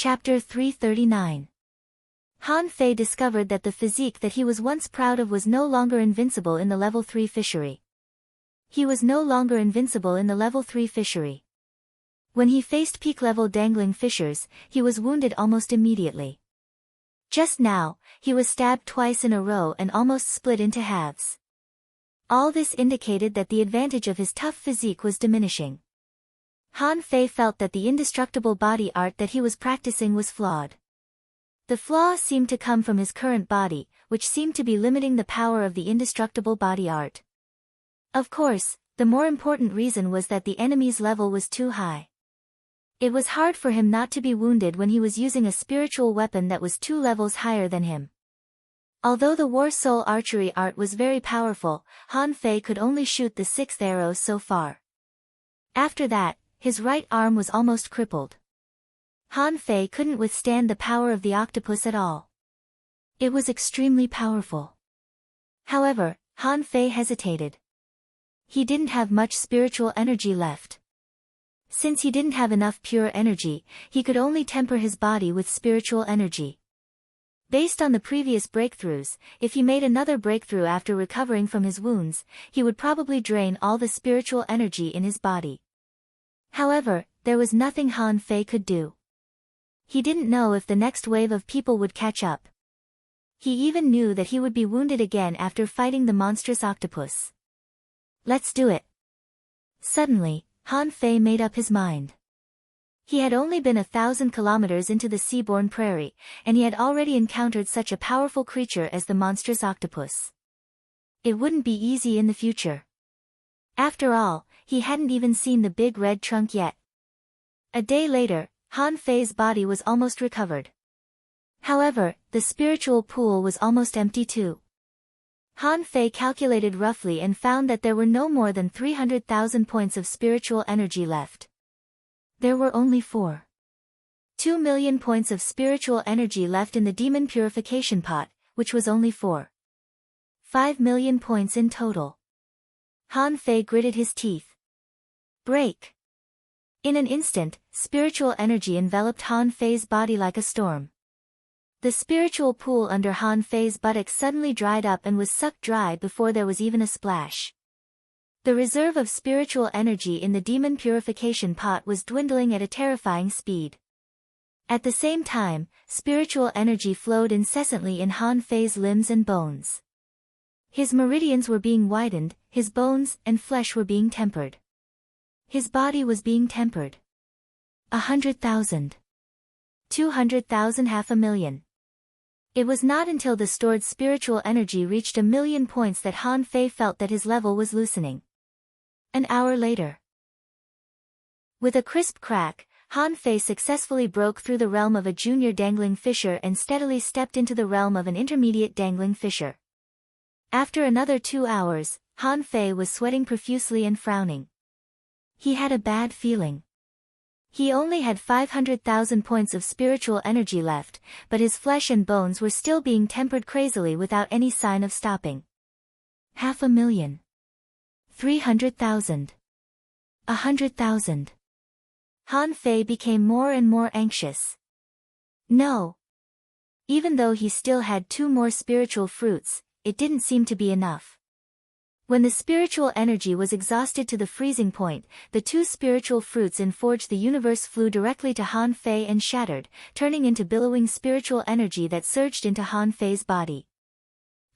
Chapter 339. Han Fei discovered that the physique that he was once proud of was no longer invincible in the level 3 fishery. He was no longer invincible in the level 3 fishery. When he faced peak-level dangling fishers, he was wounded almost immediately. Just now, he was stabbed twice in a row and almost split into halves. All this indicated that the advantage of his tough physique was diminishing. Han Fei felt that the indestructible body art that he was practicing was flawed. The flaw seemed to come from his current body, which seemed to be limiting the power of the indestructible body art. Of course, the more important reason was that the enemy's level was too high. It was hard for him not to be wounded when he was using a spiritual weapon that was 2 levels higher than him. Although the War Soul archery art was very powerful, Han Fei could only shoot the 6th arrow so far. After that, his right arm was almost crippled. Han Fei couldn't withstand the power of the octopus at all. It was extremely powerful. However, Han Fei hesitated. He didn't have much spiritual energy left. Since he didn't have enough pure energy, he could only temper his body with spiritual energy. Based on the previous breakthroughs, if he made another breakthrough after recovering from his wounds, he would probably drain all the spiritual energy in his body. However, there was nothing Han Fei could do. He didn't know if the next wave of people would catch up. He even knew that he would be wounded again after fighting the monstrous octopus. Let's do it. Suddenly, Han Fei made up his mind. He had only been 1,000 kilometers into the seaborne prairie, and he had already encountered such a powerful creature as the monstrous octopus. It wouldn't be easy in the future. After all, he hadn't even seen the big red trunk yet. A day later, Han Fei's body was almost recovered. However, the spiritual pool was almost empty too. Han Fei calculated roughly and found that there were no more than 300,000 points of spiritual energy left. There were only 2 million points of spiritual energy left in the demon purification pot, which was only 5 million points in total. Han Fei gritted his teeth. Break! In an instant, spiritual energy enveloped Han Fei's body like a storm. The spiritual pool under Han Fei's buttocks suddenly dried up and was sucked dry before there was even a splash. The reserve of spiritual energy in the demon purification pot was dwindling at a terrifying speed. At the same time, spiritual energy flowed incessantly in Han Fei's limbs and bones. His meridians were being widened, his bones and flesh were being tempered. His body was being tempered. 100,000. 200,000, 500,000. It was not until the stored spiritual energy reached 1,000,000 points that Han Fei felt that his level was loosening. An hour later. With a crisp crack, Han Fei successfully broke through the realm of a junior dangling fisher and steadily stepped into the realm of an intermediate dangling fisher. After another 2 hours, Han Fei was sweating profusely and frowning. He had a bad feeling. He only had 500,000 points of spiritual energy left, but his flesh and bones were still being tempered crazily without any sign of stopping. 500,000. 300,000. 100,000. Han Fei became more and more anxious. No. Even though he still had 2 more spiritual fruits, it didn't seem to be enough. When the spiritual energy was exhausted to the freezing point, the 2 spiritual fruits in Forge the Universe flew directly to Han Fei and shattered, turning into billowing spiritual energy that surged into Han Fei's body.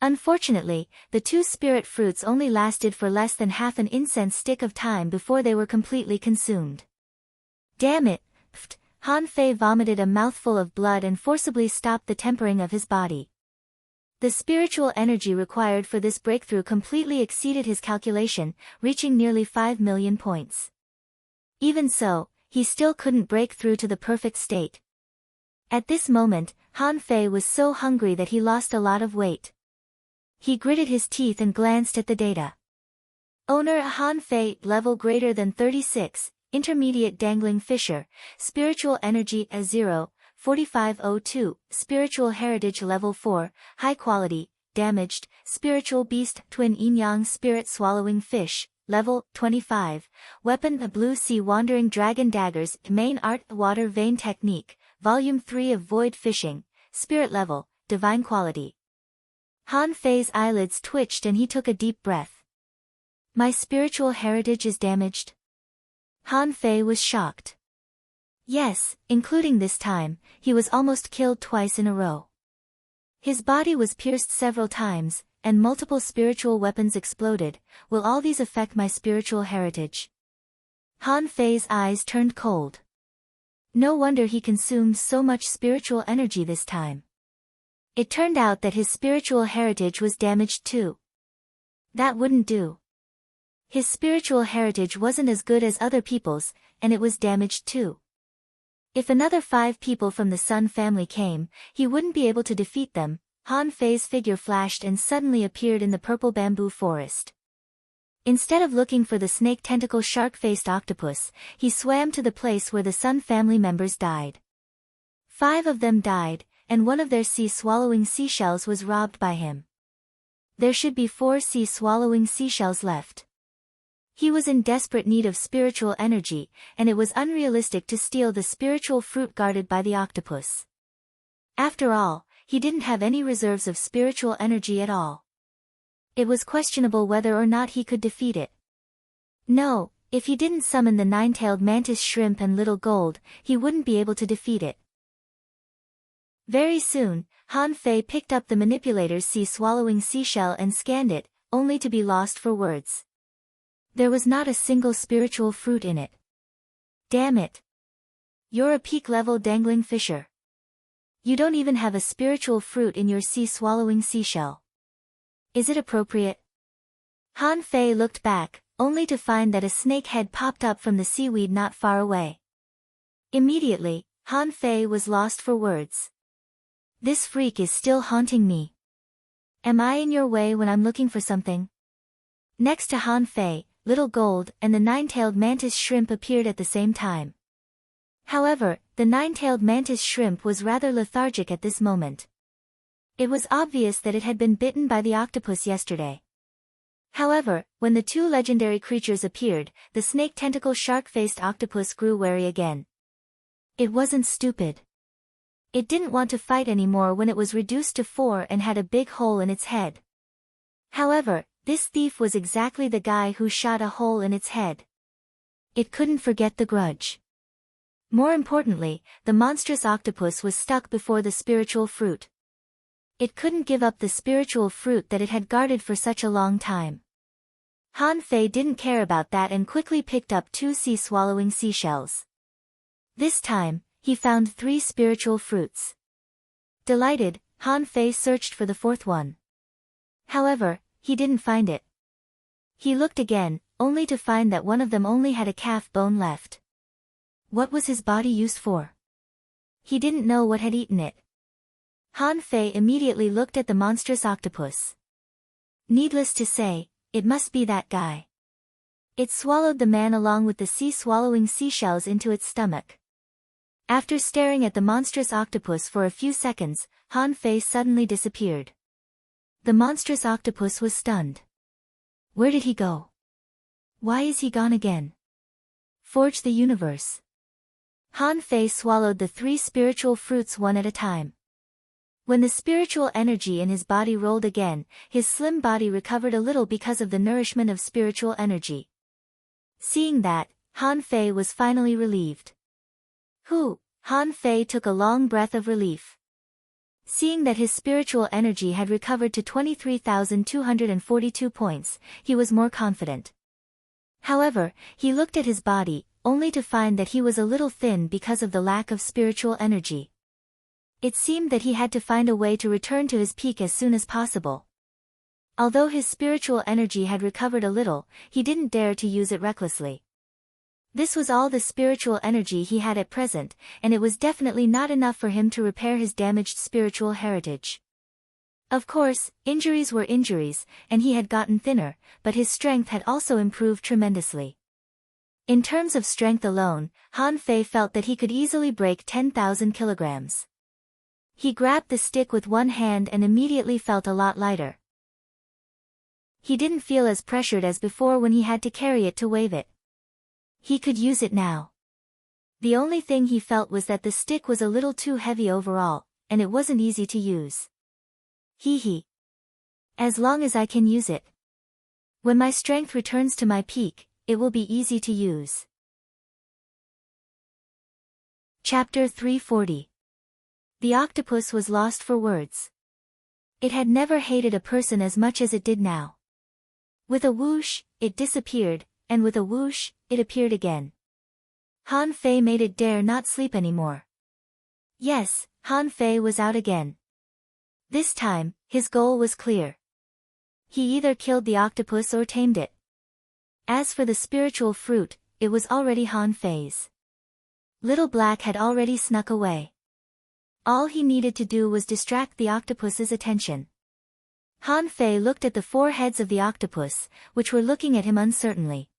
Unfortunately, the 2 spirit fruits only lasted for less than half an incense stick of time before they were completely consumed. Damn it! Pfft! Han Fei vomited a mouthful of blood and forcibly stopped the tempering of his body. The spiritual energy required for this breakthrough completely exceeded his calculation, reaching nearly 5 million points. Even so, he still couldn't break through to the perfect state. At this moment, Han Fei was so hungry that he lost a lot of weight. He gritted his teeth and glanced at the data. Owner Han Fei, level greater than 36, intermediate dangling fisher, spiritual energy a 0, 4502, spiritual heritage level 4, high quality, damaged, spiritual beast, twin yin-yang spirit swallowing fish, level 25, weapon a blue sea wandering dragon daggers, main art water vein technique, Volume 3 of Void Fishing, Spirit Level, Divine Quality. Han Fei's eyelids twitched and he took a deep breath. My spiritual heritage is damaged? Han Fei was shocked. Yes, including this time, he was almost killed twice in a row. His body was pierced several times, and multiple spiritual weapons exploded. Will all these affect my spiritual heritage? Han Fei's eyes turned cold. No wonder he consumed so much spiritual energy this time. It turned out that his spiritual heritage was damaged too. That wouldn't do. His spiritual heritage wasn't as good as other people's, and it was damaged too. If another 5 people from the Sun family came, he wouldn't be able to defeat them. Han Fei's figure flashed and suddenly appeared in the purple bamboo forest. Instead of looking for the snake tentacle shark-faced octopus, he swam to the place where the Sun family members died. 5 of them died, and one of their sea-swallowing seashells was robbed by him. There should be 4 sea-swallowing seashells left. He was in desperate need of spiritual energy, and it was unrealistic to steal the spiritual fruit guarded by the octopus. After all, he didn't have any reserves of spiritual energy at all. It was questionable whether or not he could defeat it. No, if he didn't summon the 9-tailed mantis shrimp and little gold, he wouldn't be able to defeat it. Very soon, Han Fei picked up the manipulator's sea-swallowing seashell and scanned it, only to be lost for words. There was not a single spiritual fruit in it. Damn it. You're a peak-level dangling fisher. You don't even have a spiritual fruit in your sea-swallowing seashell. Is it appropriate? Han Fei looked back, only to find that a snake head popped up from the seaweed not far away. Immediately, Han Fei was lost for words. This freak is still haunting me. Am I in your way when I'm looking for something? Next to Han Fei, Little Gold and the 9-tailed mantis shrimp appeared at the same time. However, the 9-tailed mantis shrimp was rather lethargic at this moment. It was obvious that it had been bitten by the octopus yesterday. However, when the 2 legendary creatures appeared, the snake tentacle shark-faced octopus grew wary again. It wasn't stupid. It didn't want to fight anymore when it was reduced to 4 and had a big hole in its head. However, this thief was exactly the guy who shot a hole in its head. It couldn't forget the grudge. More importantly, the monstrous octopus was stuck before the spiritual fruit. It couldn't give up the spiritual fruit that it had guarded for such a long time. Han Fei didn't care about that and quickly picked up 2 sea-swallowing seashells. This time, he found 3 spiritual fruits. Delighted, Han Fei searched for the 4th one. However, he didn't find it. He looked again, only to find that one of them only had a calf bone left. What was his body used for? He didn't know what had eaten it. Han Fei immediately looked at the monstrous octopus. Needless to say, it must be that guy. It swallowed the man along with the sea-swallowing seashells into its stomach. After staring at the monstrous octopus for a few seconds, Han Fei suddenly disappeared. The monstrous octopus was stunned. Where did he go? Why is he gone again? Forge the universe. Han Fei swallowed the 3 spiritual fruits one at a time. When the spiritual energy in his body rolled again, his slim body recovered a little because of the nourishment of spiritual energy. Seeing that, Han Fei was finally relieved. Han Fei took a long breath of relief. Seeing that his spiritual energy had recovered to 23,242 points, he was more confident. However, he looked at his body, only to find that he was a little thin because of the lack of spiritual energy. It seemed that he had to find a way to return to his peak as soon as possible. Although his spiritual energy had recovered a little, he didn't dare to use it recklessly. This was all the spiritual energy he had at present, and it was definitely not enough for him to repair his damaged spiritual heritage. Of course, injuries were injuries, and he had gotten thinner, but his strength had also improved tremendously. In terms of strength alone, Han Fei felt that he could easily break 10,000 kilograms. He grabbed the stick with one hand and immediately felt a lot lighter. He didn't feel as pressured as before when he had to carry it to wave it. He could use it now. The only thing he felt was that the stick was a little too heavy overall, and it wasn't easy to use. Hee. As long as I can use it. When my strength returns to my peak, it will be easy to use. Chapter 340. The octopus was lost for words. It had never hated a person as much as it did now. With a whoosh, it disappeared, and with a whoosh, it appeared again. Han Fei made it dare not sleep anymore. Yes, Han Fei was out again. This time, his goal was clear. He either killed the octopus or tamed it. As for the spiritual fruit, it was already Han Fei's. Little Black had already snuck away. All he needed to do was distract the octopus's attention. Han Fei looked at the four heads of the octopus, which were looking at him uncertainly.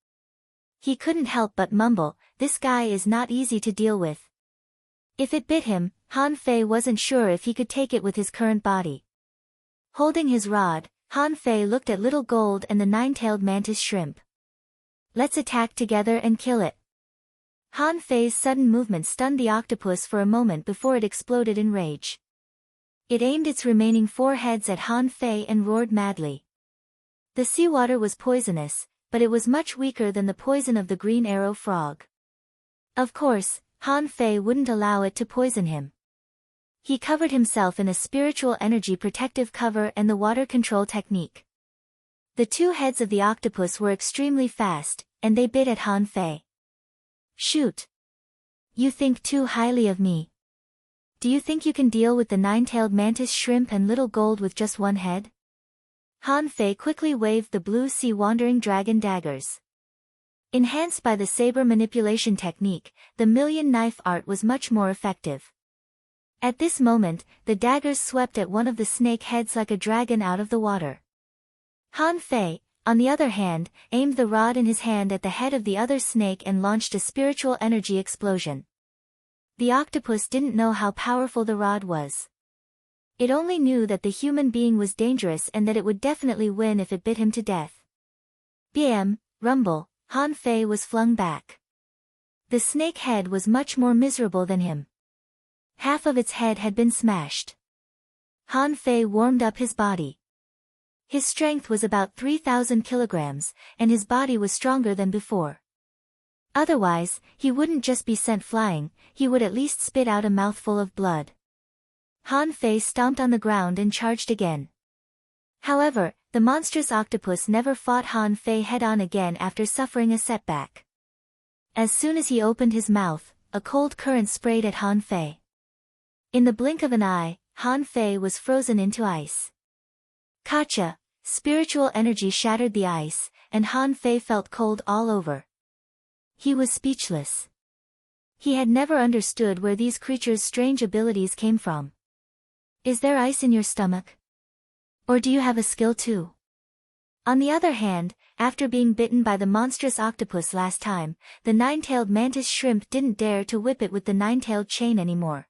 He couldn't help but mumble, "This guy is not easy to deal with." If it bit him, Han Fei wasn't sure if he could take it with his current body. Holding his rod, Han Fei looked at Little Gold and the nine-tailed mantis shrimp. "Let's attack together and kill it." Han Fei's sudden movement stunned the octopus for a moment before it exploded in rage. It aimed its remaining four heads at Han Fei and roared madly. The seawater was poisonous, but it was much weaker than the poison of the green arrow frog. Of course, Han Fei wouldn't allow it to poison him. He covered himself in a spiritual energy protective cover and the water control technique. The two heads of the octopus were extremely fast, and they bit at Han Fei. "Shoot! You think too highly of me. Do you think you can deal with the nine-tailed mantis shrimp and Little Gold with just one head?" Han Fei quickly waved the blue sea wandering dragon daggers. Enhanced by the saber manipulation technique, the million knife art was much more effective. At this moment, the daggers swept at one of the snake heads like a dragon out of the water. Han Fei, on the other hand, aimed the rod in his hand at the head of the other snake and launched a spiritual energy explosion. The octopus didn't know how powerful the rod was. It only knew that the human being was dangerous and that it would definitely win if it bit him to death. Bam, rumble, Han Fei was flung back. The snake head was much more miserable than him. Half of its head had been smashed. Han Fei warmed up his body. His strength was about 3,000 kilograms, and his body was stronger than before. Otherwise, he wouldn't just be sent flying, he would at least spit out a mouthful of blood. Han Fei stomped on the ground and charged again. However, the monstrous octopus never fought Han Fei head-on again after suffering a setback. As soon as he opened his mouth, a cold current sprayed at Han Fei. In the blink of an eye, Han Fei was frozen into ice. Kacha, spiritual energy shattered the ice, and Han Fei felt cold all over. He was speechless. He had never understood where these creatures' strange abilities came from. "Is there ice in your stomach? Or do you have a skill too?" On the other hand, after being bitten by the monstrous octopus last time, the nine-tailed mantis shrimp didn't dare to whip it with the nine-tailed chain anymore.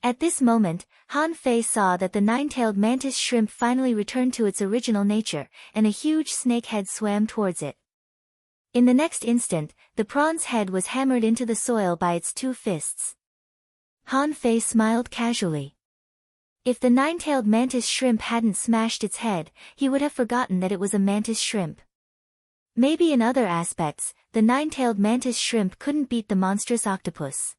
At this moment, Han Fei saw that the nine-tailed mantis shrimp finally returned to its original nature, and a huge snake head swam towards it. In the next instant, the prawn's head was hammered into the soil by its two fists. Han Fei smiled casually. If the nine-tailed mantis shrimp hadn't smashed its head, he would have forgotten that it was a mantis shrimp. Maybe in other aspects, the nine-tailed mantis shrimp couldn't beat the monstrous octopus.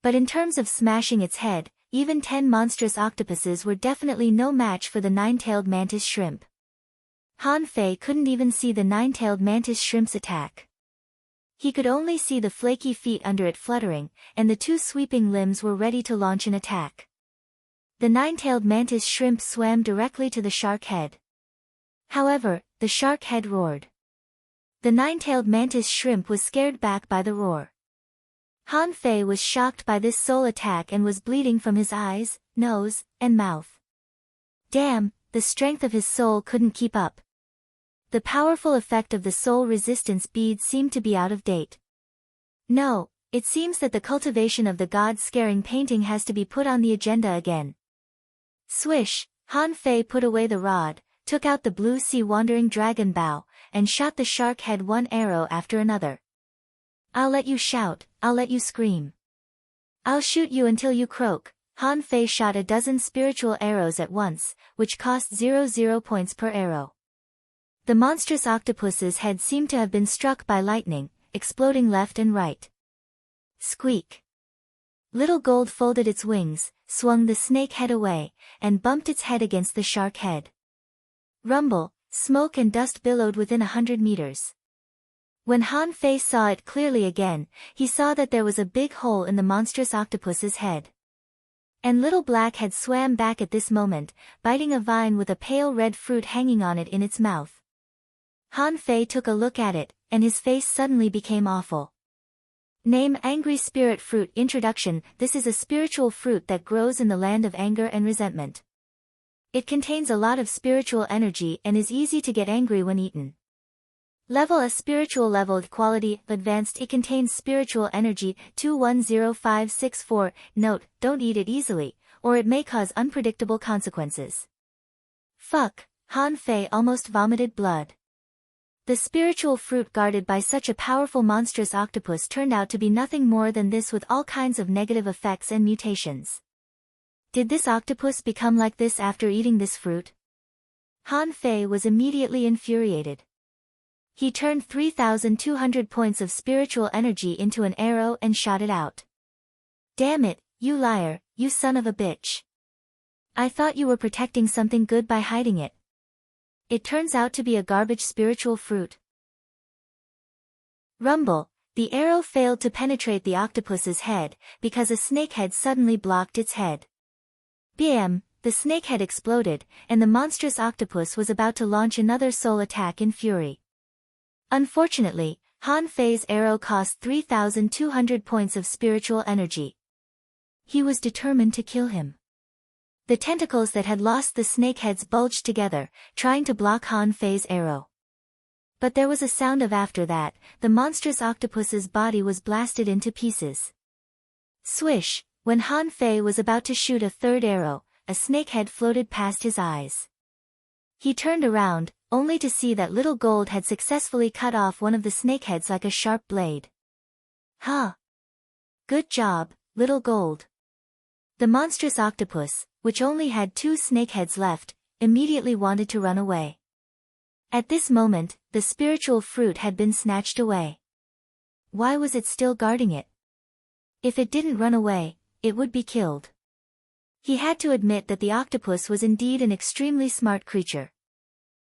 But in terms of smashing its head, even 10 monstrous octopuses were definitely no match for the nine-tailed mantis shrimp. Han Fei couldn't even see the nine-tailed mantis shrimp's attack. He could only see the flaky feet under it fluttering, and the two sweeping limbs were ready to launch an attack. The nine-tailed mantis shrimp swam directly to the shark head. However, the shark head roared. The nine-tailed mantis shrimp was scared back by the roar. Han Fei was shocked by this soul attack and was bleeding from his eyes, nose, and mouth. Damn, the strength of his soul couldn't keep up. The powerful effect of the soul resistance bead seemed to be out of date. No, it seems that the cultivation of the god-scaring painting has to be put on the agenda again. Swish, Han Fei put away the rod, took out the blue sea wandering dragon bow, and shot the shark head one arrow after another. I'll let you shout, I'll let you scream. I'll shoot you until you croak. Han Fei shot a dozen spiritual arrows at once, which cost 0 points per arrow. The monstrous octopus's head seemed to have been struck by lightning, exploding left and right. Squeak. Little Gold folded its wings, swung the snake head away, and bumped its head against the shark head. Rumble, smoke and dust billowed within 100 meters. When Han Fei saw it clearly again, he saw that there was a big hole in the monstrous octopus's head. And Little Black had swam back at this moment, biting a vine with a pale red fruit hanging on it in its mouth. Han Fei took a look at it, and his face suddenly became awful. Name: Angry Spirit Fruit. Introduction. This is a spiritual fruit that grows in the land of anger and resentment. It contains a lot of spiritual energy and is easy to get angry when eaten. Level: A spiritual level. Quality: Advanced. It contains spiritual energy 210564. Note: Don't eat it easily, or it may cause unpredictable consequences. Fuck! Han Fei almost vomited blood. The spiritual fruit guarded by such a powerful monstrous octopus turned out to be nothing more than this, with all kinds of negative effects and mutations. Did this octopus become like this after eating this fruit? Han Fei was immediately infuriated. He turned 3,200 points of spiritual energy into an arrow and shot it out. Damn it, you liar, you son of a bitch. I thought you were protecting something good by hiding it. It turns out to be a garbage spiritual fruit. Rumble. The arrow failed to penetrate the octopus's head, because a snakehead suddenly blocked its head. Bam! The snakehead exploded, and the monstrous octopus was about to launch another soul attack in fury. Unfortunately, Han Fei's arrow cost 3,200 points of spiritual energy. He was determined to kill him. The tentacles that had lost the snakeheads bulged together, trying to block Han Fei's arrow. But there was a sound of after that, the monstrous octopus's body was blasted into pieces. Swish! When Han Fei was about to shoot a third arrow, a snakehead floated past his eyes. He turned around, only to see that Little Gold had successfully cut off one of the snakeheads like a sharp blade. Huh! Good job, Little Gold. The monstrous octopus, which only had 2 snakeheads left, immediately wanted to run away. At this moment, the spiritual fruit had been snatched away. Why was it still guarding it? If it didn't run away, it would be killed. He had to admit that the octopus was indeed an extremely smart creature.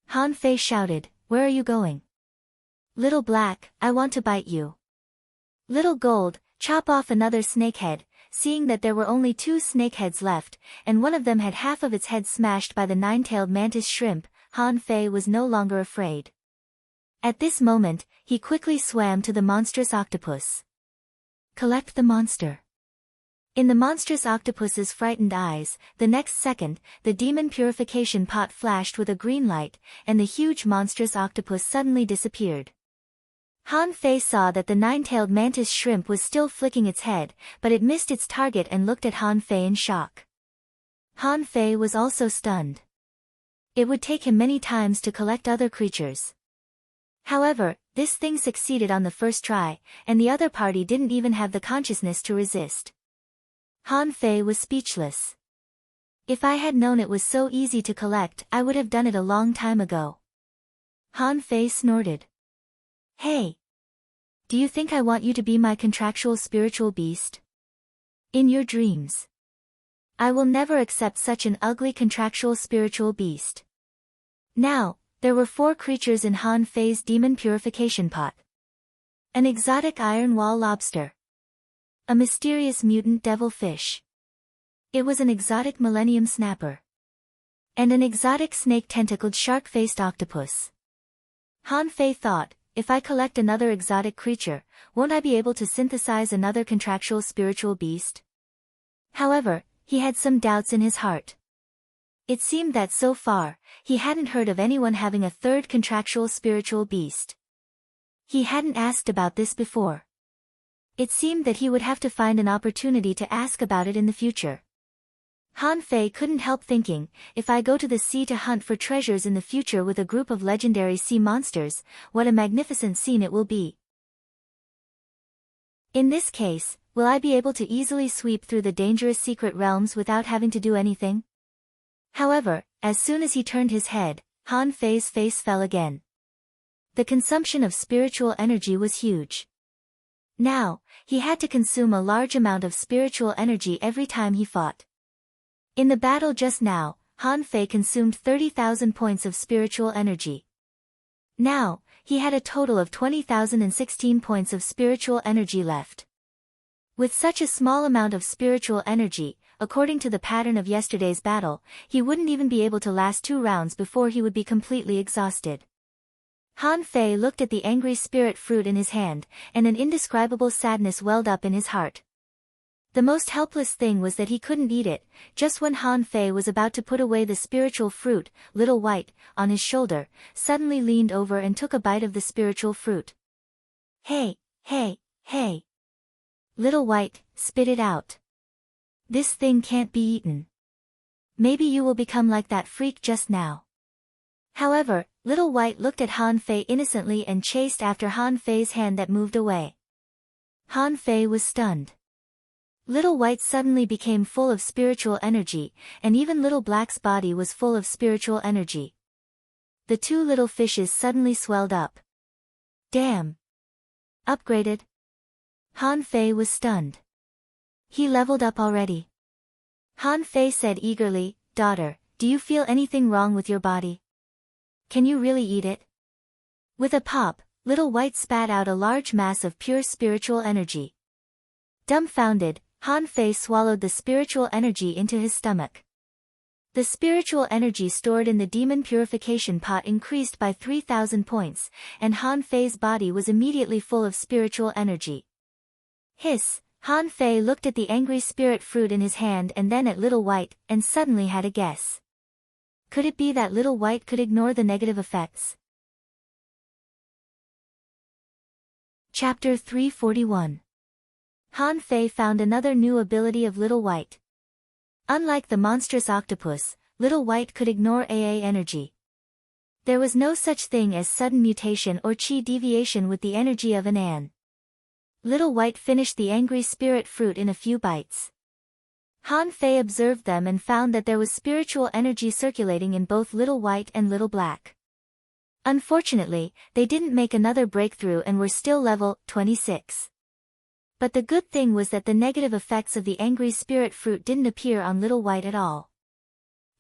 Han Fei shouted, "Where are you going?" Little Black, I want to bite you. Little Gold, chop off another snakehead. Seeing that there were only 2 snakeheads left, and one of them had half of its head smashed by the 9-tailed mantis shrimp, Han Fei was no longer afraid. At this moment, he quickly swam to the monstrous octopus. Collect the monster. In the monstrous octopus's frightened eyes, the next second, the demon purification pot flashed with a green light, and the huge monstrous octopus suddenly disappeared. Han Fei saw that the 9-tailed mantis shrimp was still flicking its head, but it missed its target and looked at Han Fei in shock. Han Fei was also stunned. It would take him many times to collect other creatures. However, this thing succeeded on the first try, and the other party didn't even have the consciousness to resist. Han Fei was speechless. If I had known it was so easy to collect, I would have done it a long time ago. Han Fei snorted. Hey! Do you think I want you to be my contractual spiritual beast? In your dreams. I will never accept such an ugly contractual spiritual beast. Now, there were 4 creatures in Han Fei's demon purification pot. An exotic iron wall lobster. A mysterious mutant devil fish. It was an exotic millennium snapper. And an exotic snake-tentacled shark-faced octopus. Han Fei thought, if I collect another exotic creature, won't I be able to synthesize another contractual spiritual beast? However, he had some doubts in his heart. It seemed that so far, he hadn't heard of anyone having a third contractual spiritual beast. He hadn't asked about this before. It seemed that he would have to find an opportunity to ask about it in the future. Han Fei couldn't help thinking, if I go to the sea to hunt for treasures in the future with a group of legendary sea monsters, what a magnificent scene it will be. In this case, will I be able to easily sweep through the dangerous secret realms without having to do anything? However, as soon as he turned his head, Han Fei's face fell again. The consumption of spiritual energy was huge. Now, he had to consume a large amount of spiritual energy every time he fought. In the battle just now, Han Fei consumed 30,000 points of spiritual energy. Now, he had a total of 20,016 points of spiritual energy left. With such a small amount of spiritual energy, according to the pattern of yesterday's battle, he wouldn't even be able to last 2 rounds before he would be completely exhausted. Han Fei looked at the angry spirit fruit in his hand, and an indescribable sadness welled up in his heart. The most helpless thing was that he couldn't eat it. Just when Han Fei was about to put away the spiritual fruit, Little White, on his shoulder, suddenly leaned over and took a bite of the spiritual fruit. Hey, hey, hey! Little White, spit it out. This thing can't be eaten. Maybe you will become like that freak just now. However, Little White looked at Han Fei innocently and chased after Han Fei's hand that moved away. Han Fei was stunned. Little White suddenly became full of spiritual energy, and even Little Black's body was full of spiritual energy. The 2 little fishes suddenly swelled up. Damn! Upgraded? Han Fei was stunned. He leveled up already. Han Fei said eagerly, "Daughter, do you feel anything wrong with your body? Can you really eat it?" With a pop, Little White spat out a large mass of pure spiritual energy. Dumbfounded, Han Fei swallowed the spiritual energy into his stomach. The spiritual energy stored in the demon purification pot increased by 3,000 points, and Han Fei's body was immediately full of spiritual energy. Hiss! Han Fei looked at the angry spirit fruit in his hand and then at Little White, and suddenly had a guess. Could it be that Little White could ignore the negative effects? Chapter 341. Han Fei found another new ability of Little White. Unlike the monstrous octopus, Little White could ignore AA energy. There was no such thing as sudden mutation or chi deviation with the energy of an An. Little White finished the angry spirit fruit in a few bites. Han Fei observed them and found that there was spiritual energy circulating in both Little White and Little Black. Unfortunately, they didn't make another breakthrough and were still level 26. But the good thing was that the negative effects of the angry spirit fruit didn't appear on Little White at all.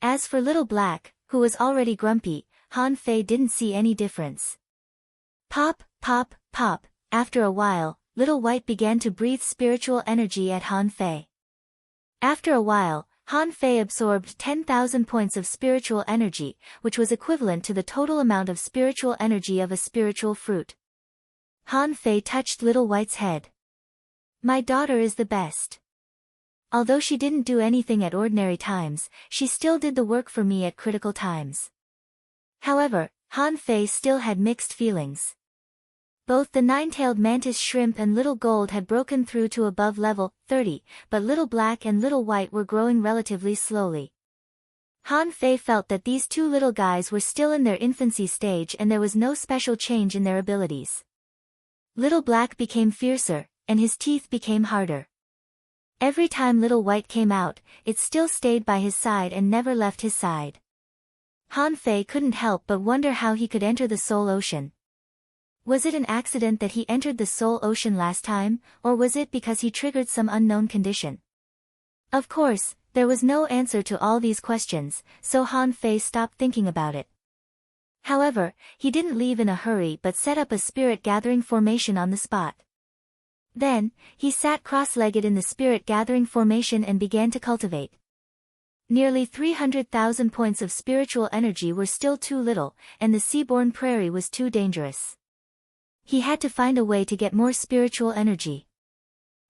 As for Little Black, who was already grumpy, Han Fei didn't see any difference. Pop, pop, pop. After a while, Little White began to breathe spiritual energy at Han Fei. After a while, Han Fei absorbed 10,000 points of spiritual energy, which was equivalent to the total amount of spiritual energy of a spiritual fruit. Han Fei touched Little White's head. My daughter is the best. Although she didn't do anything at ordinary times, she still did the work for me at critical times. However, Han Fei still had mixed feelings. Both the 9-tailed mantis shrimp and Little Gold had broken through to above level 30, but Little Black and Little White were growing relatively slowly. Han Fei felt that these 2 little guys were still in their infancy stage and there was no special change in their abilities. Little Black became fiercer, and his teeth became harder. Every time Little White came out, it still stayed by his side and never left his side. Han Fei couldn't help but wonder how he could enter the Soul Ocean. Was it an accident that he entered the Soul Ocean last time, or was it because he triggered some unknown condition? Of course, there was no answer to all these questions, so Han Fei stopped thinking about it. However, he didn't leave in a hurry but set up a spirit gathering formation on the spot. Then, he sat cross-legged in the spirit gathering formation and began to cultivate. Nearly 300,000 points of spiritual energy were still too little, and the seaborne prairie was too dangerous. He had to find a way to get more spiritual energy.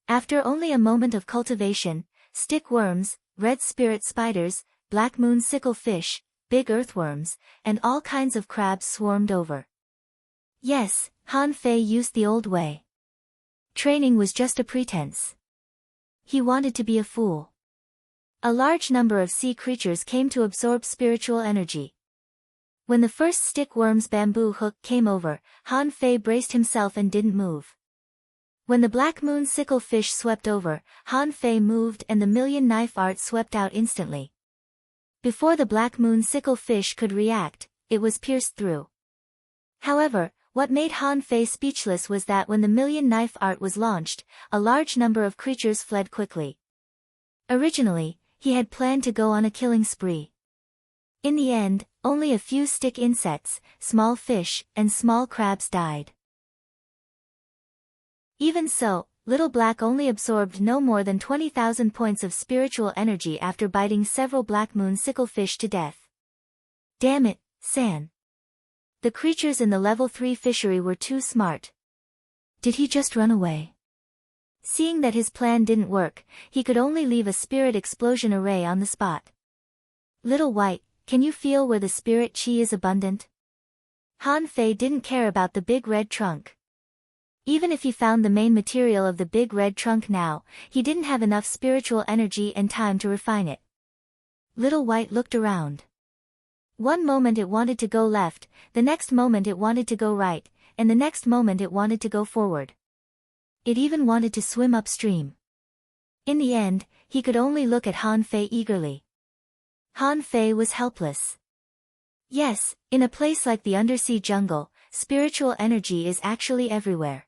After only a moment of cultivation, stick worms, red spirit spiders, black moon sickle fish, big earthworms, and all kinds of crabs swarmed over. Yes, Han Fei used the old way. Training was just a pretense. He wanted to be a fool. A large number of sea creatures came to absorb spiritual energy. When the first stick worm's bamboo hook came over, Han Fei braced himself and didn't move. When the black moon sickle fish swept over, Han Fei moved and the million knife art swept out instantly. Before the black moon sickle fish could react, it was pierced through. However, what made Han Fei speechless was that when the million knife art was launched, a large number of creatures fled quickly. Originally, he had planned to go on a killing spree. In the end, only a few stick insects, small fish, and small crabs died. Even so, Little Black only absorbed no more than 20,000 points of spiritual energy after biting several black moon sickle fish to death. Damn it, San. The creatures in the level 3 fishery were too smart. Did he just run away? Seeing that his plan didn't work, he could only leave a spirit explosion array on the spot. Little White, can you feel where the spirit chi is abundant? Han Fei didn't care about the big red trunk. Even if he found the main material of the big red trunk now, he didn't have enough spiritual energy and time to refine it. Little White looked around. One moment it wanted to go left, the next moment it wanted to go right, and the next moment it wanted to go forward. It even wanted to swim upstream. In the end, he could only look at Han Fei eagerly. Han Fei was helpless. Yes, in a place like the undersea jungle, spiritual energy is actually everywhere.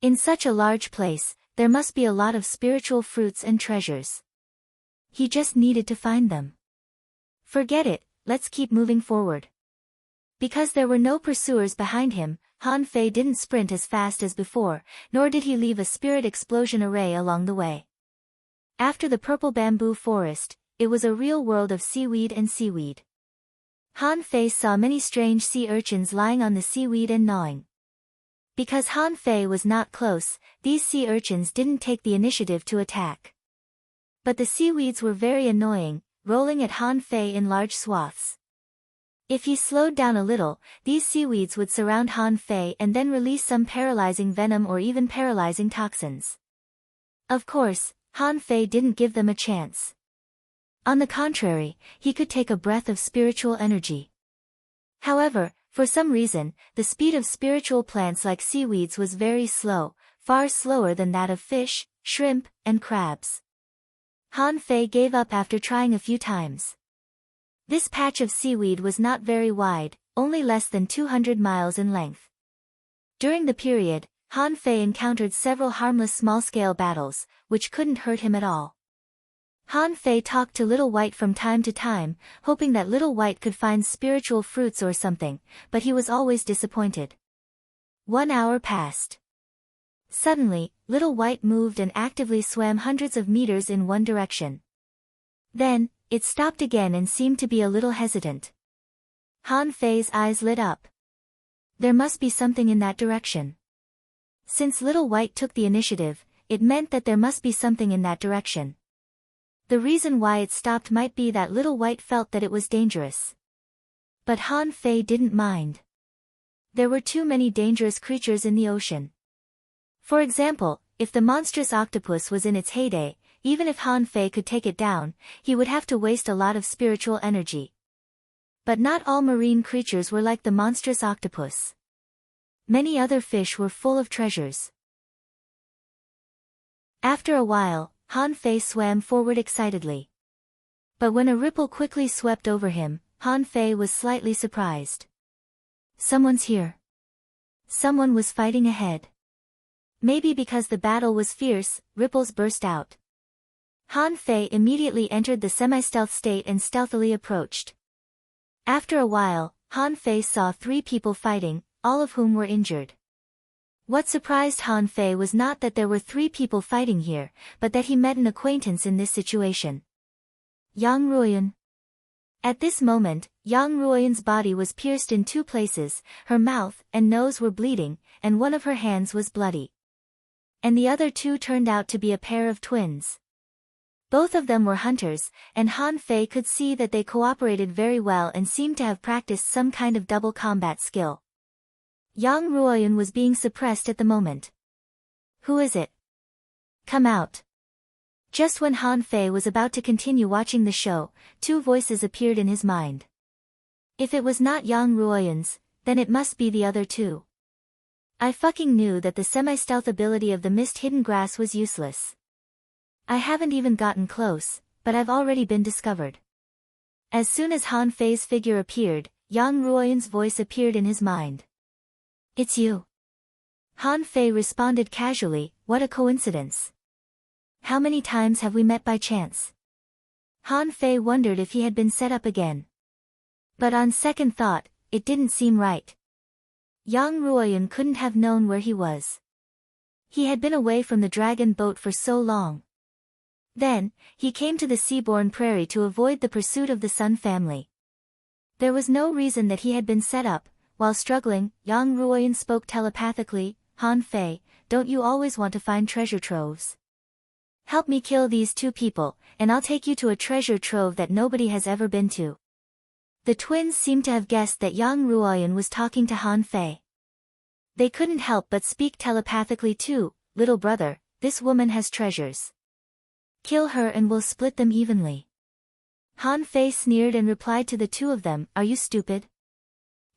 In such a large place, there must be a lot of spiritual fruits and treasures. He just needed to find them. Forget it, let's keep moving forward. Because there were no pursuers behind him, Han Fei didn't sprint as fast as before, nor did he leave a spirit explosion array along the way. After the purple bamboo forest, it was a real world of seaweed and seaweed. Han Fei saw many strange sea urchins lying on the seaweed and gnawing. Because Han Fei was not close, these sea urchins didn't take the initiative to attack. But the seaweeds were very annoying, rolling at Han Fei in large swaths. If he slowed down a little, these seaweeds would surround Han Fei and then release some paralyzing venom or even paralyzing toxins. Of course, Han Fei didn't give them a chance. On the contrary, he could take a breath of spiritual energy. However, for some reason, the speed of spiritual plants like seaweeds was very slow, far slower than that of fish, shrimp, and crabs. Han Fei gave up after trying a few times. This patch of seaweed was not very wide, only less than 200 miles in length. During the period, Han Fei encountered several harmless small-scale battles, which couldn't hurt him at all. Han Fei talked to Little White from time to time, hoping that Little White could find spiritual fruits or something, but he was always disappointed. 1 hour passed. Suddenly, Little White moved and actively swam hundreds of meters in one direction. Then, it stopped again and seemed to be a little hesitant. Han Fei's eyes lit up. There must be something in that direction. Since Little White took the initiative, it meant that there must be something in that direction. The reason why it stopped might be that Little White felt that it was dangerous. But Han Fei didn't mind. There were too many dangerous creatures in the ocean. For example, if the monstrous octopus was in its heyday, even if Han Fei could take it down, he would have to waste a lot of spiritual energy. But not all marine creatures were like the monstrous octopus. Many other fish were full of treasures. After a while, Han Fei swam forward excitedly. But when a ripple quickly swept over him, Han Fei was slightly surprised. Someone's here. Someone was fighting ahead. Maybe because the battle was fierce, ripples burst out. Han Fei immediately entered the semi-stealth state and stealthily approached. After a while, Han Fei saw 3 people fighting, all of whom were injured. What surprised Han Fei was not that there were 3 people fighting here, but that he met an acquaintance in this situation. Yang Ruoyan. At this moment, Yang Ruoyan's body was pierced in 2 places, her mouth and nose were bleeding, and one of her hands was bloody. And the other 2 turned out to be a pair of twins. Both of them were hunters, and Han Fei could see that they cooperated very well and seemed to have practiced some kind of double combat skill. Yang Ruoyan was being suppressed at the moment. Who is it? Come out. Just when Han Fei was about to continue watching the show, 2 voices appeared in his mind. If it was not Yang Ruoyan's, then it must be the other 2. I fucking knew that the semi-stealth ability of the mist-hidden grass was useless. I haven't even gotten close, but I've already been discovered. As soon as Han Fei's figure appeared, Yang Ruoyan's voice appeared in his mind. It's you. Han Fei responded casually, what a coincidence. How many times have we met by chance? Han Fei wondered if he had been set up again. But on second thought, it didn't seem right. Yang Ruoyan couldn't have known where he was. He had been away from the dragon boat for so long. Then, he came to the seaborne prairie to avoid the pursuit of the Sun family. There was no reason that he had been set up. While struggling, Yang Ruoyan spoke telepathically, Han Fei, don't you always want to find treasure troves? Help me kill these two people, and I'll take you to a treasure trove that nobody has ever been to. The twins seemed to have guessed that Yang Ruoyan was talking to Han Fei. They couldn't help but speak telepathically too, little brother, this woman has treasures. Kill her and we'll split them evenly. Han Fei sneered and replied to the two of them, are you stupid?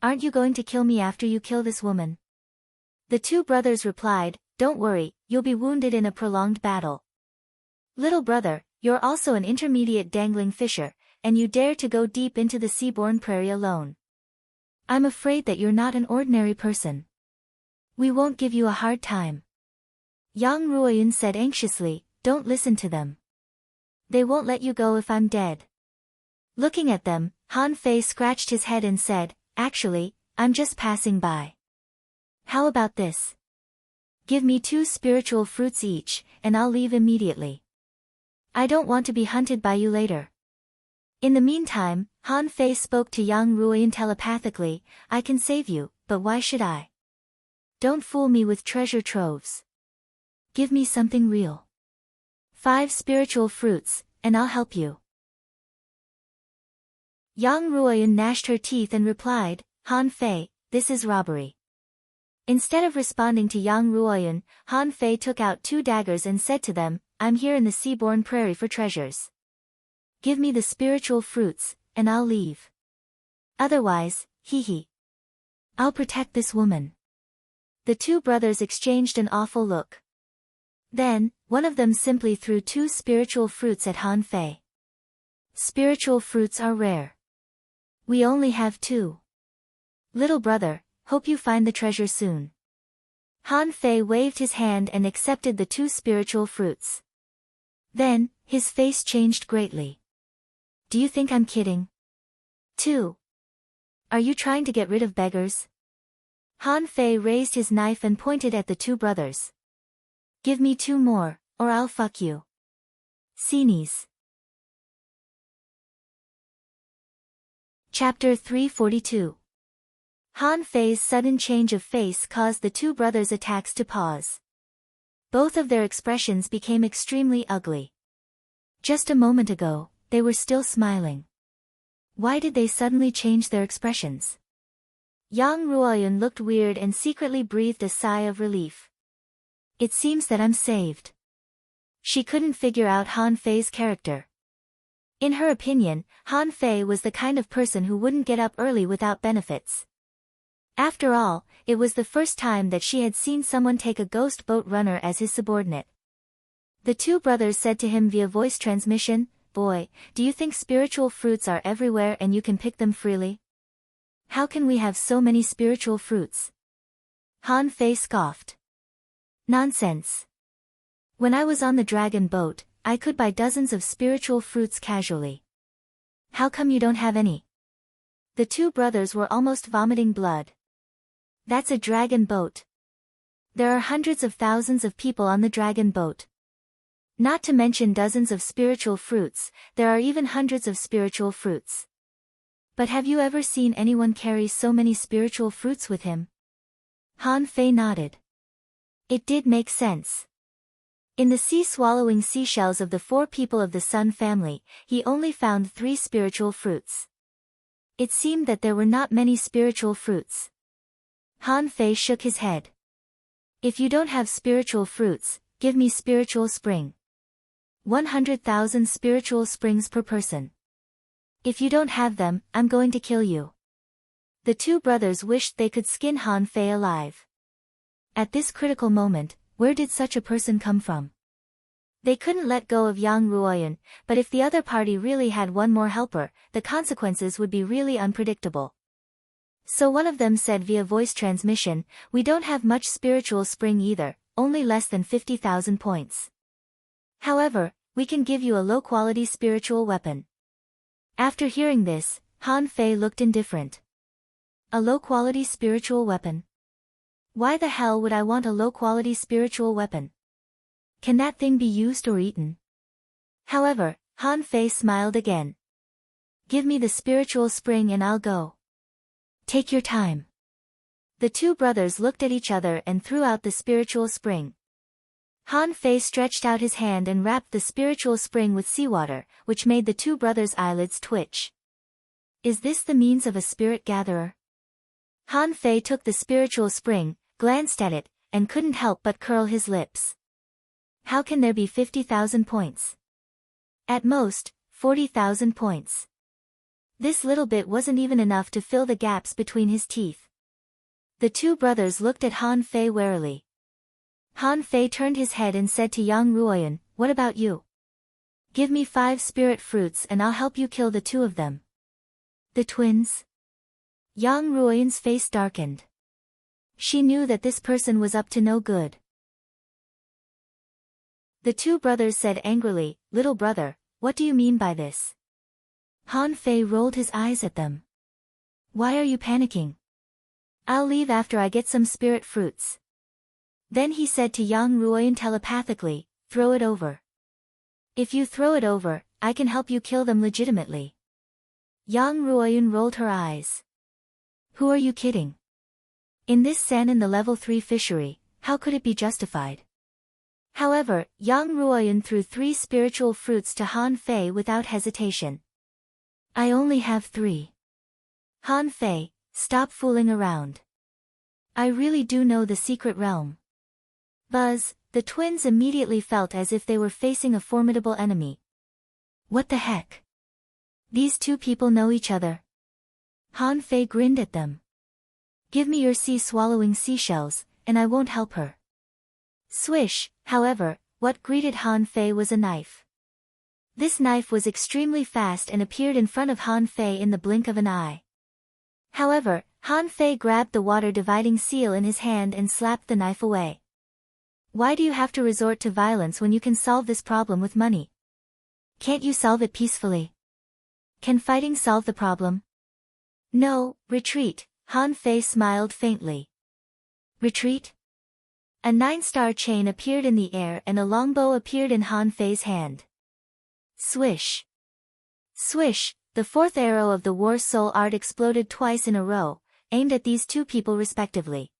Aren't you going to kill me after you kill this woman? The two brothers replied, don't worry, you'll be wounded in a prolonged battle. Little brother, you're also an intermediate dangling fisher, and you dare to go deep into the seaborne prairie alone. I'm afraid that you're not an ordinary person. We won't give you a hard time. Yang Ruoyan said anxiously, don't listen to them. They won't let you go if I'm dead. Looking at them, Han Fei scratched his head and said, actually, I'm just passing by. How about this? Give me 2 spiritual fruits each, and I'll leave immediately. I don't want to be hunted by you later. In the meantime, Han Fei spoke to Yang Ruoyan telepathically, I can save you, but why should I? Don't fool me with treasure troves. Give me something real. 5 spiritual fruits, and I'll help you. Yang Ruoyan gnashed her teeth and replied, Han Fei, this is robbery. Instead of responding to Yang Ruoyan, Han Fei took out 2 daggers and said to them, I'm here in the seaborne prairie for treasures. Give me the spiritual fruits, and I'll leave. Otherwise, hee. I'll protect this woman. The 2 brothers exchanged an awful look. Then, one of them simply threw 2 spiritual fruits at Han Fei. Spiritual fruits are rare. We only have 2. Little brother, hope you find the treasure soon. Han Fei waved his hand and accepted the 2 spiritual fruits. Then, his face changed greatly. Do you think I'm kidding? 2. Are you trying to get rid of beggars? Han Fei raised his knife and pointed at the 2 brothers. Give me 2 more, or I'll fuck you. Senies. Chapter 342. Han Fei's sudden change of face caused the 2 brothers' attacks to pause. Both of their expressions became extremely ugly. Just a moment ago, they were still smiling. Why did they suddenly change their expressions? Yang Ruoyan looked weird and secretly breathed a sigh of relief. It seems that I'm saved. She couldn't figure out Han Fei's character. In her opinion, Han Fei was the kind of person who wouldn't get up early without benefits. After all, it was the first time that she had seen someone take a ghost boat runner as his subordinate. The 2 brothers said to him via voice transmission, Boy, do you think spiritual fruits are everywhere and you can pick them freely? How can we have so many spiritual fruits? Han Fei scoffed. Nonsense. When I was on the dragon boat, I could buy dozens of spiritual fruits casually. How come you don't have any? The 2 brothers were almost vomiting blood. That's a dragon boat. There are hundreds of thousands of people on the dragon boat. Not to mention dozens of spiritual fruits, there are even hundreds of spiritual fruits. But have you ever seen anyone carry so many spiritual fruits with him? Han Fei nodded. It did make sense. In the sea-swallowing seashells of the 4 people of the Sun family, he only found 3 spiritual fruits. It seemed that there were not many spiritual fruits. Han Fei shook his head. If you don't have spiritual fruits, give me spiritual spring. 100,000 spiritual springs per person. If you don't have them, I'm going to kill you. The 2 brothers wished they could skin Han Fei alive. At this critical moment, where did such a person come from? They couldn't let go of Yang Ruoyan, but if the other party really had one more helper, the consequences would be really unpredictable. So one of them said via voice transmission, "We don't have much spiritual spring either, only less than 50,000 points. However, we can give you a low-quality spiritual weapon." After hearing this, Han Fei looked indifferent. A low-quality spiritual weapon? Why the hell would I want a low-quality spiritual weapon? Can that thing be used or eaten? However, Han Fei smiled again. "Give me the spiritual spring and I'll go. Take your time." The two brothers looked at each other and threw out the spiritual spring. Han Fei stretched out his hand and wrapped the spiritual spring with seawater, which made the two brothers' eyelids twitch. Is this the means of a spirit gatherer? Han Fei took the spiritual spring, glanced at it, and couldn't help but curl his lips. How can there be 50,000 points? At most, 40,000 points. This little bit wasn't even enough to fill the gaps between his teeth. The two brothers looked at Han Fei warily. Han Fei turned his head and said to Yang Ruoyan, "What about you? Give me 5 spirit fruits and I'll help you kill the 2 of them." The twins? Yang Ruoyan's face darkened. She knew that this person was up to no good. The two brothers said angrily, "Little brother, what do you mean by this?" Han Fei rolled his eyes at them. "Why are you panicking? I'll leave after I get some spirit fruits." Then he said to Yang Ruoyan telepathically, "Throw it over. If you throw it over, I can help you kill them legitimately." Yang Ruoyan rolled her eyes. Who are you kidding? In this sand in the level 3 fishery, how could it be justified? However, Yang Ruoyan threw 3 spiritual fruits to Han Fei without hesitation. "I only have 3. Han Fei, stop fooling around. I really do know the secret realm." Buzz, the twins immediately felt as if they were facing a formidable enemy. What the heck? These two people know each other. Han Fei grinned at them. "Give me your sea-swallowing seashells, and I won't help her." Swish, however, what greeted Han Fei was a knife. This knife was extremely fast and appeared in front of Han Fei in the blink of an eye. However, Han Fei grabbed the water-dividing seal in his hand and slapped the knife away. Why do you have to resort to violence when you can solve this problem with money? Can't you solve it peacefully? Can fighting solve the problem? No, retreat, Han Fei smiled faintly. Retreat? A 9-star chain appeared in the air and a longbow appeared in Han Fei's hand. Swish. Swish, the 4th arrow of the War Soul art exploded twice in a row, aimed at these two people respectively.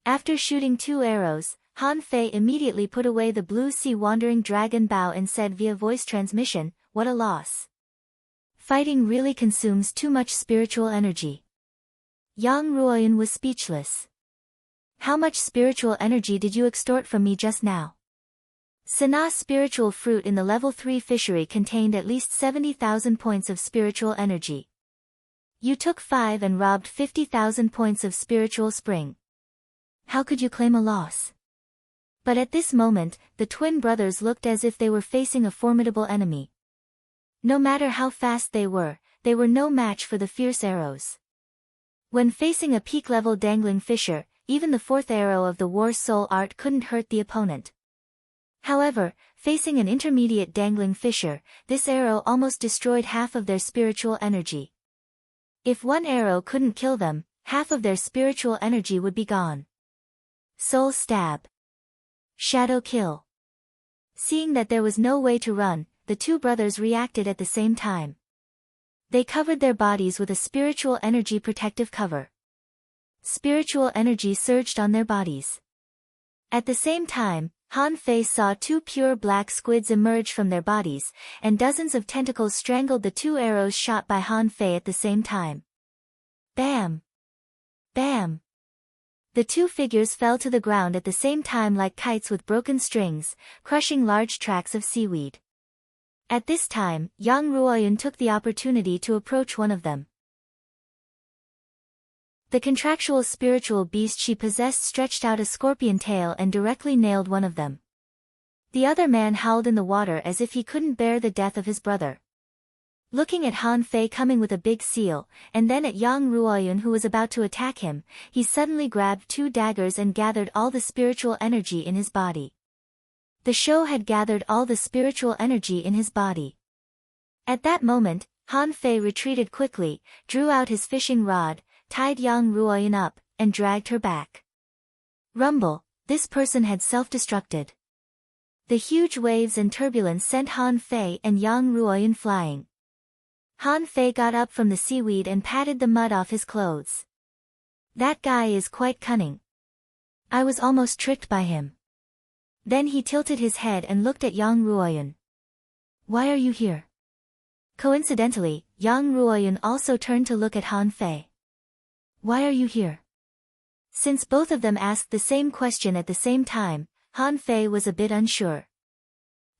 After shooting 2 arrows, Han Fei immediately put away the blue sea wandering dragon bow and said via voice transmission, "What a loss. Fighting really consumes too much spiritual energy." Yang Ruoyan was speechless. "How much spiritual energy did you extort from me just now?" Sanaa's spiritual fruit in the level 3 fishery contained at least 70,000 points of spiritual energy. You took 5 and robbed 50,000 points of spiritual spring. How could you claim a loss? But at this moment, the twin brothers looked as if they were facing a formidable enemy. No matter how fast they were no match for the fierce arrows. When facing a peak-level dangling fisher, even the 4th arrow of the War Soul art couldn't hurt the opponent. However, facing an intermediate dangling fisher, this arrow almost destroyed half of their spiritual energy. If one arrow couldn't kill them, half of their spiritual energy would be gone. Soul stab. Shadow kill. Seeing that there was no way to run, the two brothers reacted at the same time. They covered their bodies with a spiritual energy protective cover. Spiritual energy surged on their bodies. At the same time, Han Fei saw 2 pure black squids emerge from their bodies, and dozens of tentacles strangled the 2 arrows shot by Han Fei at the same time. Bam! Bam! The 2 figures fell to the ground at the same time like kites with broken strings, crushing large tracts of seaweed. At this time, Yang Ruoyan took the opportunity to approach one of them. The contractual spiritual beast she possessed stretched out a scorpion tail and directly nailed one of them. The other man howled in the water as if he couldn't bear the death of his brother. Looking at Han Fei coming with a big seal, and then at Yang Ruoyun who was about to attack him, he suddenly grabbed 2 daggers and gathered all the spiritual energy in his body. The show had gathered all the spiritual energy in his body. At that moment, Han Fei retreated quickly, drew out his fishing rod, tied Yang Ruoyun up, and dragged her back. Rumble, this person had self-destructed. The huge waves and turbulence sent Han Fei and Yang Ruoyun flying. Han Fei got up from the seaweed and patted the mud off his clothes. That guy is quite cunning. I was almost tricked by him. Then he tilted his head and looked at Yang Ruoyun. Why are you here? Coincidentally, Yang Ruoyun also turned to look at Han Fei. Why are you here? Since both of them asked the same question at the same time, Han Fei was a bit unsure.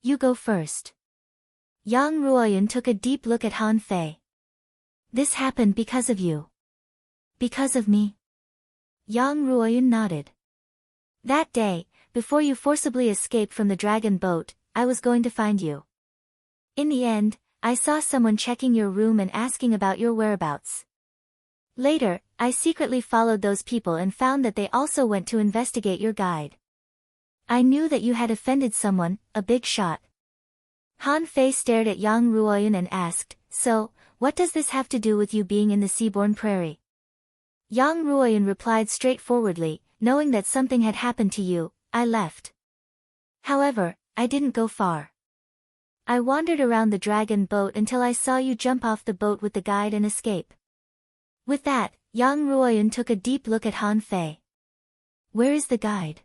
You go first. Yang Ruoyun took a deep look at Han Fei. This happened because of you. Because of me? Yang Ruoyun nodded. That day, before you forcibly escaped from the dragon boat, I was going to find you. In the end, I saw someone checking your room and asking about your whereabouts. Later, I secretly followed those people and found that they also went to investigate your guide. I knew that you had offended someone, a big shot. Han Fei stared at Yang Ruoyun and asked, so, what does this have to do with you being in the Seaborn Prairie? Yang Ruoyun replied straightforwardly, knowing that something had happened to you, I left. However, I didn't go far. I wandered around the dragon boat until I saw you jump off the boat with the guide and escape. With that, Yang Ruoyun took a deep look at Han Fei. Where is the guide?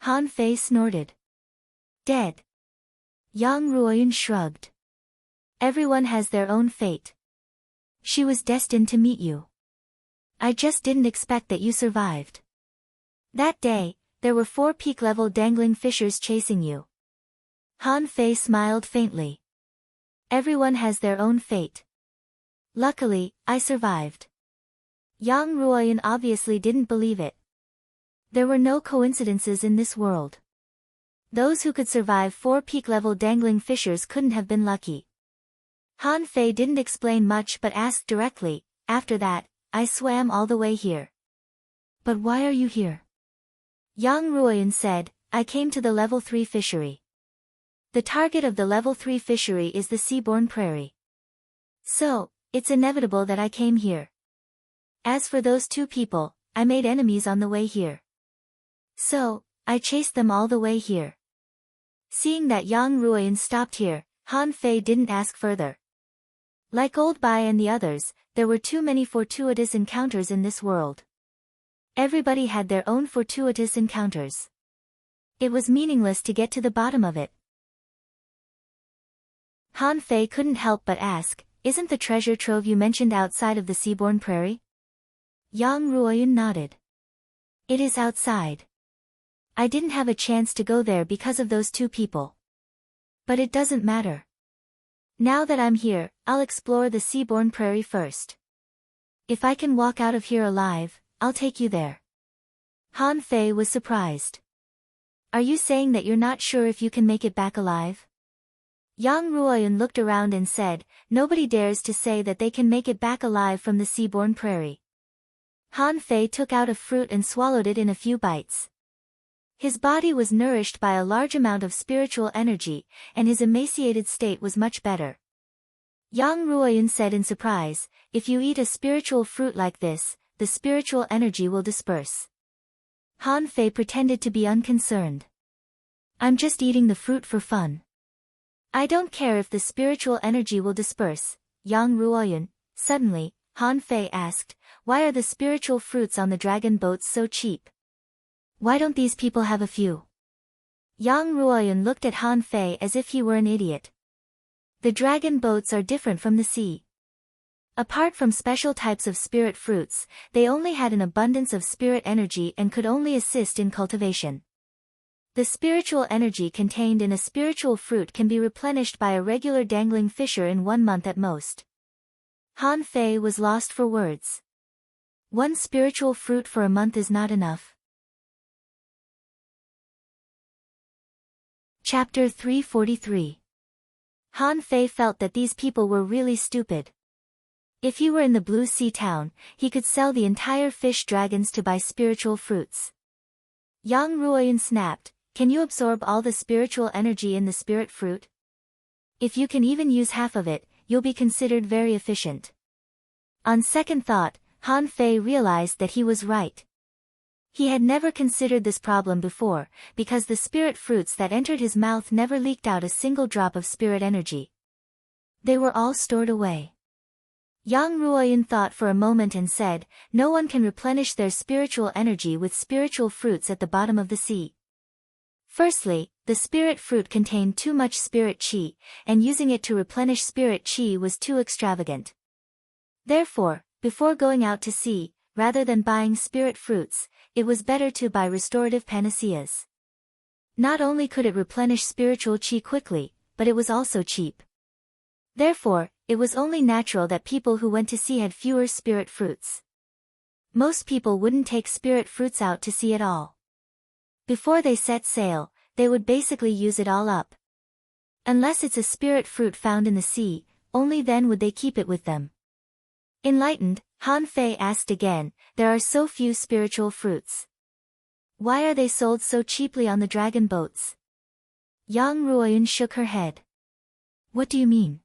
Han Fei snorted. Dead. Yang Ruoyun shrugged. Everyone has their own fate. She was destined to meet you. I just didn't expect that you survived. That day, there were 4 peak-level dangling fishers chasing you. Han Fei smiled faintly. Everyone has their own fate. Luckily, I survived. Yang Ruoyun obviously didn't believe it. There were no coincidences in this world. Those who could survive 4 peak-level dangling fishers couldn't have been lucky. Han Fei didn't explain much but asked directly, after that, I swam all the way here. But why are you here? Yang Ruoyun said, I came to the level 3 fishery. The target of the level 3 fishery is the Seaborn Prairie. So, it's inevitable that I came here. As for those 2 people, I made enemies on the way here. So, I chased them all the way here. Seeing that Yang Ruoyun stopped here, Han Fei didn't ask further. Like Old Bai and the others, there were too many fortuitous encounters in this world. Everybody had their own fortuitous encounters. It was meaningless to get to the bottom of it. Han Fei couldn't help but ask, isn't the treasure trove you mentioned outside of the Seaborn Prairie? Yang Ruoyun nodded. It is outside. I didn't have a chance to go there because of those 2 people. But it doesn't matter. Now that I'm here, I'll explore the Seaborn Prairie first. If I can walk out of here alive, I'll take you there. Han Fei was surprised. Are you saying that you're not sure if you can make it back alive? Yang Ruoyun looked around and said, nobody dares to say that they can make it back alive from the Seaborn Prairie. Han Fei took out a fruit and swallowed it in a few bites. His body was nourished by a large amount of spiritual energy, and his emaciated state was much better. Yang Ruoyun said in surprise, if you eat a spiritual fruit like this, the spiritual energy will disperse. Han Fei pretended to be unconcerned. I'm just eating the fruit for fun. I don't care if the spiritual energy will disperse. Yang Ruoyun. Suddenly, Han Fei asked, why are the spiritual fruits on the dragon boats so cheap? Why don't these people have a few? Yang Ruoyun looked at Han Fei as if he were an idiot. The dragon boats are different from the sea. Apart from special types of spirit fruits, they only had an abundance of spirit energy and could only assist in cultivation. The spiritual energy contained in a spiritual fruit can be replenished by a regular dangling fisher in 1 month at most. Han Fei was lost for words. One spiritual fruit for a month is not enough. Chapter 343. Han Fei felt that these people were really stupid. If he were in the Blue Sea town, he could sell the entire fish dragons to buy spiritual fruits. Yang Ruoyun snapped, "Can you absorb all the spiritual energy in the spirit fruit? If you can even use half of it, you'll be considered very efficient." On second thought, Han Fei realized that he was right. He had never considered this problem before, because the spirit fruits that entered his mouth never leaked out a single drop of spirit energy. They were all stored away. Yang Ruoyun thought for a moment and said, "No one can replenish their spiritual energy with spiritual fruits at the bottom of the sea. Firstly, the spirit fruit contained too much spirit qi, and using it to replenish spirit qi was too extravagant. Therefore, before going out to sea, rather than buying spirit fruits, it was better to buy restorative panaceas. Not only could it replenish spiritual qi quickly, but it was also cheap. Therefore, it was only natural that people who went to sea had fewer spirit fruits. Most people wouldn't take spirit fruits out to sea at all. Before they set sail, they would basically use it all up. Unless it's a spirit fruit found in the sea, only then would they keep it with them." Enlightened, Han Fei asked again, "There are so few spiritual fruits. Why are they sold so cheaply on the dragon boats?" Yang Ruoyun shook her head. "What do you mean?"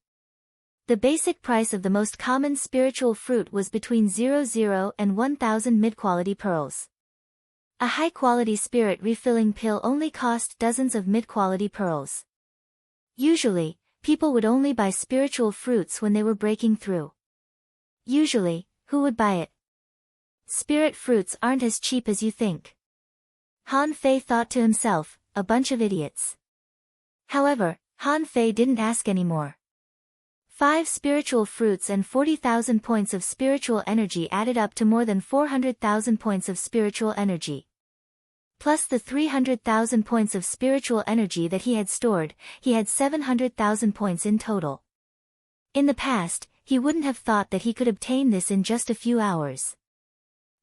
The basic price of the most common spiritual fruit was between 00 and 1000 mid-quality pearls. A high-quality spirit refilling pill only cost dozens of mid-quality pearls. Usually, people would only buy spiritual fruits when they were breaking through. Usually, who would buy it? Spirit fruits aren't as cheap as you think. Han Fei thought to himself, a bunch of idiots. However, Han Fei didn't ask anymore. 5 spiritual fruits and 40,000 points of spiritual energy added up to more than 400,000 points of spiritual energy. Plus the 300,000 points of spiritual energy that he had stored, he had 700,000 points in total. In the past, he wouldn't have thought that he could obtain this in just a few hours.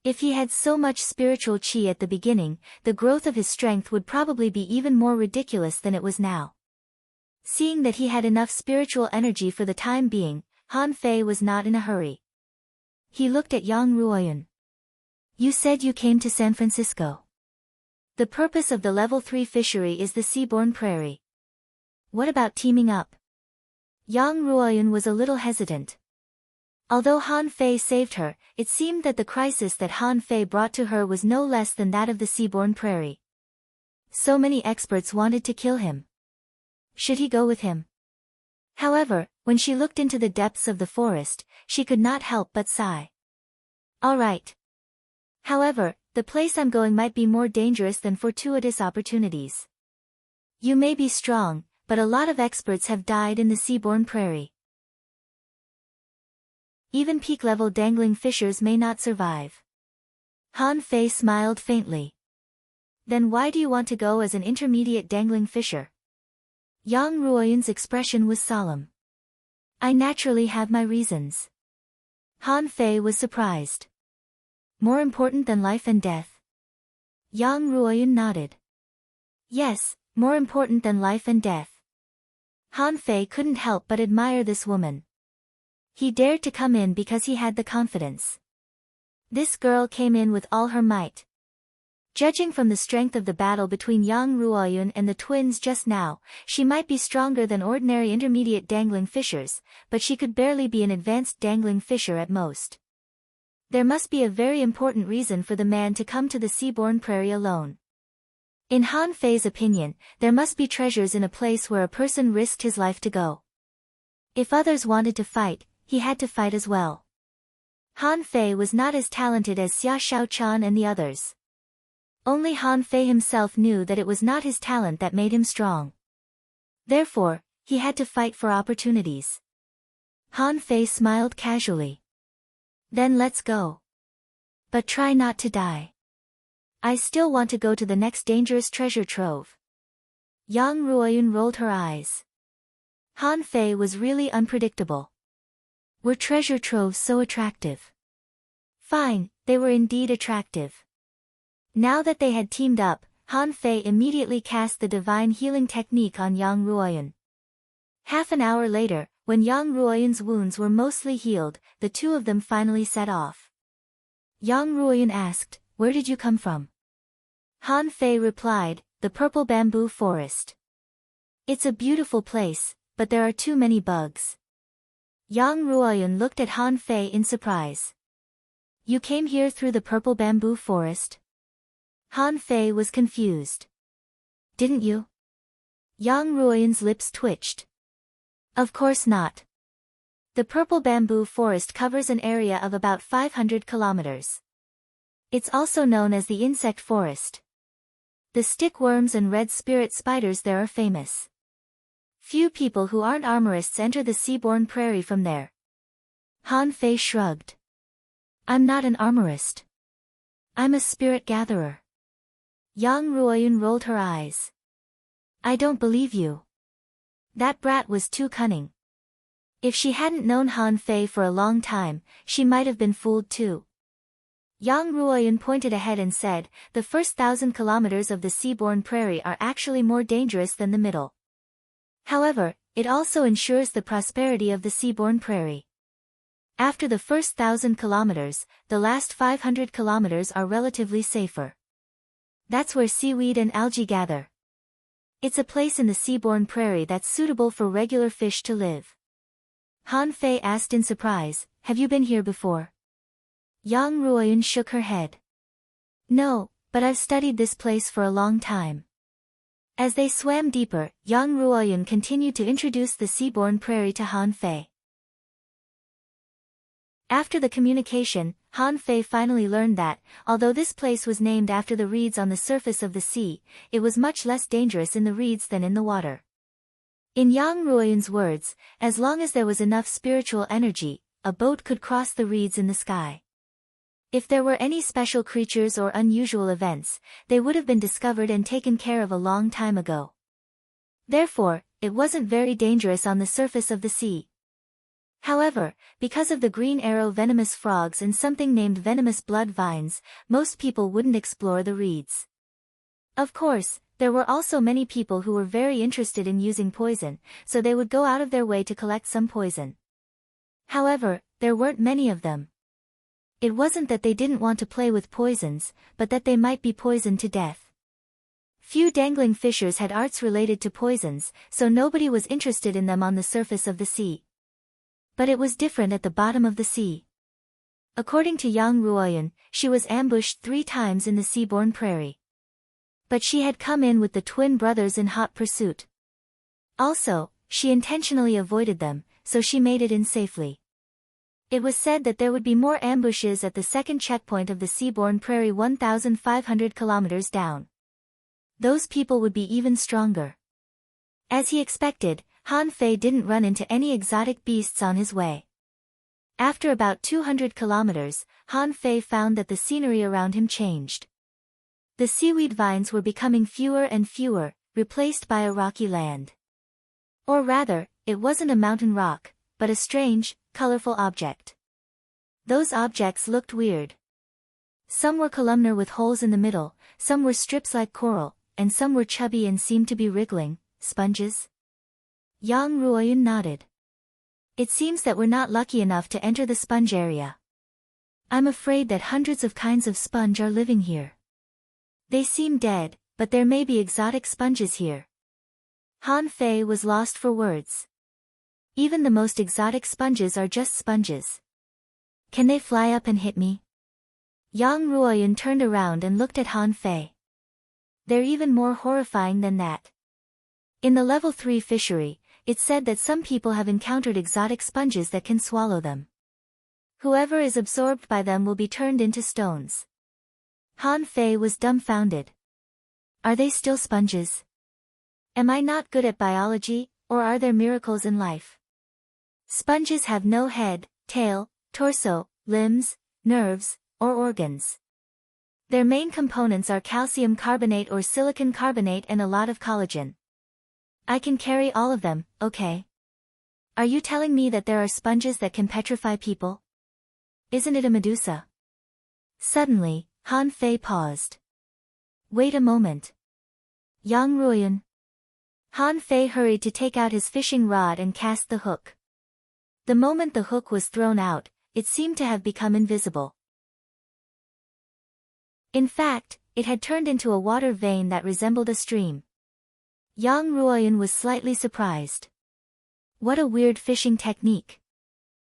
If he had so much spiritual qi at the beginning, the growth of his strength would probably be even more ridiculous than it was now. Seeing that he had enough spiritual energy for the time being, Han Fei was not in a hurry. He looked at Yang Ruoyun. "You said you came to San Francisco. The purpose of the level 3 fishery is the seaborne prairie. What about teaming up?" Yang Ruoyun was a little hesitant. Although Han Fei saved her, it seemed that the crisis that Han Fei brought to her was no less than that of the seaborne prairie. So many experts wanted to kill him. Should he go with him? However, when she looked into the depths of the forest, she could not help but sigh. "All right. However, the place I'm going might be more dangerous than fortuitous opportunities. You may be strong, but a lot of experts have died in the seaborne prairie. Even peak-level dangling fishers may not survive." Han Fei smiled faintly. "Then why do you want to go as an intermediate dangling fisher?" Yang Ruoyun's expression was solemn. "I naturally have my reasons." Han Fei was surprised. "More important than life and death?" Yang Ruoyun nodded. "Yes, more important than life and death." Han Fei couldn't help but admire this woman. He dared to come in because he had the confidence. This girl came in with all her might. Judging from the strength of the battle between Yang Ruoyun and the twins just now, she might be stronger than ordinary intermediate dangling fishers, but she could barely be an advanced dangling fisher at most. There must be a very important reason for the man to come to the seaborne prairie alone. In Han Fei's opinion, there must be treasures in a place where a person risked his life to go. If others wanted to fight, he had to fight as well. Han Fei was not as talented as Xia Shaochan and the others. Only Han Fei himself knew that it was not his talent that made him strong. Therefore, he had to fight for opportunities. Han Fei smiled casually. "Then let's go. But try not to die. I still want to go to the next dangerous treasure trove." Yang Ruoyun rolled her eyes. Han Fei was really unpredictable. Were treasure troves so attractive? Fine, they were indeed attractive. Now that they had teamed up, Han Fei immediately cast the divine healing technique on Yang Ruoyan. Half an hour later, when Yang Ruoyan's wounds were mostly healed, the two of them finally set off. Yang Ruoyan asked, "Where did you come from?" Han Fei replied, "The purple bamboo forest. It's a beautiful place, but there are too many bugs." Yang Ruoyan looked at Han Fei in surprise. "You came here through the purple bamboo forest?" Han Fei was confused. "Didn't you?" Yang Ruoyan's lips twitched. "Of course not. The purple bamboo forest covers an area of about 500 kilometers. It's also known as the insect forest. The stickworms and red spirit spiders there are famous. Few people who aren't armorists enter the seaborne prairie from there." Han Fei shrugged. "I'm not an armorist. I'm a spirit gatherer." Yang Ruoyan rolled her eyes. "I don't believe you. That brat was too cunning." If she hadn't known Han Fei for a long time, she might have been fooled too. Yang Ruoyan pointed ahead and said, "The first 1,000 kilometers of the seaborne prairie are actually more dangerous than the middle. However, it also ensures the prosperity of the seaborne prairie. After the first 1,000 kilometers, the last 500 kilometers are relatively safer. That's where seaweed and algae gather. It's a place in the seaborne prairie that's suitable for regular fish to live." Han Fei asked in surprise, "Have you been here before?" Yang Ruoyan shook her head. "No, but I've studied this place for a long time." As they swam deeper, Yang Ruoyan continued to introduce the seaborne prairie to Han Fei. After the communication, Han Fei finally learned that, although this place was named after the reeds on the surface of the sea, it was much less dangerous in the reeds than in the water. In Yang Ruoyan's words, as long as there was enough spiritual energy, a boat could cross the reeds in the sky. If there were any special creatures or unusual events, they would have been discovered and taken care of a long time ago. Therefore, it wasn't very dangerous on the surface of the sea. However, because of the green arrow venomous frogs and something named venomous blood vines, most people wouldn't explore the reeds. Of course, there were also many people who were very interested in using poison, so they would go out of their way to collect some poison. However, there weren't many of them. It wasn't that they didn't want to play with poisons, but that they might be poisoned to death. Few dangling fishers had arts related to poisons, so nobody was interested in them on the surface of the sea. But it was different at the bottom of the sea. According to Yang Ruoyan, she was ambushed 3 times in the seaborne prairie. But she had come in with the twin brothers in hot pursuit. Also, she intentionally avoided them, so she made it in safely. It was said that there would be more ambushes at the second checkpoint of the seaborne prairie 1,500 kilometers down. Those people would be even stronger. As he expected, Han Fei didn't run into any exotic beasts on his way. After about 200 kilometers, Han Fei found that the scenery around him changed. The seaweed vines were becoming fewer and fewer, replaced by a rocky land. Or rather, it wasn't a mountain rock, but a strange, colorful object. Those objects looked weird. Some were columnar with holes in the middle, some were strips like coral, and some were chubby and seemed to be wriggling, sponges. Yang Ruoyan nodded. "It seems that we're not lucky enough to enter the sponge area. I'm afraid that hundreds of kinds of sponge are living here. They seem dead, but there may be exotic sponges here." Han Fei was lost for words. Even the most exotic sponges are just sponges. Can they fly up and hit me? Yang Ruoyan turned around and looked at Han Fei. They're even more horrifying than that. In the level 3 fishery, it's said that some people have encountered exotic sponges that can swallow them. Whoever is absorbed by them will be turned into stones. Han Fei was dumbfounded. Are they still sponges? Am I not good at biology, or are there miracles in life? Sponges have no head, tail, torso, limbs, nerves, or organs. Their main components are calcium carbonate or silicon carbonate and a lot of collagen. I can carry all of them, okay? Are you telling me that there are sponges that can petrify people? Isn't it a Medusa? Suddenly, Han Fei paused. Wait a moment. Yang Ruoyan. Han Fei hurried to take out his fishing rod and cast the hook. The moment the hook was thrown out, it seemed to have become invisible. In fact, it had turned into a water vein that resembled a stream. Yang Ruoyan was slightly surprised. What a weird fishing technique.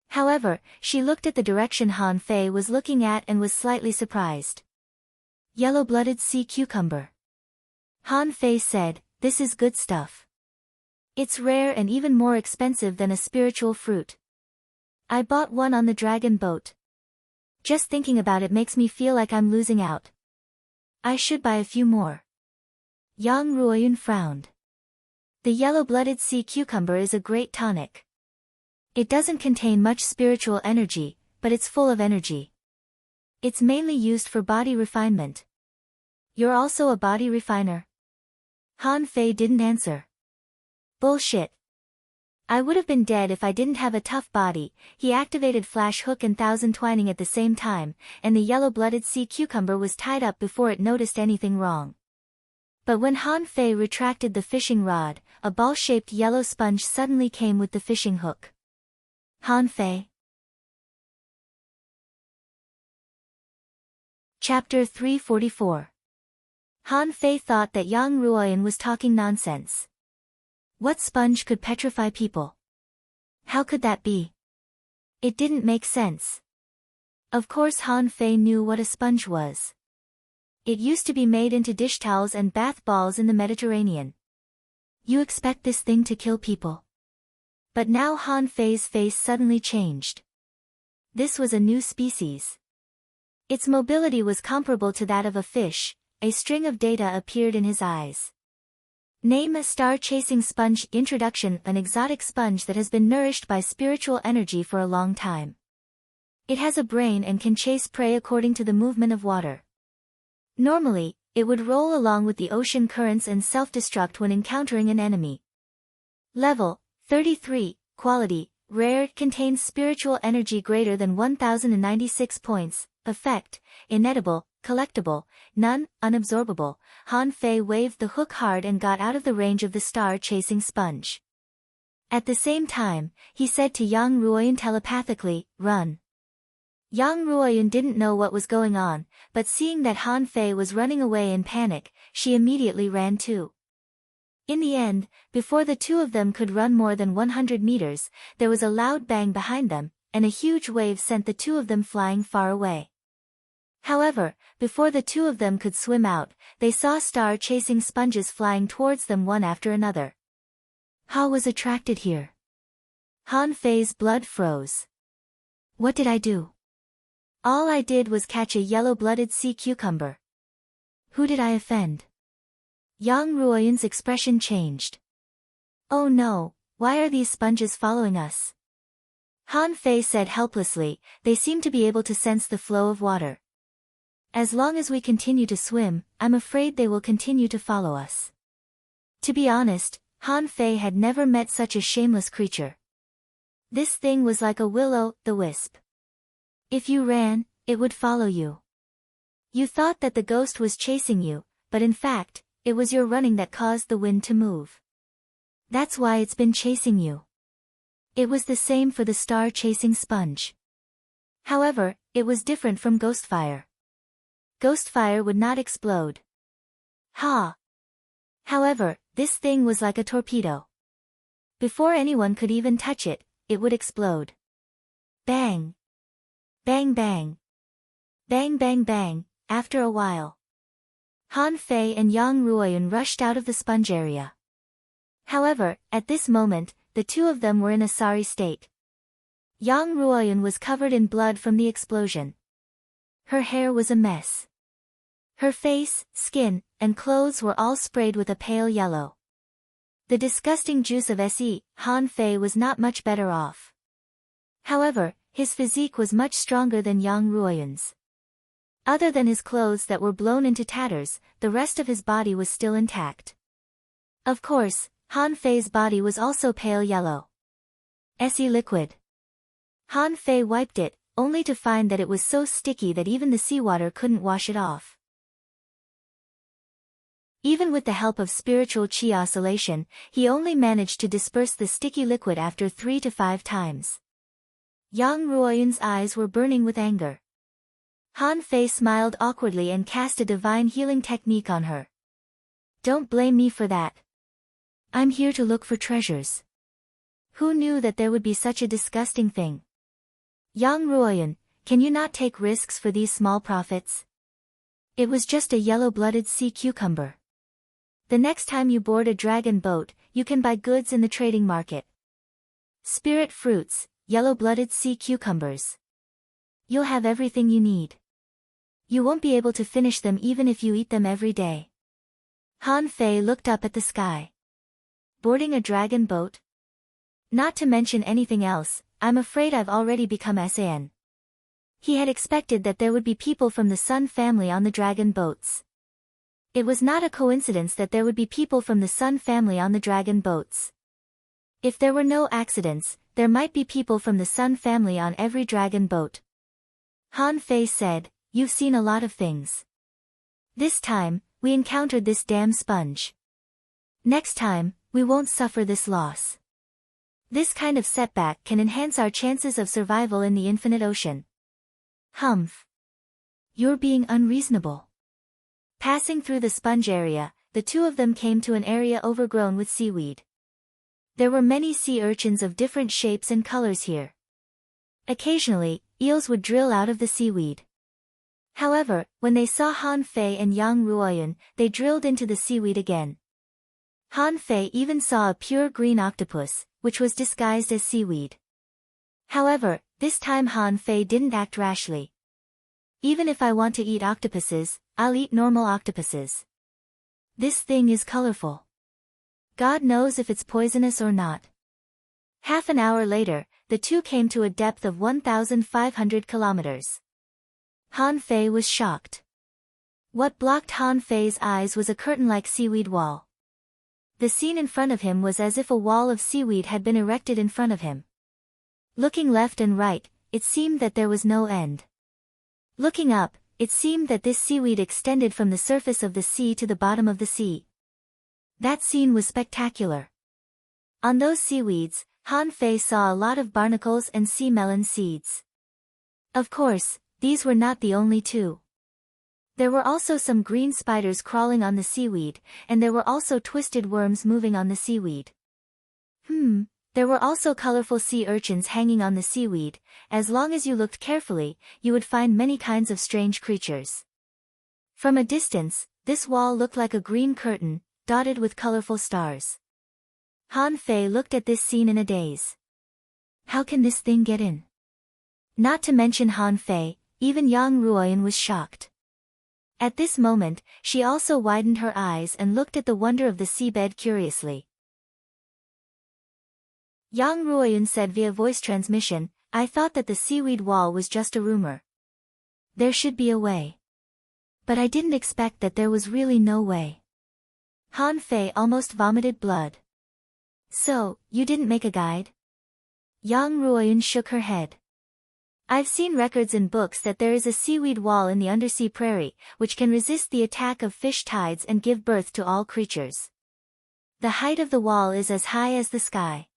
However, she looked at the direction Han Fei was looking at and was slightly surprised. Yellow-blooded sea cucumber. Han Fei said, this is good stuff. It's rare and even more expensive than a spiritual fruit. I bought one on the dragon boat. Just thinking about it makes me feel like I'm losing out. I should buy a few more. Yang Ruoyan frowned. The yellow-blooded sea cucumber is a great tonic. It doesn't contain much spiritual energy, but it's full of energy. It's mainly used for body refinement. You're also a body refiner? Han Fei didn't answer. Bullshit. I would have been dead if I didn't have a tough body. He activated Flash Hook and Thousand Twining at the same time, and the yellow-blooded sea cucumber was tied up before it noticed anything wrong. But when Han Fei retracted the fishing rod, a ball-shaped yellow sponge suddenly came with the fishing hook. Han Fei. Chapter 344. Han Fei thought that Yang Ruoyan was talking nonsense. What sponge could petrify people? How could that be? It didn't make sense. Of course Han Fei knew what a sponge was. It used to be made into dish towels and bath balls in the Mediterranean. You expect this thing to kill people? But now Han Fei's face suddenly changed. This was a new species. Its mobility was comparable to that of a fish. A string of data appeared in his eyes. Name a star-chasing sponge. Introduction. An exotic sponge that has been nourished by spiritual energy for a long time. It has a brain and can chase prey according to the movement of water. Normally, it would roll along with the ocean currents and self-destruct when encountering an enemy. Level 33. Quality rare. Contains spiritual energy greater than 1096 points. Effect inedible, collectible, none, unabsorbable. Han Fei waved the hook hard and got out of the range of the star-chasing sponge. At the same time, he said to Yang Ruoyan telepathically, run. Yang Ruoyan didn't know what was going on, but seeing that Han Fei was running away in panic, she immediately ran too. In the end, before the two of them could run more than 100 meters, there was a loud bang behind them, and a huge wave sent the two of them flying far away. However, before the two of them could swim out, they saw star-chasing sponges flying towards them one after another. Ha was attracted here. Han Fei's blood froze. What did I do? All I did was catch a yellow-blooded sea cucumber. Who did I offend? Yang Ruoyan's expression changed. Oh no, why are these sponges following us? Han Fei said helplessly, they seem to be able to sense the flow of water. As long as we continue to swim, I'm afraid they will continue to follow us. To be honest, Han Fei had never met such a shameless creature. This thing was like a will-o'-the-wisp. If you ran, it would follow you. You thought that the ghost was chasing you, but in fact, it was your running that caused the wind to move. That's why it's been chasing you. It was the same for the star-chasing sponge. However, it was different from ghost fire. Ghost fire would not explode. Ha! However, this thing was like a torpedo. Before anyone could even touch it, it would explode. Bang! Bang bang! Bang bang bang! After a while, Han Fei and Yang Ruoyan rushed out of the sponge area. However, at this moment, the two of them were in a sorry state. Yang Ruoyan was covered in blood from the explosion. Her hair was a mess. Her face, skin, and clothes were all sprayed with a pale yellow. The disgusting juice of Se, Han Fei was not much better off. However, his physique was much stronger than Yang Ruoyan's. Other than his clothes that were blown into tatters, the rest of his body was still intact. Of course, Han Fei's body was also pale yellow. Se liquid. Han Fei wiped it, only to find that it was so sticky that even the seawater couldn't wash it off. Even with the help of spiritual chi oscillation, he only managed to disperse the sticky liquid after 3 to 5 times. Yang Ruoyun's eyes were burning with anger. Han Fei smiled awkwardly and cast a divine healing technique on her. Don't blame me for that. I'm here to look for treasures. Who knew that there would be such a disgusting thing? Yang Ruoyun, can you not take risks for these small profits? It was just a yellow-blooded sea cucumber. The next time you board a dragon boat, you can buy goods in the trading market. Spirit fruits, yellow-blooded sea cucumbers. You'll have everything you need. You won't be able to finish them even if you eat them every day. Han Fei looked up at the sky. Boarding a dragon boat? Not to mention anything else, I'm afraid I've already become SAN. He had expected that there would be people from the Sun family on the dragon boats. It was not a coincidence that there would be people from the Sun family on the dragon boats. If there were no accidents, there might be people from the Sun family on every dragon boat. Han Fei said, "You've seen a lot of things. This time, we encountered this damn sponge. Next time, we won't suffer this loss. This kind of setback can enhance our chances of survival in the infinite ocean." Humph. You're being unreasonable. Passing through the sponge area, the two of them came to an area overgrown with seaweed. There were many sea urchins of different shapes and colors here. Occasionally, eels would drill out of the seaweed. However, when they saw Han Fei and Yang Ruoyun, they drilled into the seaweed again. Han Fei even saw a pure green octopus, which was disguised as seaweed. However, this time Han Fei didn't act rashly. Even if I want to eat octopuses, I'll eat normal octopuses. This thing is colorful. God knows if it's poisonous or not. Half an hour later, the two came to a depth of 1,500 kilometers. Han Fei was shocked. What blocked Han Fei's eyes was a curtain-like seaweed wall. The scene in front of him was as if a wall of seaweed had been erected in front of him. Looking left and right, it seemed that there was no end. Looking up, it seemed that this seaweed extended from the surface of the sea to the bottom of the sea. That scene was spectacular. On those seaweeds, Han Fei saw a lot of barnacles and sea melon seeds. Of course, these were not the only two. There were also some green spiders crawling on the seaweed, and there were also twisted worms moving on the seaweed. There were also colorful sea urchins hanging on the seaweed. As long as you looked carefully, you would find many kinds of strange creatures. From a distance, this wall looked like a green curtain, dotted with colorful stars. Han Fei looked at this scene in a daze. How can this thing get in? Not to mention Han Fei, even Yang Ruoyun was shocked. At this moment, she also widened her eyes and looked at the wonder of the seabed curiously. Yang Ruoyun said via voice transmission, "I thought that the seaweed wall was just a rumor. There should be a way. But I didn't expect that there was really no way." Han Fei almost vomited blood. "So, you didn't make a guide?" Yang Ruoyun shook her head. "I've seen records in books that there is a seaweed wall in the undersea prairie, which can resist the attack of fish tides and give birth to all creatures. The height of the wall is as high as the sky.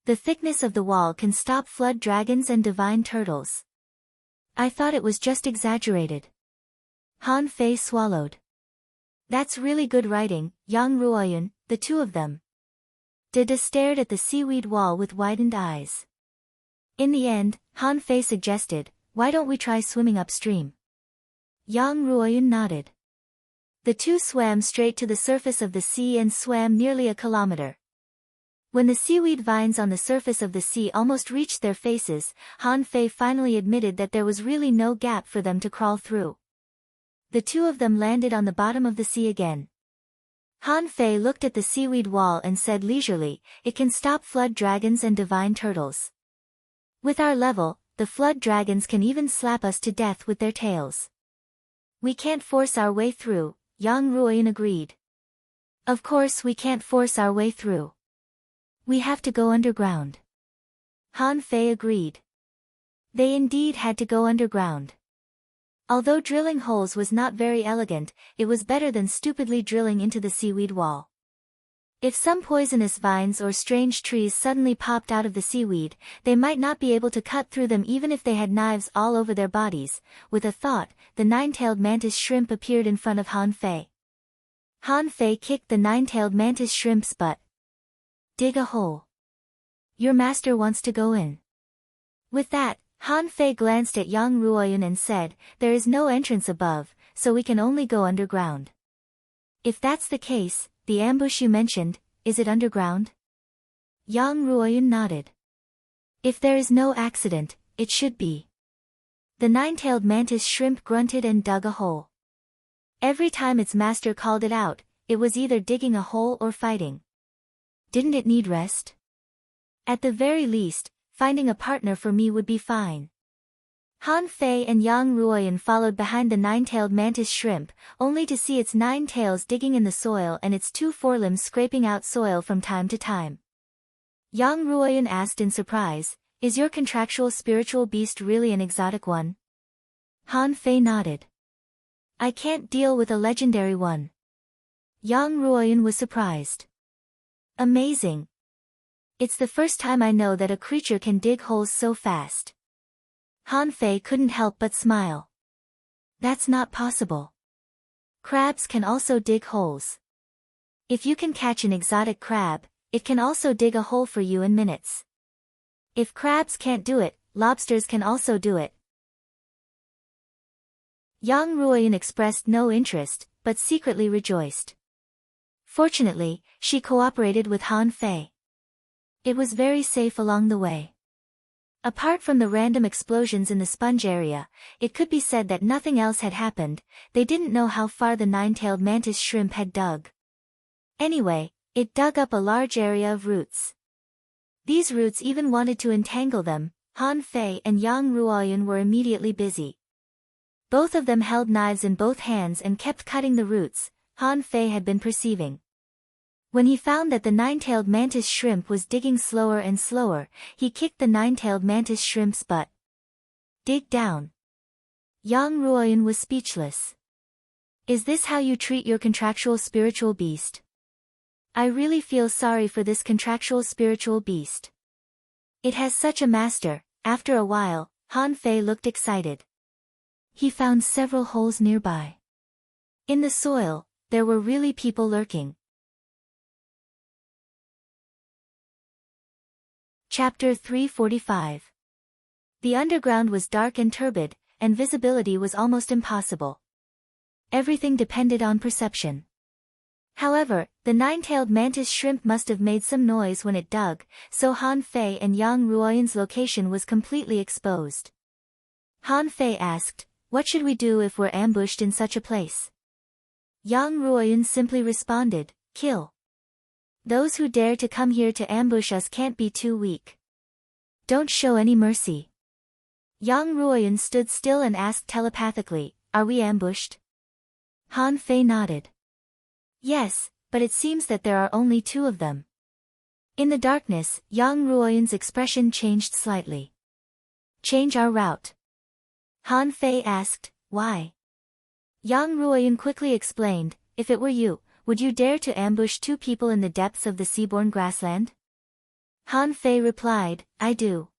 The thickness of the wall can stop flood dragons and divine turtles. I thought it was just exaggerated." Han Fei swallowed. "That's really good writing, Yang Ruoyun," the two of them. Deda stared at the seaweed wall with widened eyes. In the end, Han Fei suggested, "Why don't we try swimming upstream?" Yang Ruoyun nodded. The two swam straight to the surface of the sea and swam nearly a kilometer. When the seaweed vines on the surface of the sea almost reached their faces, Han Fei finally admitted that there was really no gap for them to crawl through. The two of them landed on the bottom of the sea again. Han Fei looked at the seaweed wall and said leisurely, "It can stop flood dragons and divine turtles. With our level, the flood dragons can even slap us to death with their tails." "We can't force our way through," Yang Ruoyun agreed. "Of course we can't force our way through. We have to go underground." Han Fei agreed. They indeed had to go underground. Although drilling holes was not very elegant, it was better than stupidly drilling into the seaweed wall. If some poisonous vines or strange trees suddenly popped out of the seaweed, they might not be able to cut through them even if they had knives all over their bodies. With a thought, the nine-tailed mantis shrimp appeared in front of Han Fei. Han Fei kicked the nine-tailed mantis shrimp's butt. Dig a hole. Your master wants to go in. With that, Han Fei glanced at Yang Ruoyun and said, there is no entrance above, so we can only go underground. If that's the case, the ambush you mentioned, is it underground? Yang Ruoyun nodded. If there is no accident, it should be. The nine-tailed mantis shrimp grunted and dug a hole. Every time its master called it out, it was either digging a hole or fighting. Didn't it need rest? At the very least, finding a partner for me would be fine. Han Fei and Yang Ruoyun followed behind the nine-tailed mantis shrimp, only to see its 9 tails digging in the soil and its 2 forelimbs scraping out soil from time to time. Yang Ruoyun asked in surprise, is your contractual spiritual beast really an exotic one? Han Fei nodded. I can't deal with a legendary one. Yang Ruoyun was surprised. Amazing. It's the first time I know that a creature can dig holes so fast. Han Fei couldn't help but smile. That's not possible. Crabs can also dig holes. If you can catch an exotic crab, it can also dig a hole for you in minutes. If crabs can't do it, lobsters can also do it. Yang Ruoyun expressed no interest, but secretly rejoiced. Fortunately, she cooperated with Han Fei. It was very safe along the way. Apart from the random explosions in the sponge area, it could be said that nothing else had happened. They didn't know how far the nine-tailed mantis shrimp had dug. Anyway, it dug up a large area of roots. These roots even wanted to entangle them. Han Fei and Yang Ruoyun were immediately busy. Both of them held knives in both hands and kept cutting the roots. Han Fei had been perceiving. When he found that the nine-tailed mantis shrimp was digging slower and slower, he kicked the nine-tailed mantis shrimp's butt. Dig down. Yang Ruoyun was speechless. Is this how you treat your contractual spiritual beast? I really feel sorry for this contractual spiritual beast. It has such a master. After a while, Han Fei looked excited. He found several holes nearby. In the soil, there were really people lurking. Chapter 345. The underground was dark and turbid, and visibility was almost impossible. Everything depended on perception. However, the nine-tailed mantis shrimp must have made some noise when it dug, so Han Fei and Yang Ruoyun's location was completely exposed. Han Fei asked, what should we do if we're ambushed in such a place? Yang Ruoyun simply responded, kill. Those who dare to come here to ambush us can't be too weak. Don't show any mercy. Yang Ruoyun stood still and asked telepathically, are we ambushed? Han Fei nodded. Yes, but it seems that there are only 2 of them. In the darkness, Yang Ruoyun's expression changed slightly. Change our route. Han Fei asked, why? Yang Ruoyun quickly explained, if it were you, would you dare to ambush 2 people in the depths of the seaborne grassland? Han Fei replied, I do.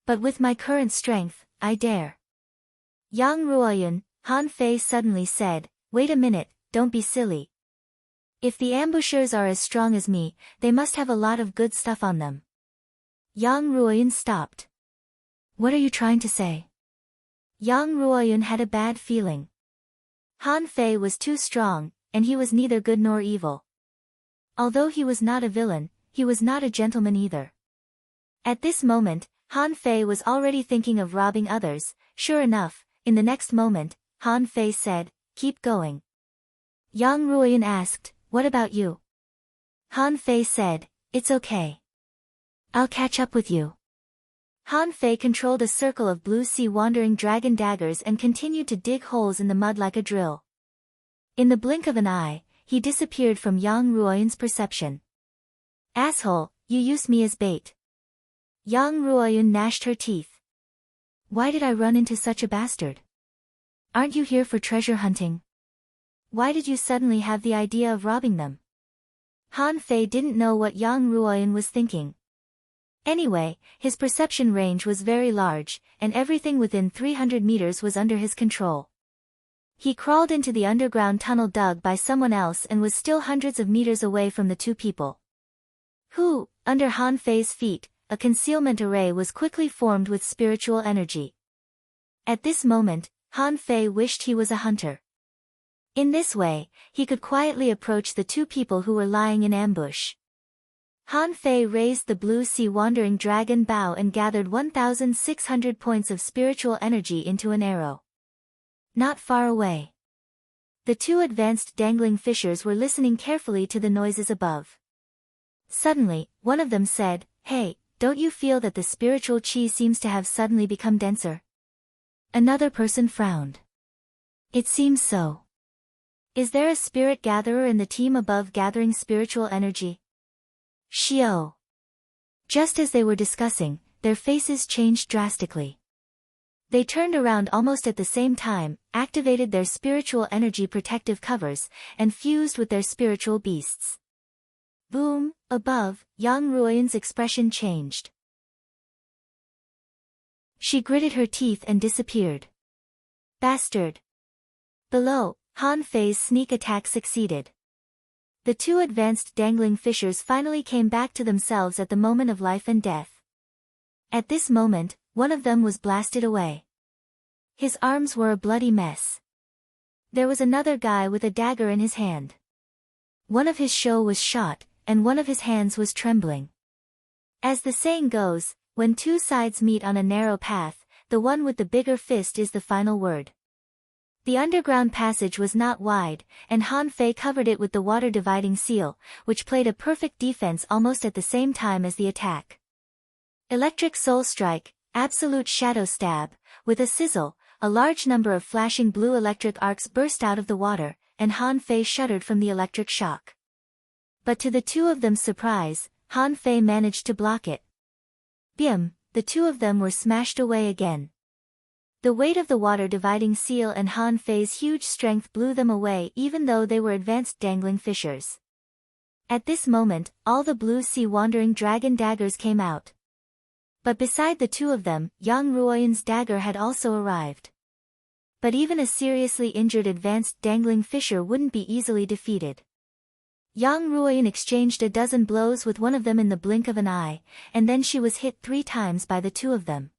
But with my current strength, I dare. Yang Ruoyun, Han Fei suddenly said, wait a minute, don't be silly. If the ambushers are as strong as me, they must have a lot of good stuff on them. Yang Ruoyun stopped. What are you trying to say? Yang Ruoyun had a bad feeling. Han Fei was too strong, and he was neither good nor evil. Although he was not a villain, he was not a gentleman either. At this moment, Han Fei was already thinking of robbing others. Sure enough, in the next moment, Han Fei said, keep going. Yang Ruoyun asked, what about you? Han Fei said, it's okay. I'll catch up with you. Han Fei controlled a circle of blue sea wandering dragon daggers and continued to dig holes in the mud like a drill. In the blink of an eye, he disappeared from Yang Ruoyun's perception. Asshole, you used me as bait. Yang Ruoyun gnashed her teeth. Why did I run into such a bastard? Aren't you here for treasure hunting? Why did you suddenly have the idea of robbing them? Han Fei didn't know what Yang Ruoyan was thinking. Anyway, his perception range was very large, and everything within 300 meters was under his control. He crawled into the underground tunnel dug by someone else and was still hundreds of meters away from the two people. Under Han Fei's feet, a concealment array was quickly formed with spiritual energy. At this moment, Han Fei wished he was a hunter. In this way, he could quietly approach the two people who were lying in ambush. Han Fei raised the blue sea wandering dragon bow and gathered 1,600 points of spiritual energy into an arrow. Not far away. The two advanced dangling fishers were listening carefully to the noises above. Suddenly, one of them said, "Hey, don't you feel that the spiritual chi seems to have suddenly become denser?" Another person frowned. "It seems so. Is there a spirit gatherer in the team above gathering spiritual energy?" Xiao. Just as they were discussing, their faces changed drastically. They turned around almost at the same time, activated their spiritual energy protective covers, and fused with their spiritual beasts. Boom! Above, Yang Ruoyan's expression changed. She gritted her teeth and disappeared. Bastard! Below, Han Fei's sneak attack succeeded. The two advanced dangling fishers finally came back to themselves at the moment of life and death. At this moment, one of them was blasted away. His arms were a bloody mess. There was another guy with a dagger in his hand. One of his sho was shot, and one of his hands was trembling. As the saying goes, when two sides meet on a narrow path, the one with the bigger fist is the final word. The underground passage was not wide, and Han Fei covered it with the water-dividing seal, which played a perfect defense almost at the same time as the attack. Electric Soul Strike, Absolute Shadow Stab, with a sizzle, a large number of flashing blue electric arcs burst out of the water, and Han Fei shuddered from the electric shock. But to the two of them's surprise, Han Fei managed to block it. Bim, the two of them were smashed away again. The weight of the water-dividing seal and Han Fei's huge strength blew them away even though they were advanced dangling fishers. At this moment, all the blue sea wandering dragon daggers came out. But beside the two of them, Yang Ruoyan's dagger had also arrived. But even a seriously injured advanced dangling fisher wouldn't be easily defeated. Yang Ruoyan exchanged a dozen blows with one of them in the blink of an eye, and then she was hit 3 times by the two of them.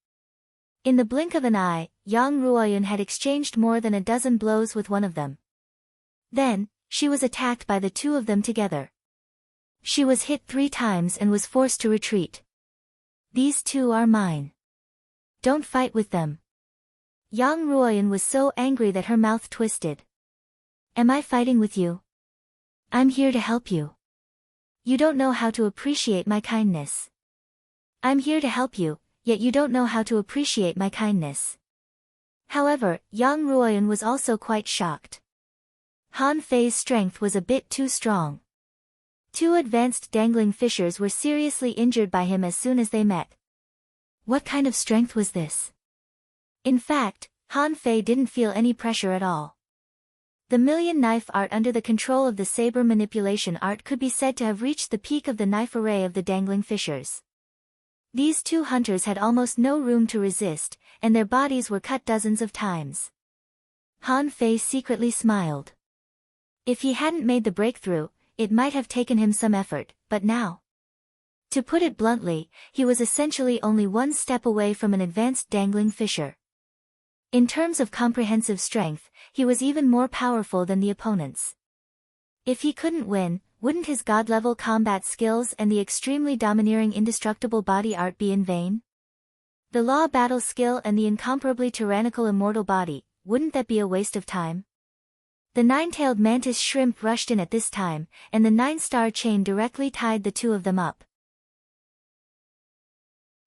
In the blink of an eye, Yang Ruoyan had exchanged more than a dozen blows with one of them. Then, she was attacked by the two of them together. She was hit 3 times and was forced to retreat. "These two are mine. Don't fight with them." Yang Ruoyan was so angry that her mouth twisted. "Am I fighting with you? I'm here to help you. You don't know how to appreciate my kindness. I'm here to help you, yet you don't know how to appreciate my kindness." However, Yang Ruoyan was also quite shocked. Han Fei's strength was a bit too strong. 2 advanced dangling fishers were seriously injured by him as soon as they met. What kind of strength was this? In fact, Han Fei didn't feel any pressure at all. The million knife art under the control of the saber manipulation art could be said to have reached the peak of the knife array of the dangling fishers. These 2 hunters had almost no room to resist, and their bodies were cut dozens of times. Han Fei secretly smiled. If he hadn't made the breakthrough, it might have taken him some effort, but now. To put it bluntly, he was essentially only 1 step away from an advanced dangling fisher. In terms of comprehensive strength, he was even more powerful than the opponents. If he couldn't win, wouldn't his god-level combat skills and the extremely domineering indestructible body art be in vain? The law battle skill and the incomparably tyrannical immortal body, wouldn't that be a waste of time? The 9-tailed mantis shrimp rushed in at this time, and the 9-star chain directly tied the two of them up.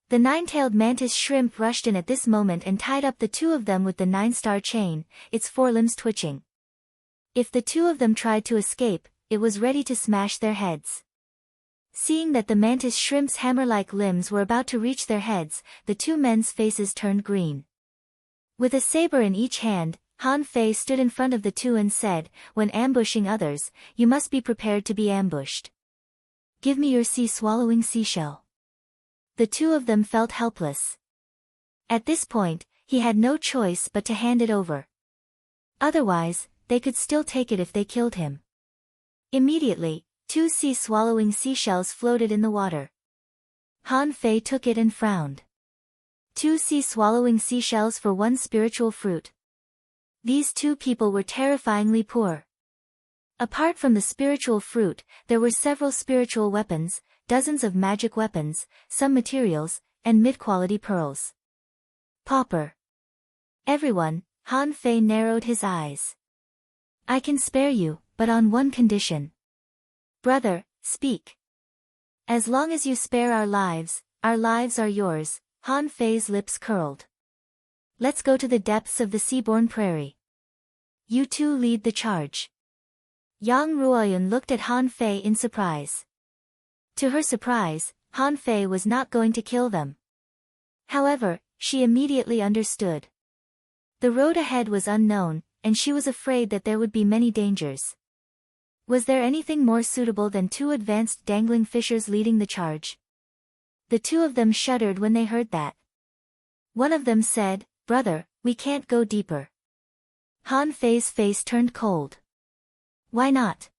The 9-tailed mantis shrimp rushed in at this moment and tied up the two of them with the 9-star chain, its forelimbs twitching. If the two of them tried to escape, it was ready to smash their heads. Seeing that the mantis shrimp's hammer-like limbs were about to reach their heads, the two men's faces turned green. With a saber in each hand, Han Fei stood in front of the two and said, "When ambushing others, you must be prepared to be ambushed. Give me your sea-swallowing seashell." The two of them felt helpless. At this point, he had no choice but to hand it over. Otherwise, they could still take it if they killed him. Immediately, two sea-swallowing seashells floated in the water. Han Fei took it and frowned. Two sea-swallowing seashells for one spiritual fruit. These two people were terrifyingly poor. Apart from the spiritual fruit, there were several spiritual weapons, dozens of magic weapons, some materials, and mid-quality pearls. Pauper. Everyone, Han Fei narrowed his eyes. "I can spare you, but on one condition." "Brother, speak." "As long as you spare our lives are yours." Han Fei's lips curled. "Let's go to the depths of the seaborne prairie. You two lead the charge." Yang Ruoyun looked at Han Fei in surprise. To her surprise, Han Fei was not going to kill them. However, she immediately understood. The road ahead was unknown, and she was afraid that there would be many dangers. Was there anything more suitable than two advanced dangling fishers leading the charge? The two of them shuddered when they heard that. One of them said, "Brother, we can't go deeper." Han Fei's face turned cold. "Why not?"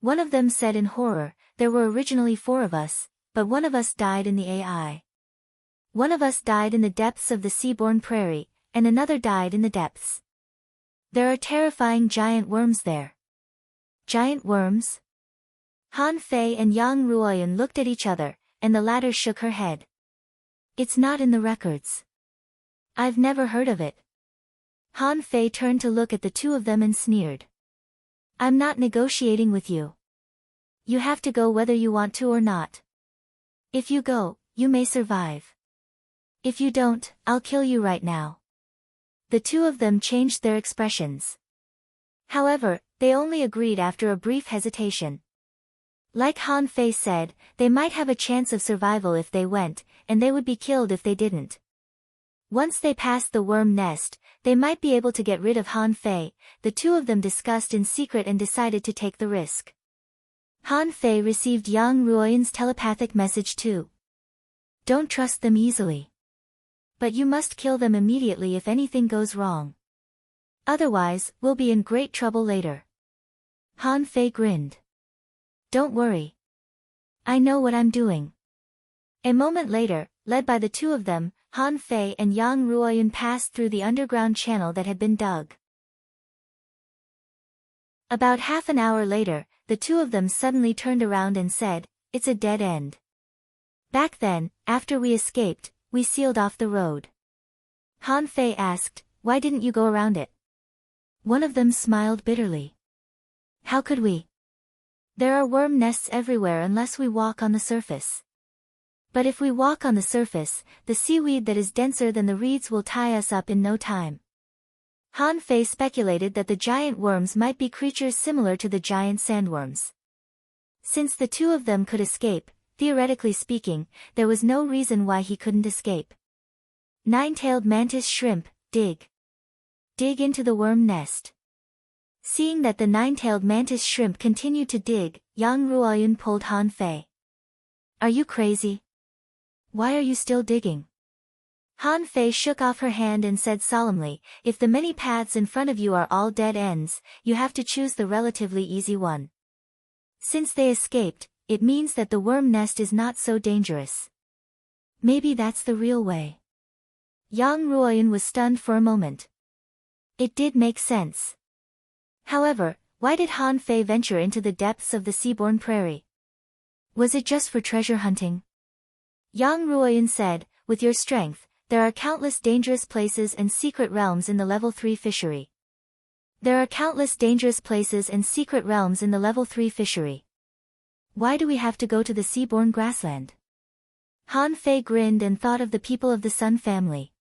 One of them said in horror, "There were originally 4 of us, but one of us died in the AI. One of us died in the depths of the seaborne prairie, and another died in the depths. There are terrifying giant worms there." "Giant worms?" Han Fei and Yang Ruoyun looked at each other, and the latter shook her head. "It's not in the records. I've never heard of it." Han Fei turned to look at the two of them and sneered. "I'm not negotiating with you. You have to go whether you want to or not. If you go, you may survive. If you don't, I'll kill you right now." The two of them changed their expressions. However, they only agreed after a brief hesitation. Like Han Fei said, they might have a chance of survival if they went, and they would be killed if they didn't. Once they passed the worm nest, they might be able to get rid of Han Fei. The two of them discussed in secret and decided to take the risk. Han Fei received Yang Ruoyun's telepathic message too. "Don't trust them easily. But you must kill them immediately if anything goes wrong. Otherwise, we'll be in great trouble later." Han Fei grinned. "Don't worry. I know what I'm doing." A moment later, led by the two of them, Han Fei and Yang Ruoyun passed through the underground channel that had been dug. About half an hour later, the two of them suddenly turned around and said, "It's a dead end. Back then, after we escaped, we sealed off the road." Han Fei asked, "Why didn't you go around it?" One of them smiled bitterly. "How could we? There are worm nests everywhere unless we walk on the surface. But if we walk on the surface, the seaweed that is denser than the reeds will tie us up in no time." Han Fei speculated that the giant worms might be creatures similar to the giant sandworms. Since the two of them could escape, theoretically speaking, there was no reason why he couldn't escape. Nine-tailed mantis shrimp, dig. Dig into the worm nest. Seeing that the nine-tailed mantis shrimp continued to dig, Yang Ruoyun pulled Han Fei. "Are you crazy? Why are you still digging?" Han Fei shook off her hand and said solemnly, "If the many paths in front of you are all dead ends, you have to choose the relatively easy one. Since they escaped, it means that the worm nest is not so dangerous. Maybe that's the real way." Yang Ruoyun was stunned for a moment. It did make sense. However, why did Han Fei venture into the depths of the seaborne prairie? Was it just for treasure hunting? Yang Ruoyun said, "With your strength, there are countless dangerous places and secret realms in the level 3 fishery. There are countless dangerous places and secret realms in the level 3 fishery. Why do we have to go to the seaborne grassland?" Han Fei grinned and thought of the people of the Sun family.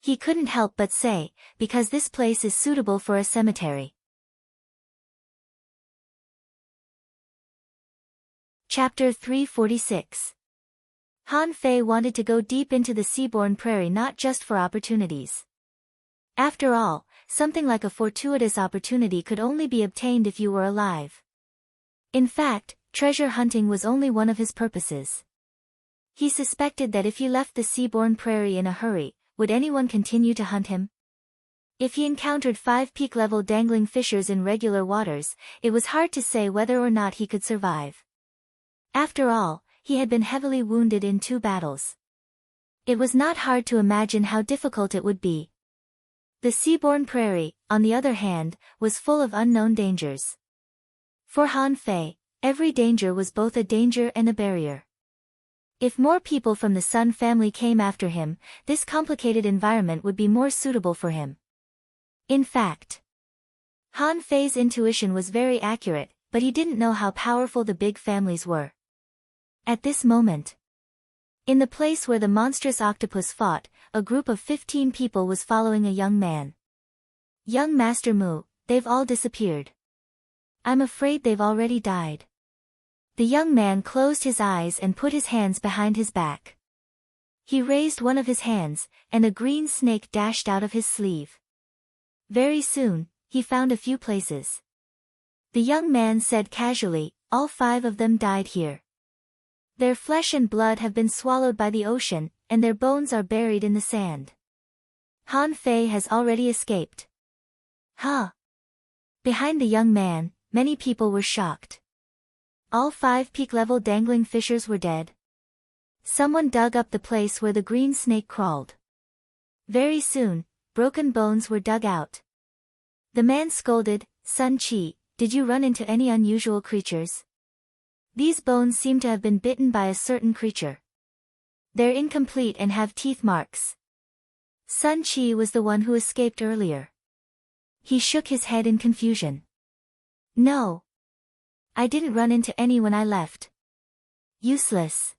He couldn't help but say, "Because this place is suitable for a cemetery." Chapter 346. Han Fei wanted to go deep into the seaborne prairie not just for opportunities. After all, something like a fortuitous opportunity could only be obtained if you were alive. In fact, treasure hunting was only one of his purposes. He suspected that if he left the sea-born prairie in a hurry, would anyone continue to hunt him? If he encountered 5 peak-level dangling fishers in regular waters, it was hard to say whether or not he could survive. After all, he had been heavily wounded in 2 battles. It was not hard to imagine how difficult it would be. The sea-born prairie, on the other hand, was full of unknown dangers. For Han Fei, every danger was both a danger and a barrier. If more people from the Sun family came after him, this complicated environment would be more suitable for him. In fact, Han Fei's intuition was very accurate, but he didn't know how powerful the big families were. At this moment, in the place where the monstrous octopus fought, a group of 15 people was following a young man. Young Master Mu, they've all disappeared. I'm afraid they've already died. The young man closed his eyes and put his hands behind his back. He raised one of his hands, and a green snake dashed out of his sleeve. Very soon, he found a few places. The young man said casually, all 5 of them died here. Their flesh and blood have been swallowed by the ocean, and their bones are buried in the sand. Han Fei has already escaped. Huh? Behind the young man, many people were shocked. All 5 peak-level dangling fishers were dead. Someone dug up the place where the green snake crawled. Very soon, broken bones were dug out. The man scolded, Sun Chi, did you run into any unusual creatures? These bones seem to have been bitten by a certain creature. They're incomplete and have teeth marks. Sun Chi was the one who escaped earlier. He shook his head in confusion. No. I didn't run into any when I left. Useless.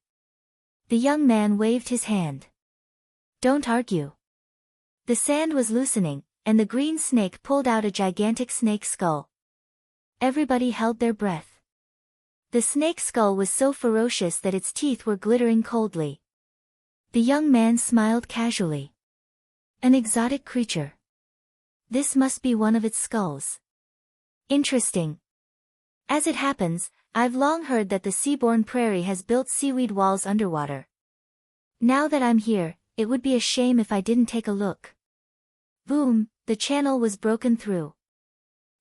The young man waved his hand. Don't argue. The sand was loosening, and the green snake pulled out a gigantic snake skull. Everybody held their breath. The snake skull was so ferocious that its teeth were glittering coldly. The young man smiled casually. An exotic creature. This must be one of its skulls. Interesting. As it happens, I've long heard that the sea-born prairie has built seaweed walls underwater. Now that I'm here, it would be a shame if I didn't take a look. Boom, the channel was broken through.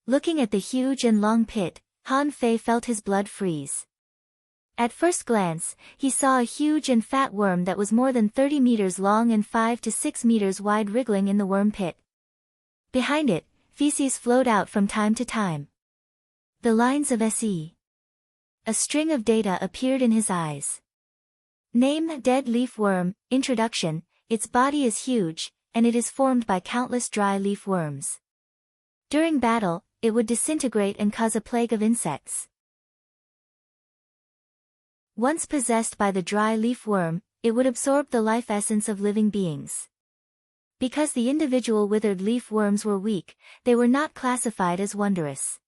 Looking at the huge and long pit, Han Fei felt his blood freeze. At first glance, he saw a huge and fat worm that was more than 30 meters long and 5 to 6 meters wide wriggling in the worm pit. Behind it, feces flowed out from time to time. The lines of SE. A string of data appeared in his eyes. Name: Dead Leaf Worm. Introduction: its body is huge, and it is formed by countless dry leaf worms. During battle, it would disintegrate and cause a plague of insects. Once possessed by the dry leaf worm, it would absorb the life essence of living beings. Because the individual withered leaf worms were weak, they were not classified as wondrous.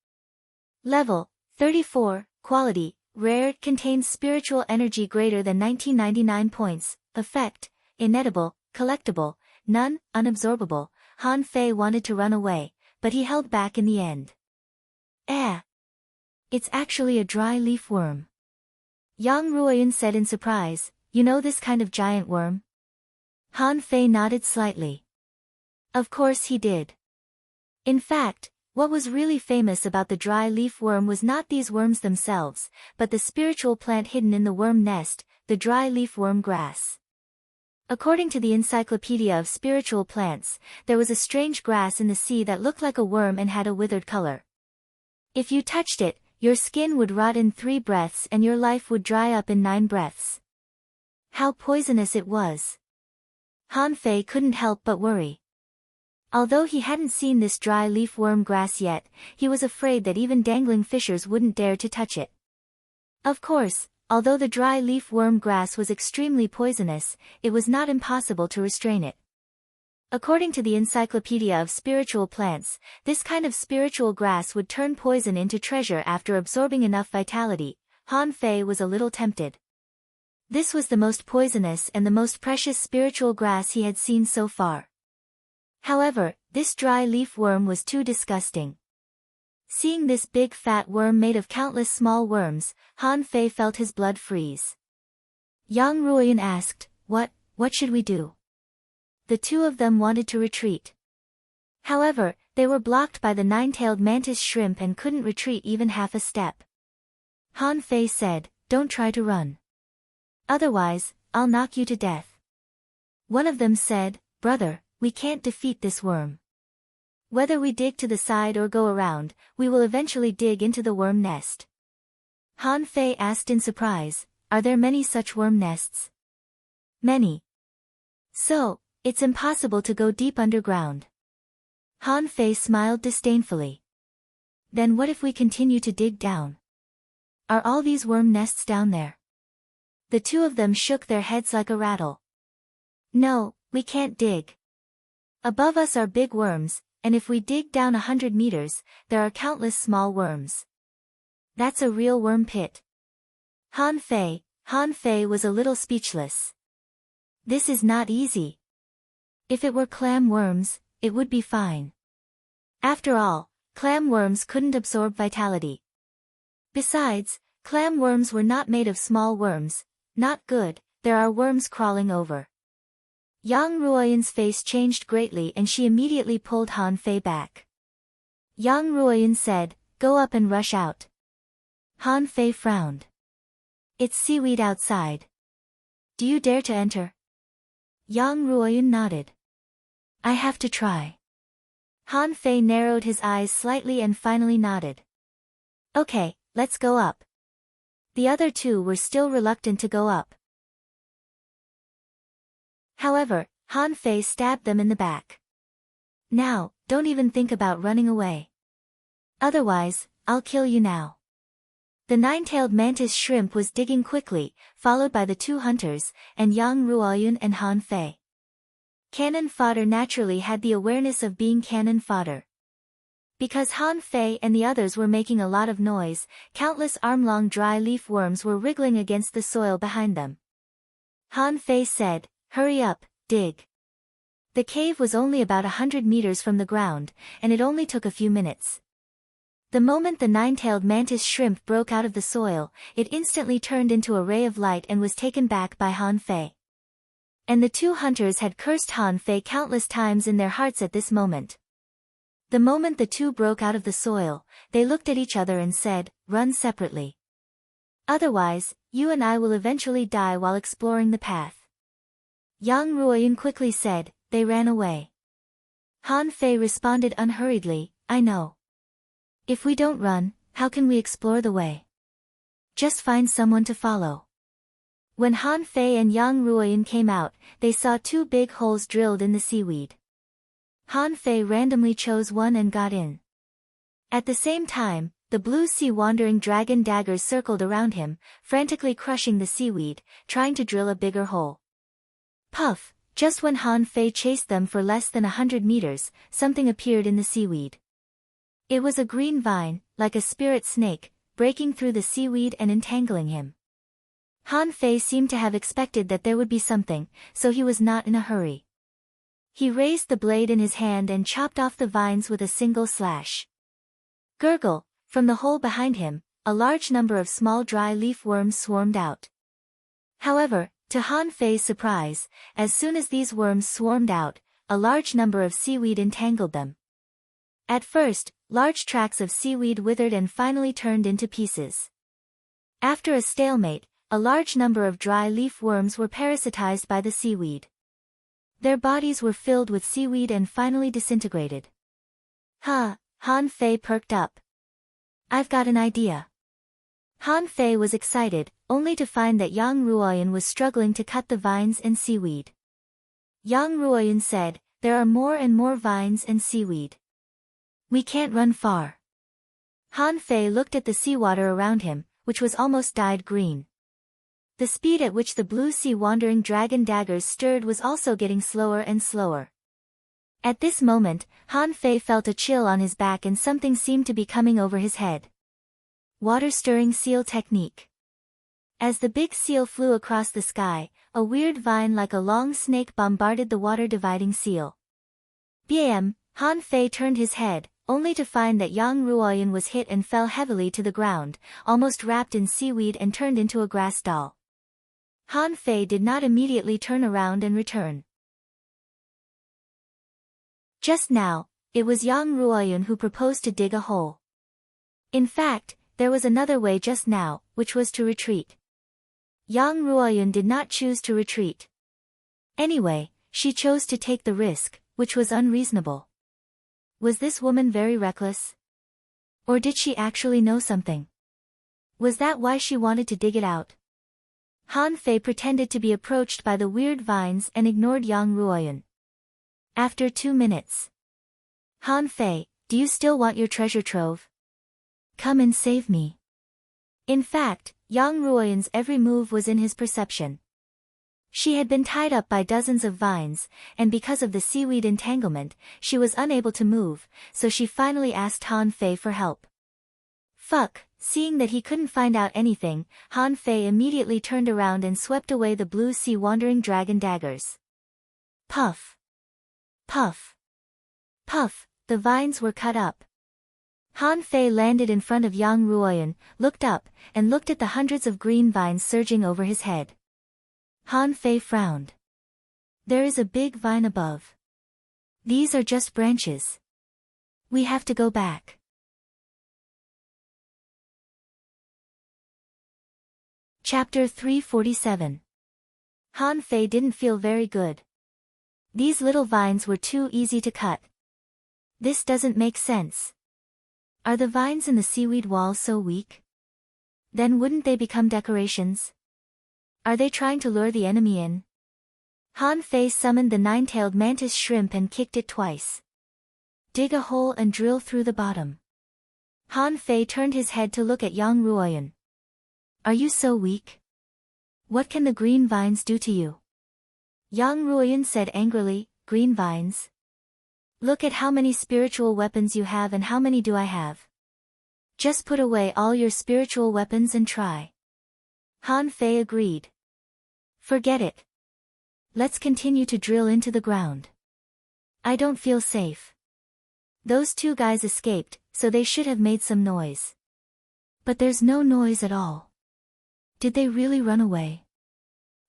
Level 34, Quality, Rare, contains spiritual energy greater than 1999 points. Effect, Inedible, Collectible, None, Unabsorbable. Han Fei wanted to run away, but he held back in the end. It's actually a dry leaf worm. Yang Ruoyun said in surprise, you know this kind of giant worm? Han Fei nodded slightly. Of course he did. In fact, what was really famous about the dry leaf worm was not these worms themselves, but the spiritual plant hidden in the worm nest, the dry leaf worm grass. According to the Encyclopedia of Spiritual Plants, there was a strange grass in the sea that looked like a worm and had a withered color. If you touched it, your skin would rot in 3 breaths and your life would dry up in 9 breaths. How poisonous it was. Han Fei couldn't help but worry. Although he hadn't seen this dry leaf worm grass yet, he was afraid that even dangling fishers wouldn't dare to touch it. Of course, although the dry leaf worm grass was extremely poisonous, it was not impossible to restrain it. According to the Encyclopedia of Spiritual Plants, this kind of spiritual grass would turn poison into treasure after absorbing enough vitality. Han Fei was a little tempted. This was the most poisonous and the most precious spiritual grass he had seen so far. However, This dry leaf worm was too disgusting. Seeing this big fat worm made of countless small worms, Han Fei felt his blood freeze. Yang Ruoyan asked, What should we do? The two of them wanted to retreat. However, they were blocked by the nine-tailed mantis shrimp and couldn't retreat even half a step. Han Fei said, Don't try to run. Otherwise, I'll knock you to death. One of them said, Brother, we can't defeat this worm. Whether we dig to the side or go around, we will eventually dig into the worm nest. Han Fei asked in surprise, Are there many such worm nests? Many. So, it's impossible to go deep underground. Han Fei smiled disdainfully. Then what if we continue to dig down? Are all these worm nests down there? The two of them shook their heads like a rattle. No, we can't dig. Above us are big worms, and if we dig down 100 meters, there are countless small worms. That's a real worm pit. Han Fei was a little speechless. This is not easy. If it were clam worms, it would be fine. After all, clam worms couldn't absorb vitality. Besides, clam worms were not made of small worms. Not good, there are worms crawling over. Yang Ruoyan's face changed greatly and she immediately pulled Han Fei back. Yang Ruoyan said, Go up and rush out. Han Fei frowned. It's seaweed outside. Do you dare to enter? Yang Ruoyan nodded. I have to try. Han Fei narrowed his eyes slightly and finally nodded. Okay, let's go up. The other two were still reluctant to go up. However, Han Fei stabbed them in the back. Now, don't even think about running away. Otherwise, I'll kill you now. The nine-tailed mantis shrimp was digging quickly, followed by the two hunters, and Yang Ruoyan and Han Fei. Cannon fodder naturally had the awareness of being cannon fodder. Because Han Fei and the others were making a lot of noise, countless arm-long dry leaf worms were wriggling against the soil behind them. Han Fei said, Hurry up, dig. The cave was only about 100 meters from the ground, and it only took a few minutes. The moment the nine-tailed mantis shrimp broke out of the soil, it instantly turned into a ray of light and was taken back by Han Fei. And the two hunters had cursed Han Fei countless times in their hearts at this moment. The moment the two broke out of the soil, they looked at each other and said, Run separately. Otherwise, you and I will eventually die while exploring the path. Yang Ruoyan quickly said, They ran away. Han Fei responded unhurriedly, I know. If we don't run, how can we explore the way? Just find someone to follow. When Han Fei and Yang Ruoyan came out, they saw two big holes drilled in the seaweed. Han Fei randomly chose one and got in. At the same time, the blue sea wandering dragon daggers circled around him, frantically crushing the seaweed, trying to drill a bigger hole. Puff, just when Han Fei chased them for less than 100 meters, something appeared in the seaweed. It was a green vine, like a spirit snake, breaking through the seaweed and entangling him. Han Fei seemed to have expected that there would be something, so he was not in a hurry. He raised the blade in his hand and chopped off the vines with a single slash. Gurgle, from the hole behind him, a large number of small dry leaf worms swarmed out. However, to Han Fei's surprise, as soon as these worms swarmed out, a large number of seaweed entangled them. At first, large tracts of seaweed withered and finally turned into pieces. After a stalemate, a large number of dry leaf worms were parasitized by the seaweed. Their bodies were filled with seaweed and finally disintegrated. Han Fei perked up. I've got an idea. Han Fei was excited, only to find that Yang Ruoyan was struggling to cut the vines and seaweed. Yang Ruoyan said, There are more and more vines and seaweed. We can't run far. Han Fei looked at the seawater around him, which was almost dyed green. The speed at which the blue sea wandering dragon daggers stirred was also getting slower and slower. At this moment, Han Fei felt a chill on his back and something seemed to be coming over his head. Water-stirring seal technique. As the big seal flew across the sky, a weird vine like a long snake bombarded the water-dividing seal. Bam! Han Fei turned his head, only to find that Yang Ruoyan was hit and fell heavily to the ground, almost wrapped in seaweed and turned into a grass doll. Han Fei did not immediately turn around and return. Just now, it was Yang Ruoyan who proposed to dig a hole. In fact, there was another way just now, which was to retreat. Yang Ruoyan did not choose to retreat. Anyway, she chose to take the risk, which was unreasonable. Was this woman very reckless? Or did she actually know something? Was that why she wanted to dig it out? Han Fei pretended to be approached by the weird vines and ignored Yang Ruoyan. After 2 minutes. Han Fei, do you still want your treasure trove? Come and save me. In fact, Yang Ruoyan's every move was in his perception. She had been tied up by dozens of vines, and because of the seaweed entanglement, she was unable to move, so she finally asked Han Fei for help. Fuck, seeing that he couldn't find out anything, Han Fei immediately turned around and swept away the blue sea wandering dragon daggers. Puff. Puff. Puff, the vines were cut up. Han Fei landed in front of Yang Ruoyan, looked up, and looked at the hundreds of green vines surging over his head. Han Fei frowned. There is a big vine above. These are just branches. We have to go back. Chapter 347. Han Fei didn't feel very good. These little vines were too easy to cut. This doesn't make sense. Are the vines in the seaweed wall so weak? Then wouldn't they become decorations? Are they trying to lure the enemy in? Han Fei summoned the nine-tailed mantis shrimp and kicked it twice. Dig a hole and drill through the bottom. Han Fei turned his head to look at Yang Ruoyan. Are you so weak? What can the green vines do to you? Yang Ruoyan said angrily, green vines? Look at how many spiritual weapons you have and how many do I have. Just put away all your spiritual weapons and try. Han Fei agreed. Forget it. Let's continue to drill into the ground. I don't feel safe. Those 2 guys escaped, so they should have made some noise. But there's no noise at all. Did they really run away?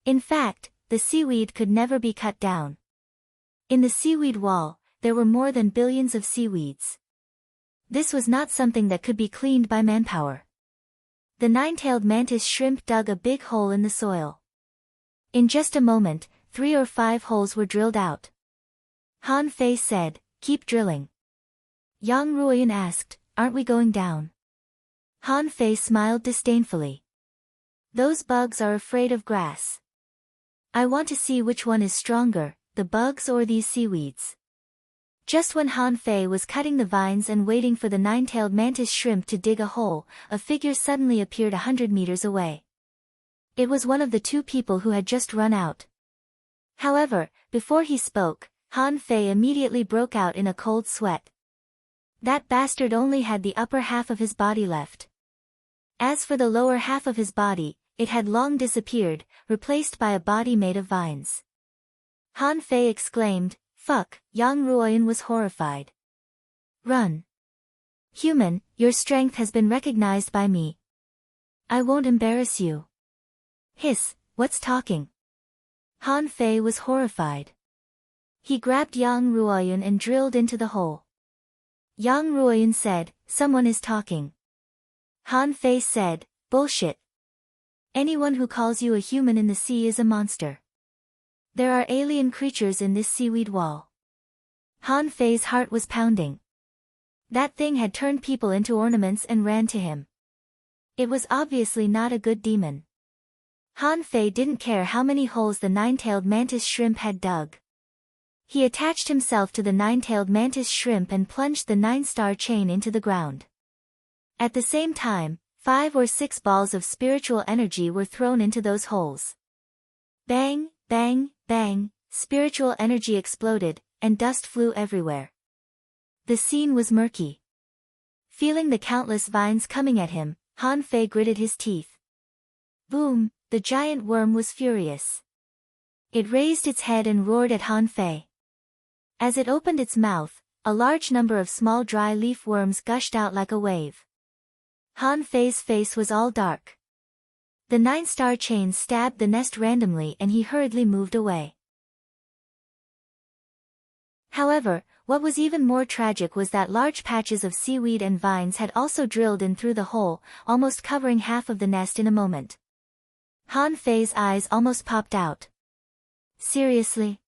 In fact, the seaweed could never be cut down. In the seaweed wall, there were more than billions of seaweeds. This was not something that could be cleaned by manpower. The nine-tailed mantis shrimp dug a big hole in the soil. In just a moment, 3 or 5 holes were drilled out. Han Fei said, keep drilling. Yang Ruoyan asked, aren't we going down? Han Fei smiled disdainfully. Those bugs are afraid of grass. I want to see which one is stronger, the bugs or these seaweeds. Just when Han Fei was cutting the vines and waiting for the nine-tailed mantis shrimp to dig a hole, a figure suddenly appeared 100 meters away. It was one of the 2 people who had just run out. However, before he spoke, Han Fei immediately broke out in a cold sweat. That bastard only had the upper half of his body left. As for the lower half of his body, it had long disappeared, replaced by a body made of vines. Han Fei exclaimed, fuck, Yang Ruoyan was horrified. Run. Human, your strength has been recognized by me. I won't embarrass you. Hiss, what's talking? Han Fei was horrified. He grabbed Yang Ruoyan and drilled into the hole. Yang Ruoyan said, someone is talking. Han Fei said, bullshit. Anyone who calls you a human in the sea is a monster. There are alien creatures in this seaweed wall. Han Fei's heart was pounding. That thing had turned people into ornaments and ran to him. It was obviously not a good demon. Han Fei didn't care how many holes the nine-tailed mantis shrimp had dug. He attached himself to the nine-tailed mantis shrimp and plunged the 9-star chain into the ground. At the same time, 5 or 6 balls of spiritual energy were thrown into those holes. Bang, bang, bang, spiritual energy exploded, and dust flew everywhere. The scene was murky. Feeling the countless vines coming at him, Han Fei gritted his teeth. Boom, the giant worm was furious. It raised its head and roared at Han Fei. As it opened its mouth, a large number of small dry leaf worms gushed out like a wave. Han Fei's face was all dark. The 9-star chain stabbed the nest randomly and he hurriedly moved away. However, what was even more tragic was that large patches of seaweed and vines had also drilled in through the hole, almost covering half of the nest in a moment. Han Fei's eyes almost popped out. Seriously?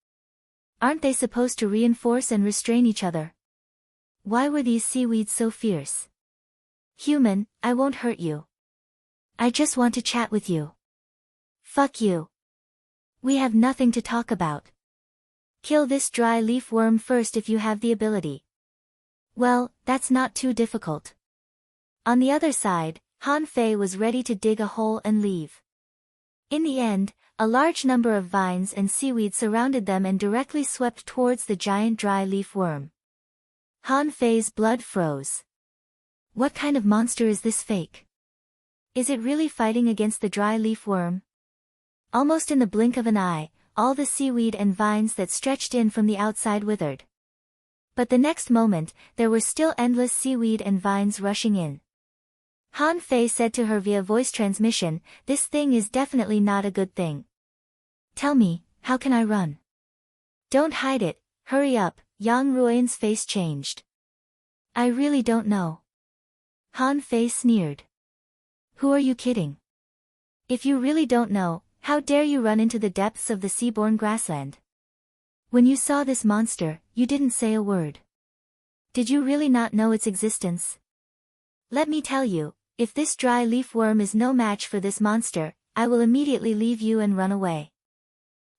Aren't they supposed to reinforce and restrain each other? Why were these seaweeds so fierce? Human, I won't hurt you. I just want to chat with you. Fuck you. We have nothing to talk about. Kill this dry leaf worm first if you have the ability. Well, that's not too difficult. On the other side, Han Fei was ready to dig a hole and leave. In the end, a large number of vines and seaweed surrounded them and directly swept towards the giant dry leaf worm. Han Fei's blood froze. What kind of monster is this fake? Is it really fighting against the dry leaf worm? Almost in the blink of an eye, all the seaweed and vines that stretched in from the outside withered. But the next moment, there were still endless seaweed and vines rushing in. Han Fei said to her via voice transmission, "This thing is definitely not a good thing. Tell me, how can I run?" "Don't hide it, hurry up." Yang Ruoyan's face changed. "I really don't know." Han Fei sneered. "Who are you kidding? If you really don't know, how dare you run into the depths of the seaborne grassland? When you saw this monster, you didn't say a word. Did you really not know its existence? Let me tell you, if this dry leaf worm is no match for this monster, I will immediately leave you and run away.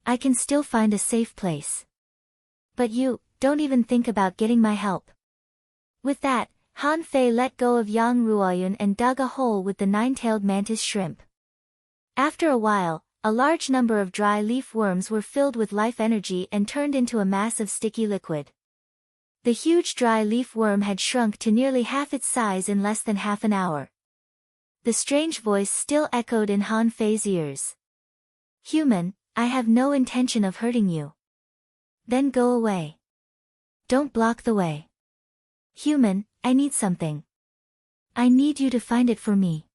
I can still find a safe place. But you, don't even think about getting my help." With that, Han Fei let go of Yang Ruoyan and dug a hole with the 9-tailed mantis shrimp. After a while, a large number of dry leaf worms were filled with life energy and turned into a mass of sticky liquid. The huge dry leaf worm had shrunk to nearly half its size in less than half an hour. The strange voice still echoed in Han Fei's ears. "Human, I have no intention of hurting you. Then go away. Don't block the way. Human, I need something. I need you to find it for me."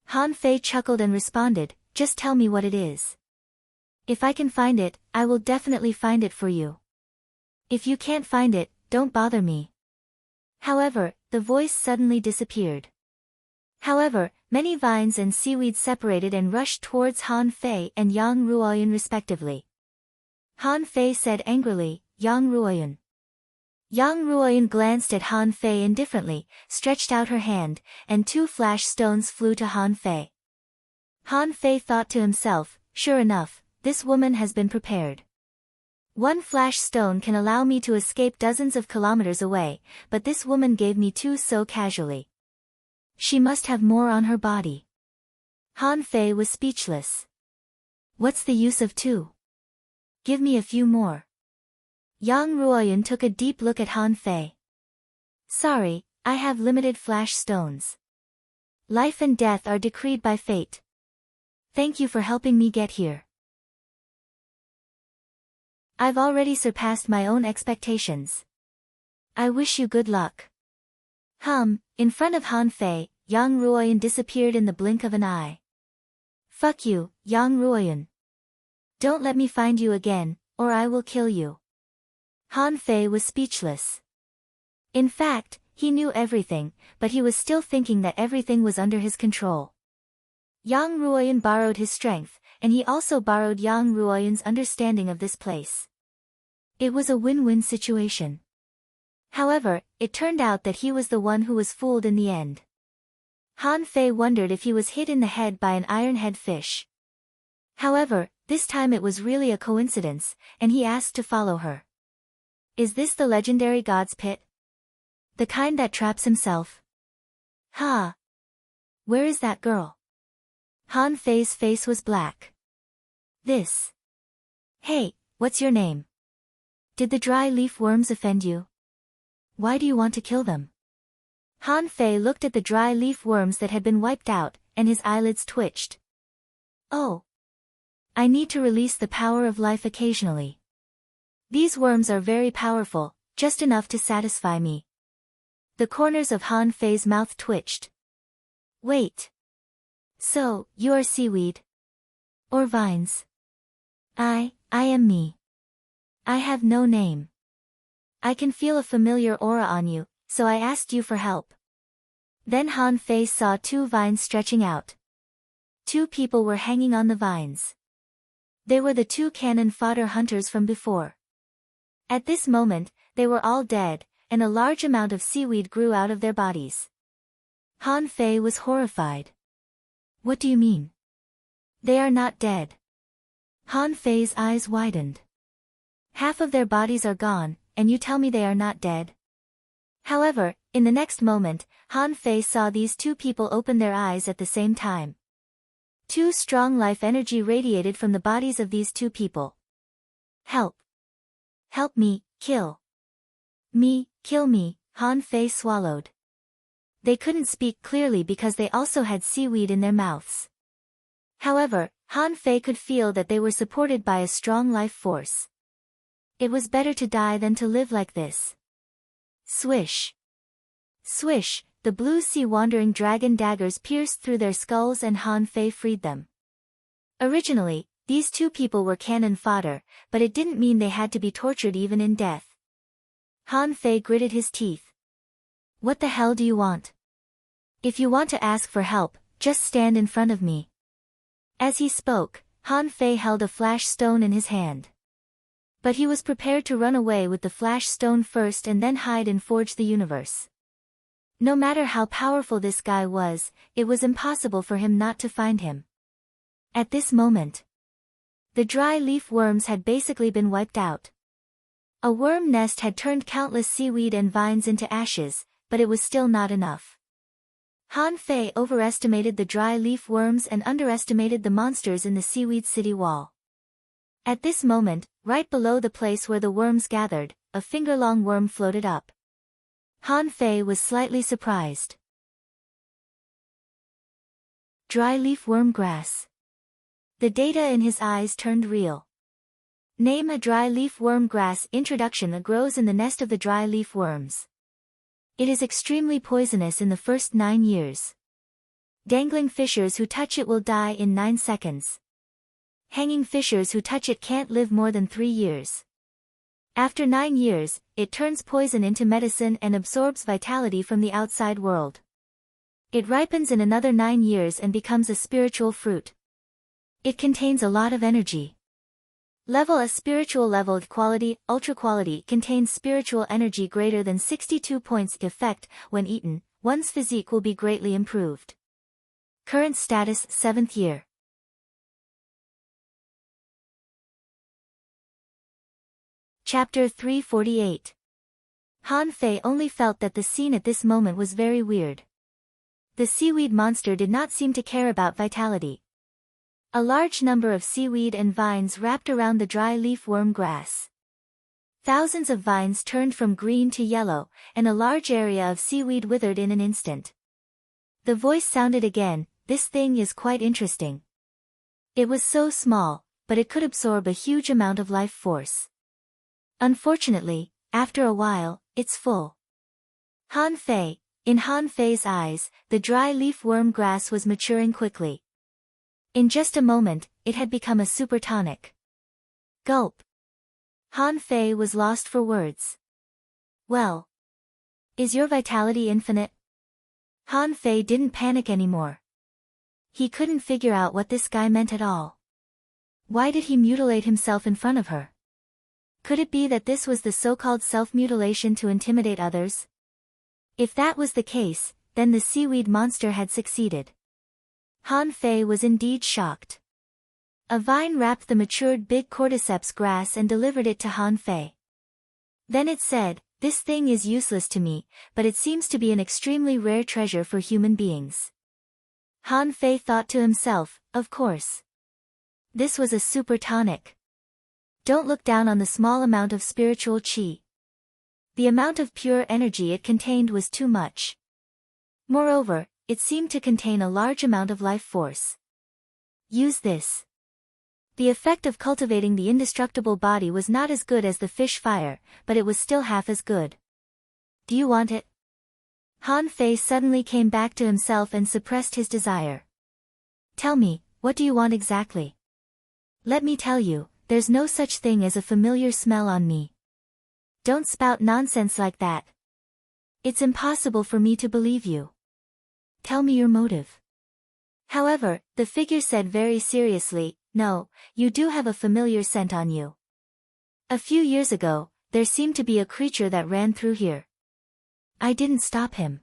Han Fei chuckled and responded, "Just tell me what it is. If I can find it, I will definitely find it for you. If you can't find it, don't bother me." However, the voice suddenly disappeared. However, many vines and seaweed separated and rushed towards Han Fei and Yang Ruoyan respectively. Han Fei said angrily, "Yang Ruoyan." Yang Ruoyan glanced at Han Fei indifferently, stretched out her hand, and 2 flash stones flew to Han Fei. Han Fei thought to himself, "Sure enough, this woman has been prepared. 1 flash stone can allow me to escape dozens of kilometers away, but this woman gave me 2 so casually. She must have more on her body." Han Fei was speechless. "What's the use of 2? Give me a few more." Yang Ruoyan took a deep look at Han Fei. "Sorry, I have limited flash stones. Life and death are decreed by fate. Thank you for helping me get here. I've already surpassed my own expectations. I wish you good luck." In front of Han Fei, Yang Ruoyan disappeared in the blink of an eye. "Fuck you, Yang Ruoyan. Don't let me find you again, or I will kill you." Han Fei was speechless. In fact, he knew everything, but he was still thinking that everything was under his control. Yang Ruoyan borrowed his strength, and he also borrowed Yang Ruoyan's understanding of this place. It was a win-win situation. However, it turned out that he was the one who was fooled in the end. Han Fei wondered if he was hit in the head by an ironhead fish. However, this time it was really a coincidence, and he asked to follow her. "Is this the legendary God's Pit? The kind that traps himself?" "Ha! Where is that girl?" Han Fei's face was black. "This. Hey, what's your name? Did the dry leaf worms offend you? Why do you want to kill them?" Han Fei looked at the dry leaf worms that had been wiped out, and his eyelids twitched. "Oh. I need to release the power of life occasionally. These worms are very powerful, Just enough to satisfy me. The corners of Han Fei's mouth twitched. Wait. So, you are seaweed? Or vines? I am me. I have no name. I can feel a familiar aura on you, so I asked you for help. Then Han Fei saw two vines stretching out. Two people were hanging on the vines. They were the two cannon fodder hunters from before. At this moment, they were all dead, and a large amount of seaweed grew out of their bodies. Han Fei was horrified. What do you mean? They are not dead. Han Fei's eyes widened. Half of their bodies are gone, and you tell me they are not dead? However, in the next moment, Han Fei saw these two people open their eyes at the same time. Two strong life energy radiated from the bodies of these two people. Help! Help me, kill me, Han Fei swallowed. They couldn't speak clearly because they also had seaweed in their mouths. However, Han Fei could feel that they were supported by a strong life force. It was better to die than to live like this. Swish! Swish! The blue sea wandering dragon daggers pierced through their skulls and Han Fei freed them. Originally, these two people were cannon fodder, but it didn't mean they had to be tortured even in death. Han Fei gritted his teeth. What the hell do you want? If you want to ask for help, just stand in front of me. As he spoke, Han Fei held a flash stone in his hand. But he was prepared to run away with the flash stone first and then hide and forge the universe. No matter how powerful this guy was, it was impossible for him not to find him. At this moment, the dry leaf worms had basically been wiped out. A worm nest had turned countless seaweed and vines into ashes, but it was still not enough. Han Fei overestimated the dry leaf worms and underestimated the monsters in the seaweed city wall. At this moment, right below the place where the worms gathered, a finger-long worm floated up. Han Fei was slightly surprised. Dry leaf worm grass. The data in his eyes turned real. Name a dry leaf worm grass. Introduction. It grows in the nest of the dry leaf worms. It is extremely poisonous in the first 9 years. Dangling fishers who touch it will die in 9 seconds. Hanging fishers who touch it can't live more than 3 years. After 9 years, it turns poison into medicine and absorbs vitality from the outside world. It ripens in another 9 years and becomes a spiritual fruit. It contains a lot of energy. Level A spiritual level. Quality, ultra quality contains spiritual energy greater than 62 points. Effect, when eaten, one's physique will be greatly improved. Current status 7th year. Chapter 348. Han Fei only felt that the scene at this moment was very weird. The seaweed monster did not seem to care about vitality. A large number of seaweed and vines wrapped around the dry leaf worm grass. Thousands of vines turned from green to yellow, and a large area of seaweed withered in an instant. The voice sounded again, "This thing is quite interesting." It was so small, but it could absorb a huge amount of life force. Unfortunately, after a while, it's full. Han Fei. In Han Fei's eyes, the dry leaf worm grass was maturing quickly. In just a moment, it had become a super tonic. Gulp. Han Fei was lost for words. Well. Is your vitality infinite? Han Fei didn't panic anymore. He couldn't figure out what this guy meant at all. Why did he mutilate himself in front of her? Could it be that this was the so-called self-mutilation to intimidate others? If that was the case, then the seaweed monster had succeeded. Han Fei was indeed shocked. A vine wrapped the matured big cordyceps grass and delivered it to Han Fei. Then it said, "This thing is useless to me, but it seems to be an extremely rare treasure for human beings." Han Fei thought to himself, of course. This was a super tonic. Don't look down on the small amount of spiritual qi. The amount of pure energy it contained was too much. Moreover, it seemed to contain a large amount of life force. Use this. The effect of cultivating the indestructible body was not as good as the fish fire, but it was still half as good. Do you want it? Han Fei suddenly came back to himself and suppressed his desire. Tell me, what do you want exactly? Let me tell you, there's no such thing as a familiar smell on me. Don't spout nonsense like that. It's impossible for me to believe you. Tell me your motive. However, the figure said very seriously, no, you do have a familiar scent on you. A few years ago, there seemed to be a creature that ran through here. I didn't stop him.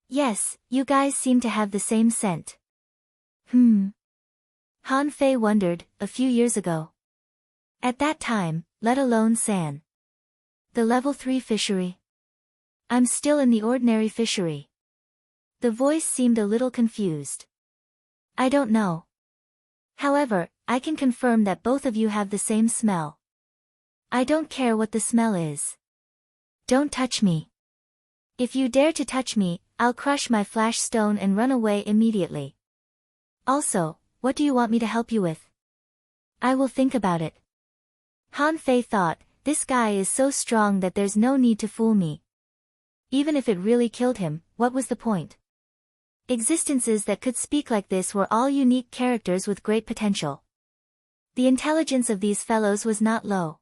Yes, you guys seem to have the same scent. Han Fei wondered, a few years ago. At that time, let alone San. The level 3 fishery. I'm still in the ordinary fishery. The voice seemed a little confused. I don't know. However, I can confirm that both of you have the same smell. I don't care what the smell is. Don't touch me. If you dare to touch me, I'll crush my flash stone and run away immediately. Also, what do you want me to help you with? I will think about it. Han Fei thought, this guy is so strong that there's no need to fool me. Even if it really killed him, what was the point? Existences that could speak like this were all unique characters with great potential. The intelligence of these fellows was not low.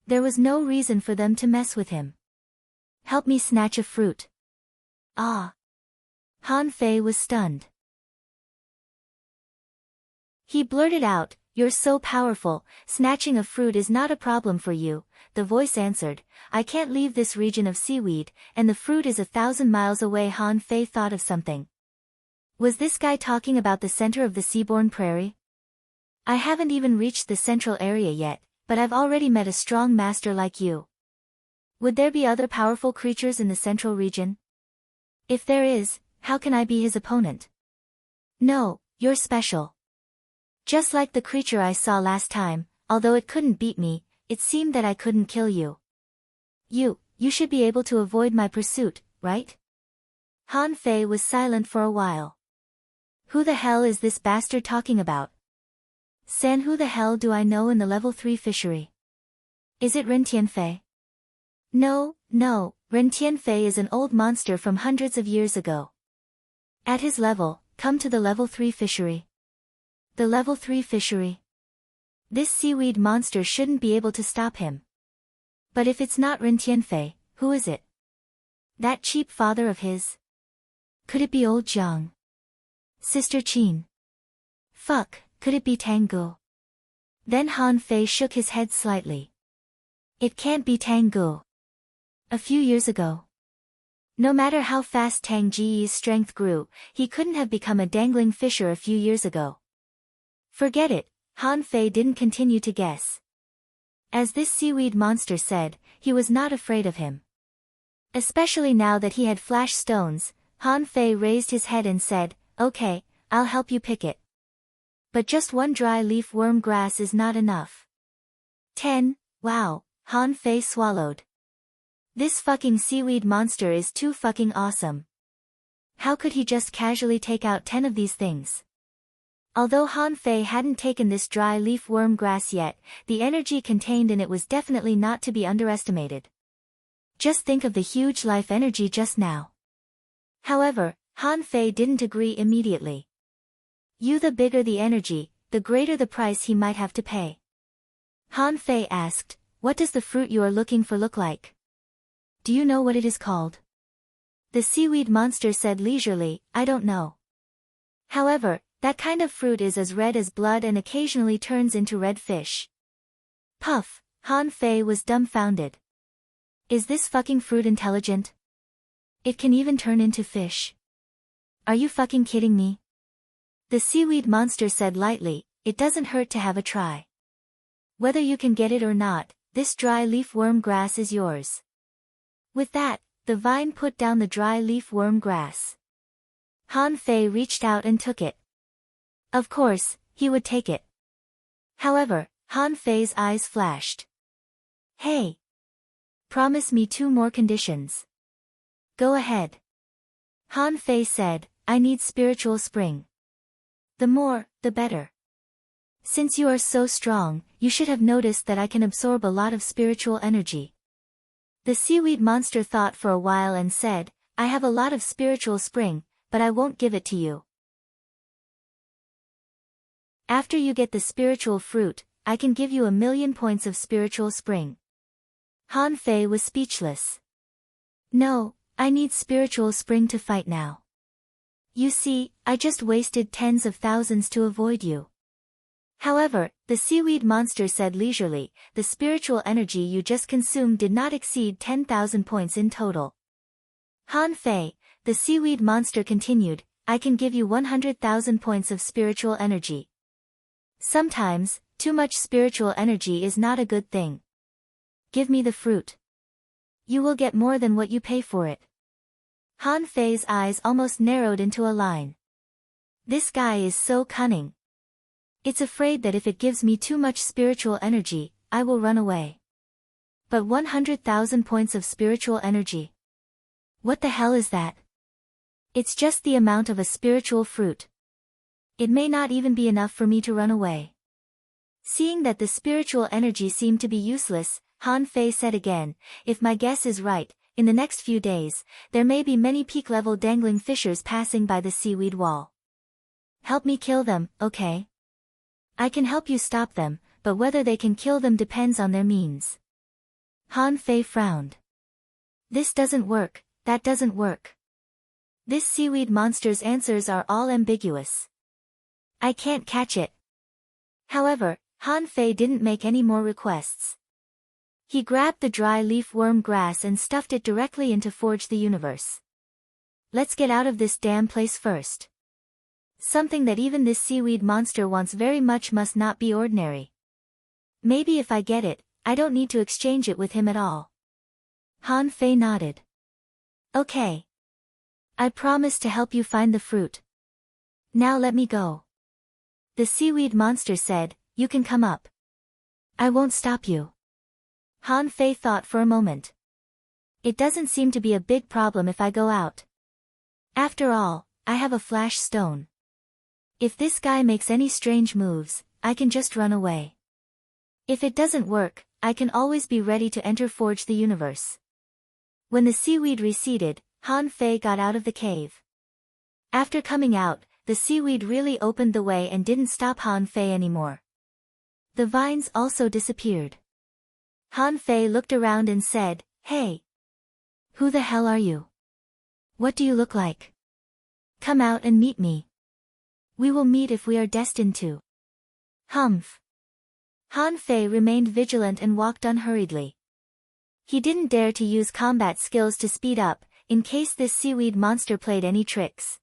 There was no reason for them to mess with him. Help me snatch a fruit. Ah. Han Fei was stunned. He blurted out, you're so powerful, snatching a fruit is not a problem for you, the voice answered, I can't leave this region of seaweed, and the fruit is 1,000 miles away. Han Fei thought of something. Was this guy talking about the center of the seaborne prairie? I haven't even reached the central area yet, but I've already met a strong master like you. Would there be other powerful creatures in the central region? If there is, how can I be his opponent? No, you're special. Just like the creature I saw last time, although it couldn't beat me, it seemed that I couldn't kill you. You should be able to avoid my pursuit, right? Han Fei was silent for a while. Who the hell is this bastard talking about? San, who the hell do I know in the level 3 fishery? Is it Ren Tianfei? No, Ren Tianfei is an old monster from hundreds of years ago. At his level, come to the level 3 fishery. The level 3 fishery. This seaweed monster shouldn't be able to stop him. But if it's not Ren Tianfei, who is it? That cheap father of his? Could it be old Jiang? Sister Qin? Fuck, could it be Tang Gu? Then Han Fei shook his head slightly. It can't be Tang Gu. A few years ago. No matter how fast Tang Ji's strength grew, he couldn't have become a dangling fisher a few years ago. Forget it, Han Fei didn't continue to guess. As this seaweed monster said, he was not afraid of him. Especially now that he had flash stones, Han Fei raised his head and said, okay, I'll help you pick it. But just one dry leaf worm grass is not enough. 10, wow, Han Fei swallowed. This fucking seaweed monster is too fucking awesome. How could he just casually take out 10 of these things? Although Han Fei hadn't taken this dry leaf worm grass yet, the energy contained in it was definitely not to be underestimated. Just think of the huge life energy just now. However, Han Fei didn't agree immediately. The bigger the energy, the greater the price he might have to pay. Han Fei asked, what does the fruit you are looking for look like? Do you know what it is called? The seaweed monster said leisurely, I don't know. However, that kind of fruit is as red as blood and occasionally turns into red fish. Puff, Han Fei was dumbfounded. Is this fucking fruit intelligent? It can even turn into fish. Are you fucking kidding me? The seaweed monster said lightly, it doesn't hurt to have a try. Whether you can get it or not, this dry leaf worm grass is yours. With that, the vine put down the dry leaf worm grass. Han Fei reached out and took it. Of course, he would take it. However, Han Fei's eyes flashed. Hey! Promise me 2 more conditions. Go ahead. Han Fei said, I need spiritual spring. The more, the better. Since you are so strong, you should have noticed that I can absorb a lot of spiritual energy. The seaweed monster thought for a while and said, I have a lot of spiritual spring, but I won't give it to you. After you get the spiritual fruit, I can give you 1,000,000 points of spiritual spring. Han Fei was speechless. No, I need spiritual spring to fight now. You see, I just wasted tens of thousands to avoid you. However, the seaweed monster said leisurely, the spiritual energy you just consumed did not exceed 10,000 points in total. Han Fei, the seaweed monster continued, I can give you 100,000 points of spiritual energy. Sometimes, too much spiritual energy is not a good thing. Give me the fruit. You will get more than what you pay for it. Han Fei's eyes almost narrowed into a line. This guy is so cunning. It's afraid that if it gives me too much spiritual energy, I will run away. But 100,000 points of spiritual energy? What the hell is that? It's just the amount of a spiritual fruit. It may not even be enough for me to run away. Seeing that the spiritual energy seemed to be useless, Han Fei said again, if my guess is right, in the next few days, there may be many peak-level dangling fishers passing by the seaweed wall. Help me kill them, okay? I can help you stop them, but whether they can kill them depends on their means. Han Fei frowned. This doesn't work, that doesn't work. This seaweed monster's answers are all ambiguous. I can't catch it. However, Han Fei didn't make any more requests. He grabbed the dry leaf worm grass and stuffed it directly into Forge the Universe. Let's get out of this damn place first. Something that even this seaweed monster wants very much must not be ordinary. Maybe if I get it, I don't need to exchange it with him at all. Han Fei nodded. Okay. I promise to help you find the fruit. Now let me go. The seaweed monster said, you can come up. I won't stop you. Han Fei thought for a moment. It doesn't seem to be a big problem if I go out. After all, I have a flash stone. If this guy makes any strange moves, I can just run away. If it doesn't work, I can always be ready to enter Forge the Universe. When the seaweed receded, Han Fei got out of the cave. After coming out, the seaweed really opened the way and didn't stop Han Fei anymore. The vines also disappeared. Han Fei looked around and said, Hey! Who the hell are you? What do you look like? Come out and meet me. We will meet if we are destined to. Humph. Han Fei remained vigilant and walked unhurriedly. He didn't dare to use combat skills to speed up, in case this seaweed monster played any tricks.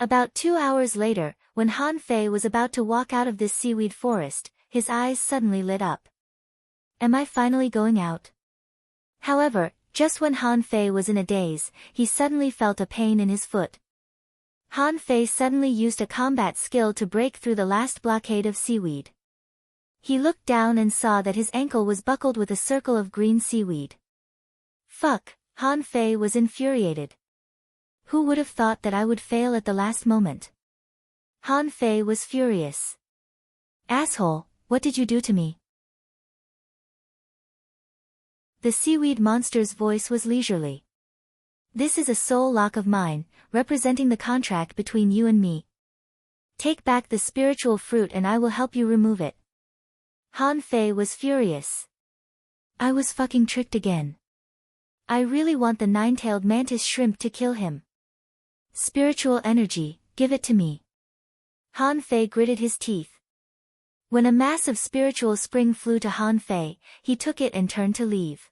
About 2 hours later, when Han Fei was about to walk out of this seaweed forest, his eyes suddenly lit up. Am I finally going out? However, just when Han Fei was in a daze, he suddenly felt a pain in his foot. Han Fei suddenly used a combat skill to break through the last blockade of seaweed. He looked down and saw that his ankle was buckled with a circle of green seaweed. Fuck, Han Fei was infuriated. Who would have thought that I would fail at the last moment? Han Fei was furious. Asshole, what did you do to me? The seaweed monster's voice was leisurely. This is a soul lock of mine, representing the contract between you and me. Take back the spiritual fruit and I will help you remove it. Han Fei was furious. I was fucking tricked again. I really want the nine-tailed mantis shrimp to kill him. Spiritual energy, give it to me. Han Fei gritted his teeth. When a mass of spiritual spring flew to Han Fei, he took it and turned to leave.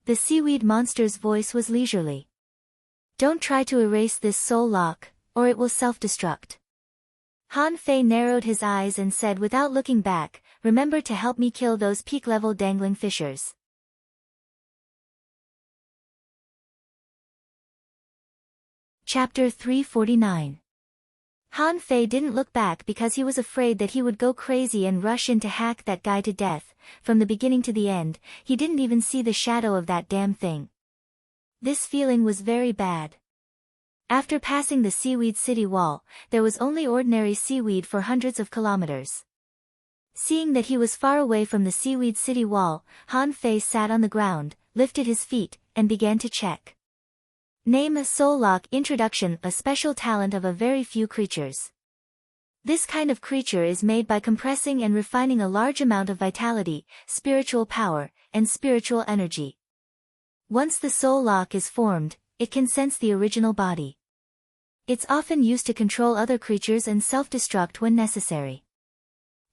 The seaweed monster's voice was leisurely. Don't try to erase this soul lock, or it will self-destruct. Han Fei narrowed his eyes and said without looking back, remember to help me kill those peak-level dangling fishers. Chapter 349. Han Fei didn't look back because he was afraid that he would go crazy and rush in to hack that guy to death. From the beginning to the end, he didn't even see the shadow of that damn thing. This feeling was very bad. After passing the seaweed city wall, there was only ordinary seaweed for hundreds of kilometers. Seeing that he was far away from the seaweed city wall, Han Fei sat on the ground, lifted his feet, and began to check. Name a soul lock. Introduction. A special talent of a very few creatures. This kind of creature is made by compressing and refining a large amount of vitality, spiritual power, and spiritual energy. Once the soul lock is formed, it can sense the original body. It's often used to control other creatures and self-destruct when necessary.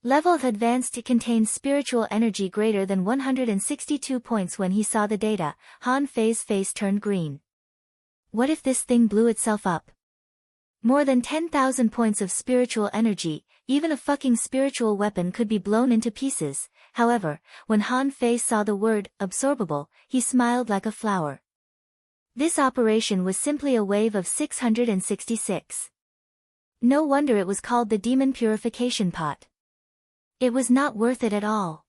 Level of advanced. It contains spiritual energy greater than 162 points. When he saw the data, Han Fei's face turned green. What if this thing blew itself up? More than 10,000 points of spiritual energy, even a fucking spiritual weapon could be blown into pieces. However, when Han Fei saw the word, absorbable, he smiled like a flower. This operation was simply a wave of 666. No wonder it was called the Demon Purification Pot. It was not worth it at all.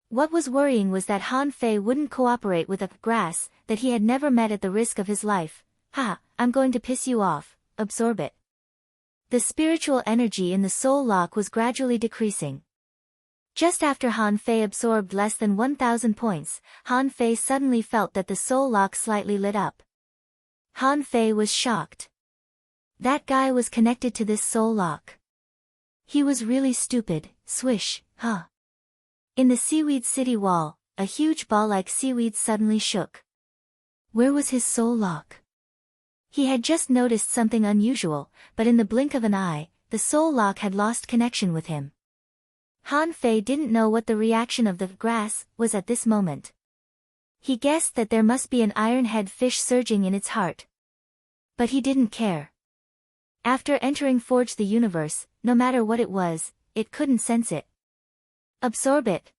What was worrying was that Han Fei wouldn't cooperate with a grass that he had never met at the risk of his life. Haha, I'm going to piss you off, absorb it. The spiritual energy in the soul lock was gradually decreasing. Just after Han Fei absorbed less than 1,000 points, Han Fei suddenly felt that the soul lock slightly lit up. Han Fei was shocked. That guy was connected to this soul lock. He was really stupid. Swish, huh? In the seaweed city wall, a huge ball-like seaweed suddenly shook. Where was his soul lock? He had just noticed something unusual, but in the blink of an eye, the soul lock had lost connection with him. Han Fei didn't know what the reaction of the grass was at this moment. He guessed that there must be an iron-head fish surging in its heart. But he didn't care. After entering Forge the Universe, no matter what it was, it couldn't sense it. Absorb it.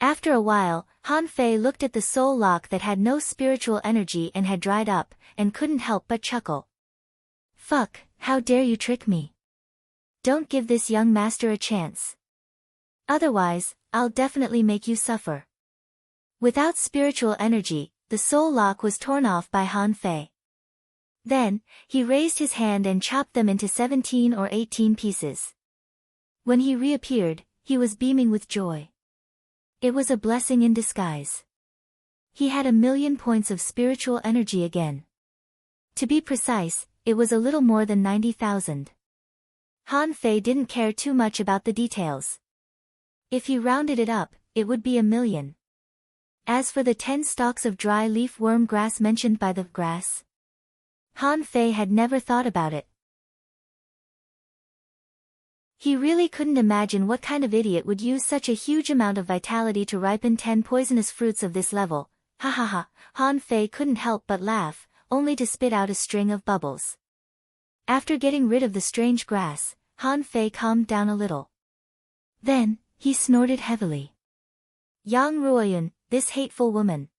After a while, Han Fei looked at the soul lock that had no spiritual energy and had dried up, and couldn't help but chuckle. Fuck, how dare you trick me? Don't give this young master a chance. Otherwise, I'll definitely make you suffer. Without spiritual energy, the soul lock was torn off by Han Fei. Then, he raised his hand and chopped them into 17 or 18 pieces. When he reappeared, he was beaming with joy. It was a blessing in disguise. He had 1,000,000 points of spiritual energy again. To be precise, it was a little more than 90,000. Han Fei didn't care too much about the details. If he rounded it up, it would be 1,000,000. As for the 10 stalks of dry leaf worm grass mentioned by the grass, Han Fei had never thought about it. He really couldn't imagine what kind of idiot would use such a huge amount of vitality to ripen 10 poisonous fruits of this level. Ha ha ha, Han Fei couldn't help but laugh, only to spit out a string of bubbles. After getting rid of the strange grass, Han Fei calmed down a little. Then, he snorted heavily. Yang Ruoyun, this hateful woman.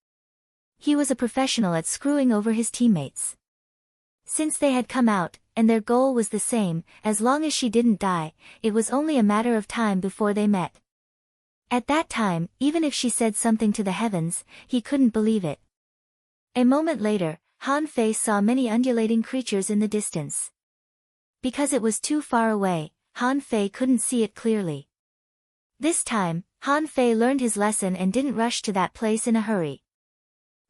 He was a professional at screwing over his teammates. Since they had come out, and their goal was the same, as long as she didn't die, it was only a matter of time before they met. At that time, even if she said something to the heavens, he couldn't believe it. A moment later, Han Fei saw many undulating creatures in the distance. Because it was too far away, Han Fei couldn't see it clearly. This time, Han Fei learned his lesson and didn't rush to that place in a hurry.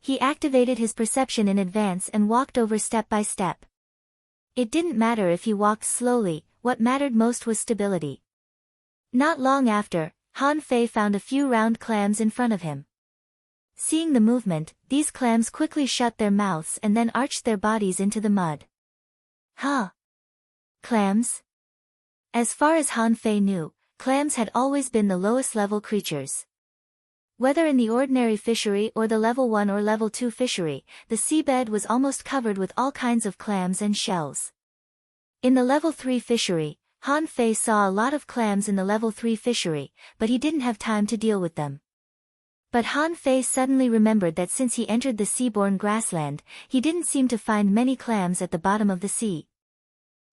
He activated his perception in advance and walked over step by step. It didn't matter if he walked slowly, what mattered most was stability. Not long after, Han Fei found a few round clams in front of him. Seeing the movement, these clams quickly shut their mouths and then arched their bodies into the mud. Huh? Clams? As far as Han Fei knew, clams had always been the lowest level creatures. Whether in the ordinary fishery or the level 1 or level 2 fishery, the seabed was almost covered with all kinds of clams and shells. In the level 3 fishery, Han Fei saw a lot of clams in the level 3 fishery, but he didn't have time to deal with them. But Han Fei suddenly remembered that since he entered the seaborne grassland, he didn't seem to find many clams at the bottom of the sea.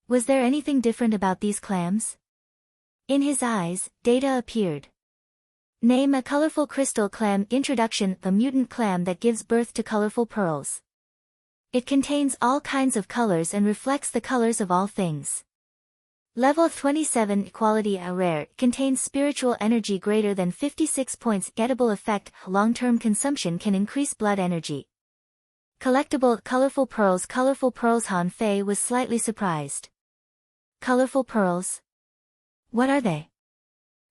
Was there anything different about these clams? In his eyes, data appeared. Name a colorful crystal clam. Introduction: a mutant clam that gives birth to colorful pearls. It contains all kinds of colors and reflects the colors of all things. Level 27 Equality A rare, contains spiritual energy greater than 56 points. Gettable effect, long-term consumption can increase blood energy. Collectible, colorful pearls. Colorful pearls. Han Fei was slightly surprised. Colorful pearls? What are they?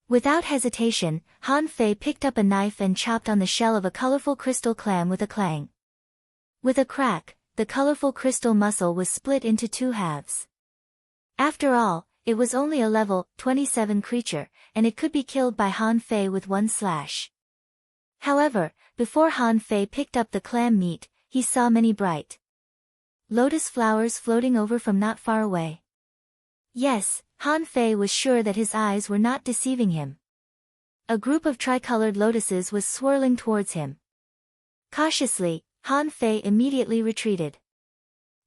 Without hesitation, Han Fei picked up a knife and chopped on the shell of a colorful crystal clam with a clang. With a crack, the colorful crystal muscle was split into two halves. After all, it was only a level 27 creature, and it could be killed by Han Fei with one slash. However, before Han Fei picked up the clam meat, he saw many bright lotus flowers floating over from not far away. Yes, Han Fei was sure that his eyes were not deceiving him. A group of tricolored lotuses was swirling towards him. Cautiously, Han Fei immediately retreated.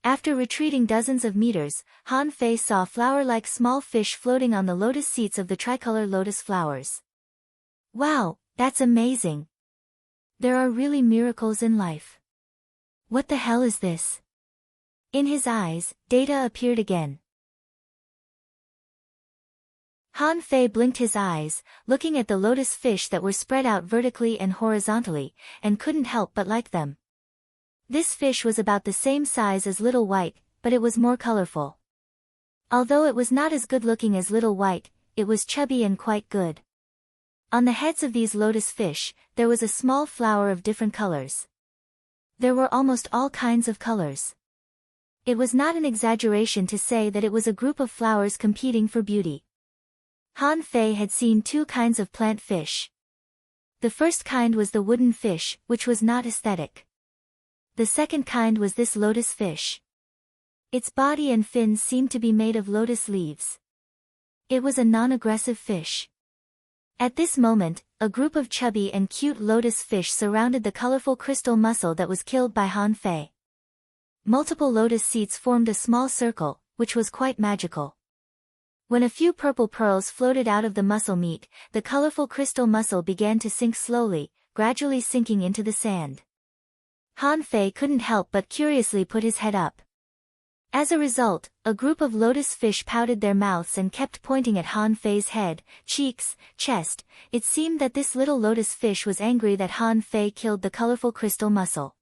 After retreating dozens of meters, Han Fei saw flower-like small fish floating on the lotus seeds of the tricolor lotus flowers. Wow, that's amazing! There are really miracles in life. What the hell is this? In his eyes, data appeared again. Han Fei blinked his eyes, looking at the lotus fish that were spread out vertically and horizontally, and couldn't help but like them. This fish was about the same size as Little White, but it was more colorful. Although it was not as good-looking as Little White, it was chubby and quite good. On the heads of these lotus fish, there was a small flower of different colors. There were almost all kinds of colors. It was not an exaggeration to say that it was a group of flowers competing for beauty. Han Fei had seen two kinds of plant fish. The first kind was the wooden fish, which was not aesthetic. The second kind was this lotus fish. Its body and fins seemed to be made of lotus leaves. It was a non-aggressive fish. At this moment, a group of chubby and cute lotus fish surrounded the colorful crystal mussel that was killed by Han Fei. Multiple lotus seeds formed a small circle, which was quite magical. When a few purple pearls floated out of the mussel meat, the colorful crystal mussel began to sink slowly, gradually sinking into the sand. Han Fei couldn't help but curiously put his head up. As a result, a group of lotus fish pouted their mouths and kept pointing at Han Fei's head, cheeks, chest. It seemed that this little lotus fish was angry that Han Fei killed the colorful crystal mussel.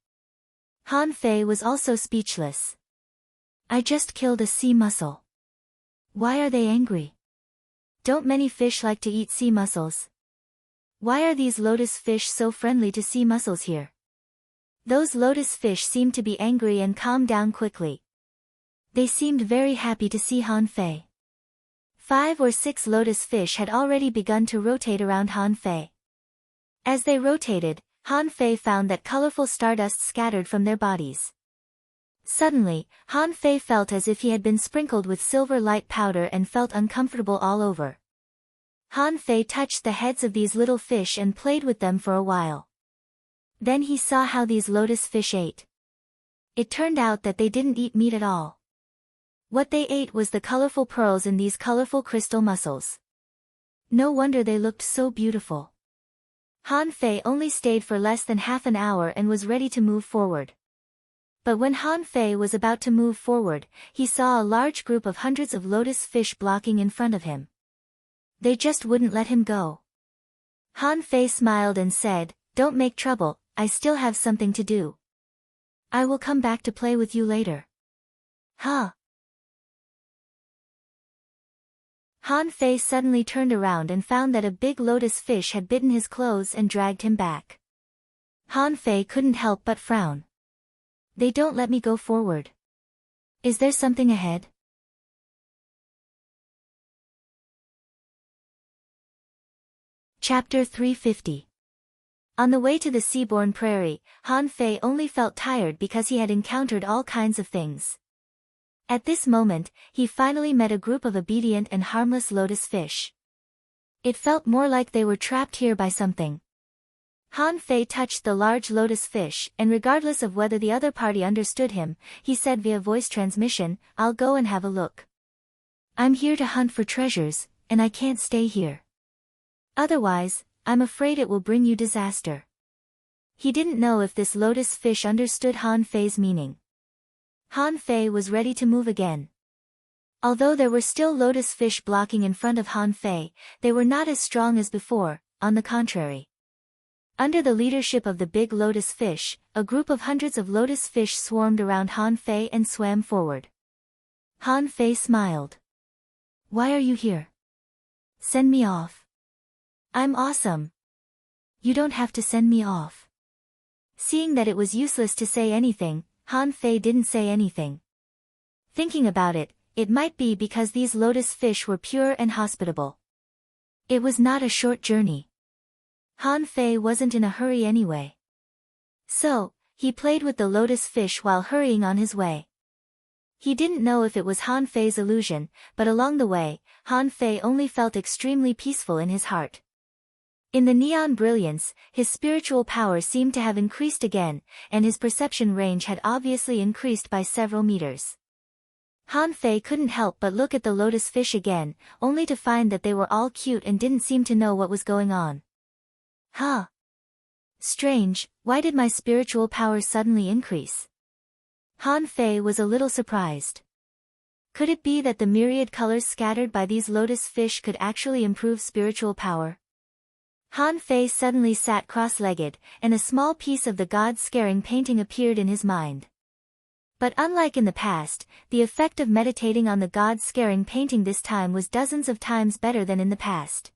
Han Fei was also speechless. I just killed a sea mussel. Why are they angry? Don't many fish like to eat sea mussels? Why are these lotus fish so friendly to sea mussels here? Those lotus fish seemed to be angry and calmed down quickly. They seemed very happy to see Han Fei. 5 or 6 lotus fish had already begun to rotate around Han Fei. As they rotated, Han Fei found that colorful stardust scattered from their bodies. Suddenly, Han Fei felt as if he had been sprinkled with silver light powder and felt uncomfortable all over. Han Fei touched the heads of these little fish and played with them for a while. Then he saw how these lotus fish ate. It turned out that they didn't eat meat at all. What they ate was the colorful pearls in these colorful crystal mussels. No wonder they looked so beautiful. Han Fei only stayed for less than half an hour and was ready to move forward. But when Han Fei was about to move forward, he saw a large group of hundreds of lotus fish blocking in front of him. They just wouldn't let him go. Han Fei smiled and said, "Don't make trouble, I still have something to do. I will come back to play with you later." Huh? Han Fei suddenly turned around and found that a big lotus fish had bitten his clothes and dragged him back. Han Fei couldn't help but frown. They don't let me go forward. Is there something ahead? Chapter 350. On the way to the seaborne prairie, Han Fei only felt tired because he had encountered all kinds of things. At this moment, he finally met a group of obedient and harmless lotus fish. It felt more like they were trapped here by something. Han Fei touched the large lotus fish, and regardless of whether the other party understood him, he said via voice transmission, "I'll go and have a look. I'm here to hunt for treasures, and I can't stay here. Otherwise, I'm afraid it will bring you disaster." He didn't know if this lotus fish understood Han Fei's meaning. Han Fei was ready to move again. Although there were still lotus fish blocking in front of Han Fei, they were not as strong as before, on the contrary. Under the leadership of the big lotus fish, a group of hundreds of lotus fish swarmed around Han Fei and swam forward. Han Fei smiled. "Why are you here? Send me off. I'm awesome." "You don't have to send me off." Seeing that it was useless to say anything, Han Fei didn't say anything. Thinking about it, it might be because these lotus fish were pure and hospitable. It was not a short journey. Han Fei wasn't in a hurry anyway. So, he played with the lotus fish while hurrying on his way. He didn't know if it was Han Fei's illusion, but along the way, Han Fei only felt extremely peaceful in his heart. In the neon brilliance, his spiritual power seemed to have increased again, and his perception range had obviously increased by several meters. Han Fei couldn't help but look at the lotus fish again, only to find that they were all cute and didn't seem to know what was going on. Huh. Strange, why did my spiritual power suddenly increase? Han Fei was a little surprised. Could it be that the myriad colors scattered by these lotus fish could actually improve spiritual power? Han Fei suddenly sat cross-legged, and a small piece of the God-scaring painting appeared in his mind. But unlike in the past, the effect of meditating on the God-scaring painting this time was dozens of times better than in the past.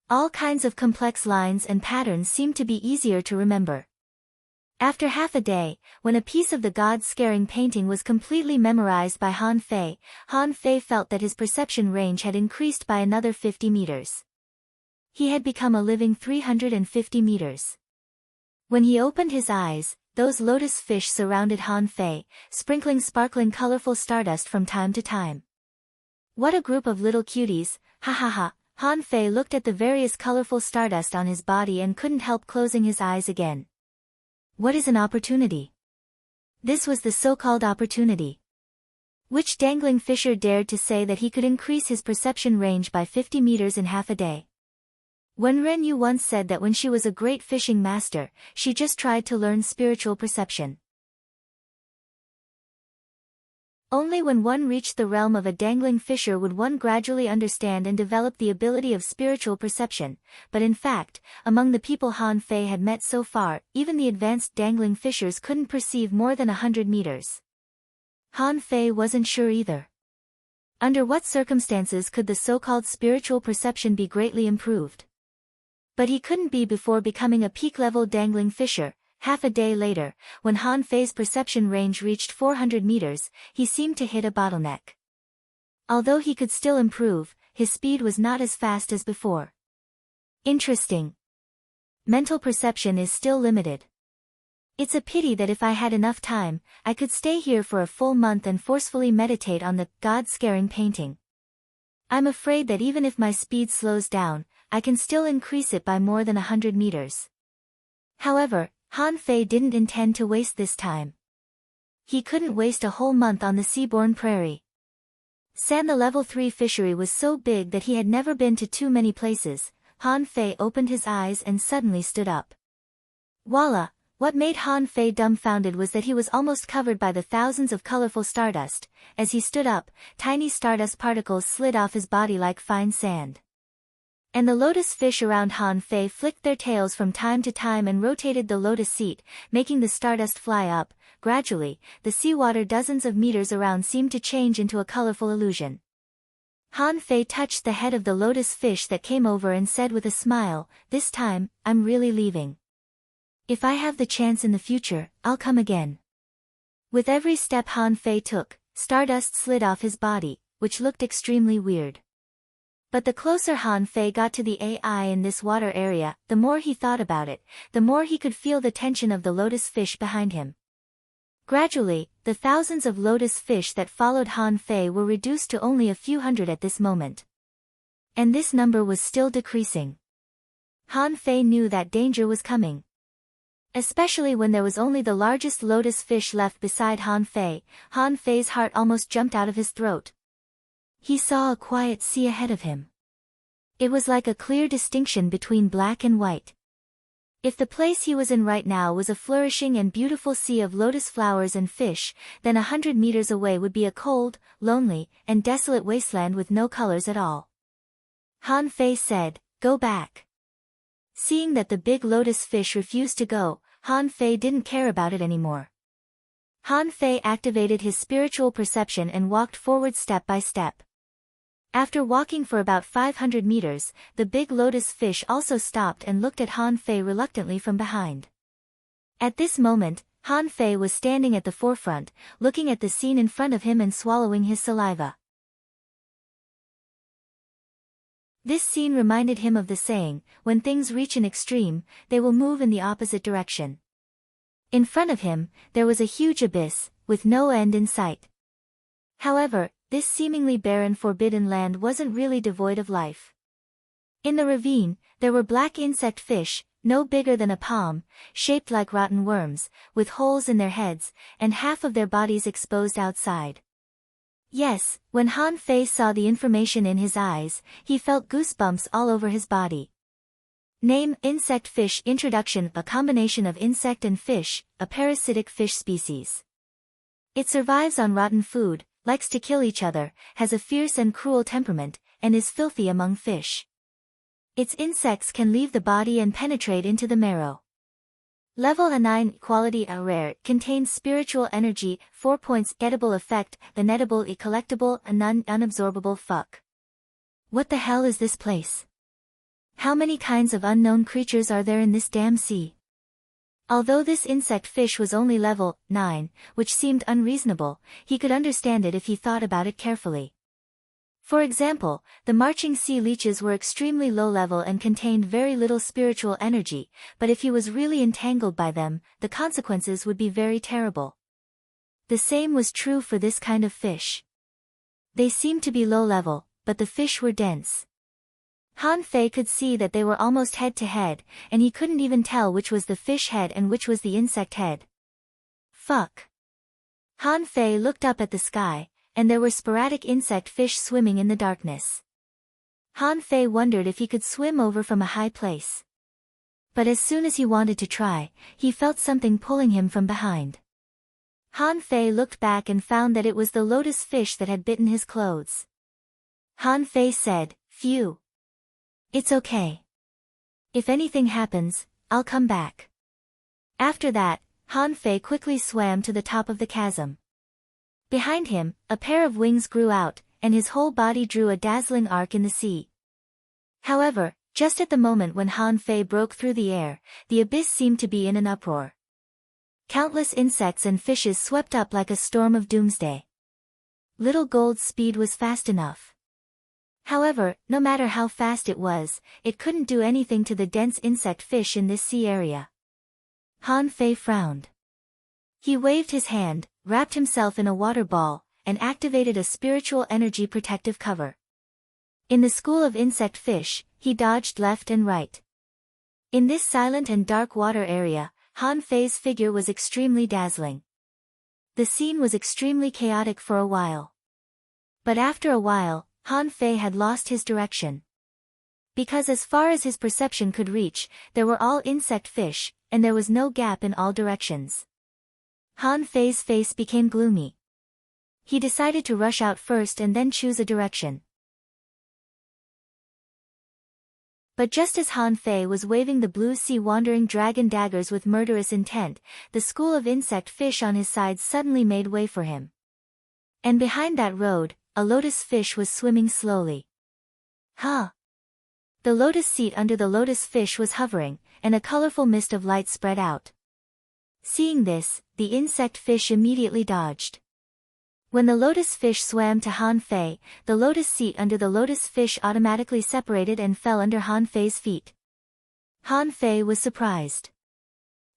All kinds of complex lines and patterns seemed to be easier to remember. After half a day, when a piece of the God-scaring painting was completely memorized by Han Fei felt that his perception range had increased by another 50 meters. He had become a living 350 meters. When he opened his eyes, those lotus fish surrounded Han Fei, sprinkling sparkling colorful stardust from time to time. What a group of little cuties, ha ha ha. Han Fei looked at the various colorful stardust on his body and couldn't help closing his eyes again. What is an opportunity? This was the so-called opportunity. Which dangling fisher dared to say that he could increase his perception range by 50 meters in half a day? Wen Ren Yu once said that when she was a great fishing master, she just tried to learn spiritual perception. Only when one reached the realm of a dangling fisher would one gradually understand and develop the ability of spiritual perception, but in fact, among the people Han Fei had met so far, even the advanced dangling fishers couldn't perceive more than 100 meters. Han Fei wasn't sure either. Under what circumstances could the so-called spiritual perception be greatly improved? But he couldn't be before becoming a peak-level dangling fisher. Half a day later, when Han Fei's perception range reached 400 meters, he seemed to hit a bottleneck. Although he could still improve, his speed was not as fast as before. Interesting. Mental perception is still limited. It's a pity that if I had enough time, I could stay here for a full month and forcefully meditate on the God-scaring painting. I'm afraid that even if my speed slows down, I can still increase it by more than 100 meters. However, Han Fei didn't intend to waste this time. He couldn't waste a whole month on the seaborne prairie. The level 3 fishery was so big that he had never been to too many places. Han Fei opened his eyes and suddenly stood up. Voila! What made Han Fei dumbfounded was that he was almost covered by the thousands of colorful stardust. As he stood up, tiny stardust particles slid off his body like fine sand. And the lotus fish around Han Fei flicked their tails from time to time and rotated the lotus seat, making the stardust fly up. Gradually, the seawater dozens of meters around seemed to change into a colorful illusion. Han Fei touched the head of the lotus fish that came over and said with a smile, "This time, I'm really leaving. If I have the chance in the future, I'll come again." With every step Han Fei took, stardust slid off his body, which looked extremely weird. But the closer Han Fei got to the AI in this water area, the more he thought about it, the more he could feel the tension of the lotus fish behind him. Gradually, the thousands of lotus fish that followed Han Fei were reduced to only a few hundred at this moment. And this number was still decreasing. Han Fei knew that danger was coming. Especially when there was only the largest lotus fish left beside Han Fei, Han Fei's heart almost jumped out of his throat. He saw a quiet sea ahead of him. It was like a clear distinction between black and white. If the place he was in right now was a flourishing and beautiful sea of lotus flowers and fish, then 100 meters away would be a cold, lonely, and desolate wasteland with no colors at all. Han Fei said, "Go back." Seeing that the big lotus fish refused to go, Han Fei didn't care about it anymore. Han Fei activated his spiritual perception and walked forward step by step. After walking for about 500 meters, the big lotus fish also stopped and looked at Han Fei reluctantly from behind. At this moment, Han Fei was standing at the forefront, looking at the scene in front of him and swallowing his saliva. This scene reminded him of the saying, when things reach an extreme, they will move in the opposite direction. In front of him, there was a huge abyss, with no end in sight. However, this seemingly barren forbidden land wasn't really devoid of life. In the ravine, there were black insect fish, no bigger than a palm, shaped like rotten worms, with holes in their heads, and half of their bodies exposed outside. Yes, when Han Fei saw the information in his eyes, he felt goosebumps all over his body. Name: Insect fish. Introduction: a combination of insect and fish, a parasitic fish species. It survives on rotten food, likes to kill each other, has a fierce and cruel temperament, and is filthy among fish. Its insects can leave the body and penetrate into the marrow. Level A9. Quality A rare. Contains spiritual energy. 4 points. Edible effect. Inedible. Collectible. Unabsorbable. Fuck. What the hell is this place? How many kinds of unknown creatures are there in this damn sea? Although this insect fish was only level 9, which seemed unreasonable, he could understand it if he thought about it carefully. For example, the marching sea leeches were extremely low level and contained very little spiritual energy, but if he was really entangled by them, the consequences would be very terrible. The same was true for this kind of fish. They seemed to be low level, but the fish were dense. Han Fei could see that they were almost head to head, and he couldn't even tell which was the fish head and which was the insect head. Fuck. Han Fei looked up at the sky, and there were sporadic insect fish swimming in the darkness. Han Fei wondered if he could swim over from a high place. But as soon as he wanted to try, he felt something pulling him from behind. Han Fei looked back and found that it was the lotus fish that had bitten his clothes. Han Fei said, "Phew. It's okay. If anything happens, I'll come back." After that, Han Fei quickly swam to the top of the chasm. Behind him, a pair of wings grew out, and his whole body drew a dazzling arc in the sea. However, just at the moment when Han Fei broke through the air, the abyss seemed to be in an uproar. Countless insects and fishes swept up like a storm of doomsday. Little Gold's speed was fast enough. However, no matter how fast it was, it couldn't do anything to the dense insect fish in this sea area. Han Fei frowned. He waved his hand, wrapped himself in a water ball, and activated a spiritual energy protective cover. In the school of insect fish, he dodged left and right. In this silent and dark water area, Han Fei's figure was extremely dazzling. The scene was extremely chaotic for a while. But after a while, Han Fei had lost his direction. Because as far as his perception could reach, there were all insect fish, and there was no gap in all directions. Han Fei's face became gloomy. He decided to rush out first and then choose a direction. But just as Han Fei was waving the blue sea wandering dragon daggers with murderous intent, the school of insect fish on his side suddenly made way for him. And behind that road, a lotus fish was swimming slowly. Huh! The lotus seat under the lotus fish was hovering, and a colorful mist of light spread out. Seeing this, the insect fish immediately dodged. When the lotus fish swam to Han Fei, the lotus seat under the lotus fish automatically separated and fell under Han Fei's feet. Han Fei was surprised.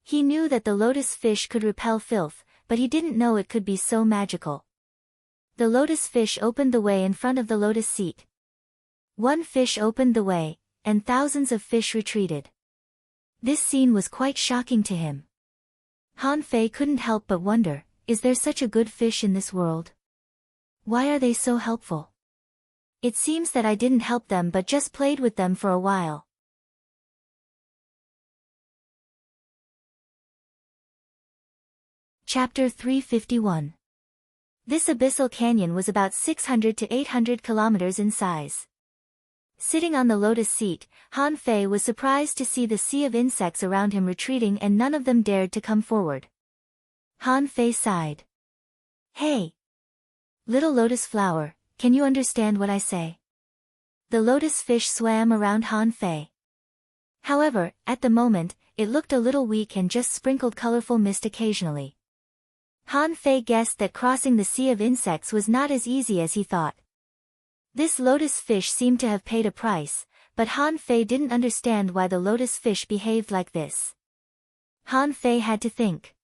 He knew that the lotus fish could repel filth, but he didn't know it could be so magical. The lotus fish opened the way in front of the lotus seat. One fish opened the way, and thousands of fish retreated. This scene was quite shocking to him. Han Fei couldn't help but wonder, is there such a good fish in this world? Why are they so helpful? It seems that I didn't help them but just played with them for a while. Chapter 351. This abyssal canyon was about 600 to 800 kilometers in size. Sitting on the lotus seat, Han Fei was surprised to see the sea of insects around him retreating, and none of them dared to come forward. Han Fei sighed. "Hey! Little lotus flower, can you understand what I say?" The lotus fish swam around Han Fei. However, at the moment, it looked a little weak and just sprinkled colorful mist occasionally. Han Fei guessed that crossing the sea of insects was not as easy as he thought. This lotus fish seemed to have paid a price, but Han Fei didn't understand why the lotus fish behaved like this. Han Fei had to think.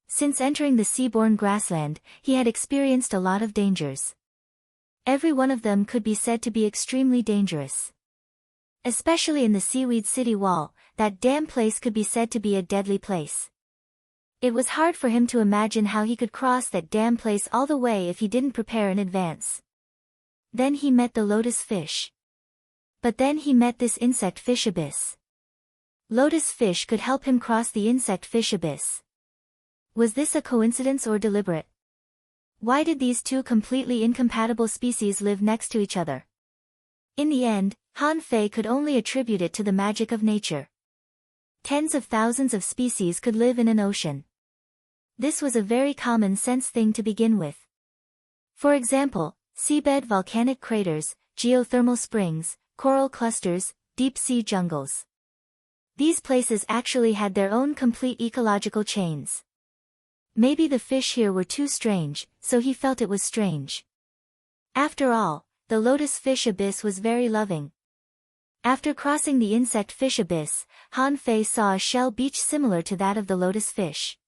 Since entering the seaborne grassland, he had experienced a lot of dangers. Every one of them could be said to be extremely dangerous. Especially in the seaweed city wall, that damn place could be said to be a deadly place. It was hard for him to imagine how he could cross that damn place all the way if he didn't prepare in advance. Then he met the lotus fish. But then he met this insect fish abyss. Lotus fish could help him cross the insect fish abyss. Was this a coincidence or deliberate? Why did these two completely incompatible species live next to each other? In the end, Han Fei could only attribute it to the magic of nature. Tens of thousands of species could live in an ocean. This was a very common sense thing to begin with. For example, seabed volcanic craters, geothermal springs, coral clusters, deep-sea jungles. These places actually had their own complete ecological chains. Maybe the fish here were too strange, so he felt it was strange. After all, the lotus fish abyss was very loving. After crossing the insect fish abyss, Han Fei saw a shell beach similar to that of the lotus fish.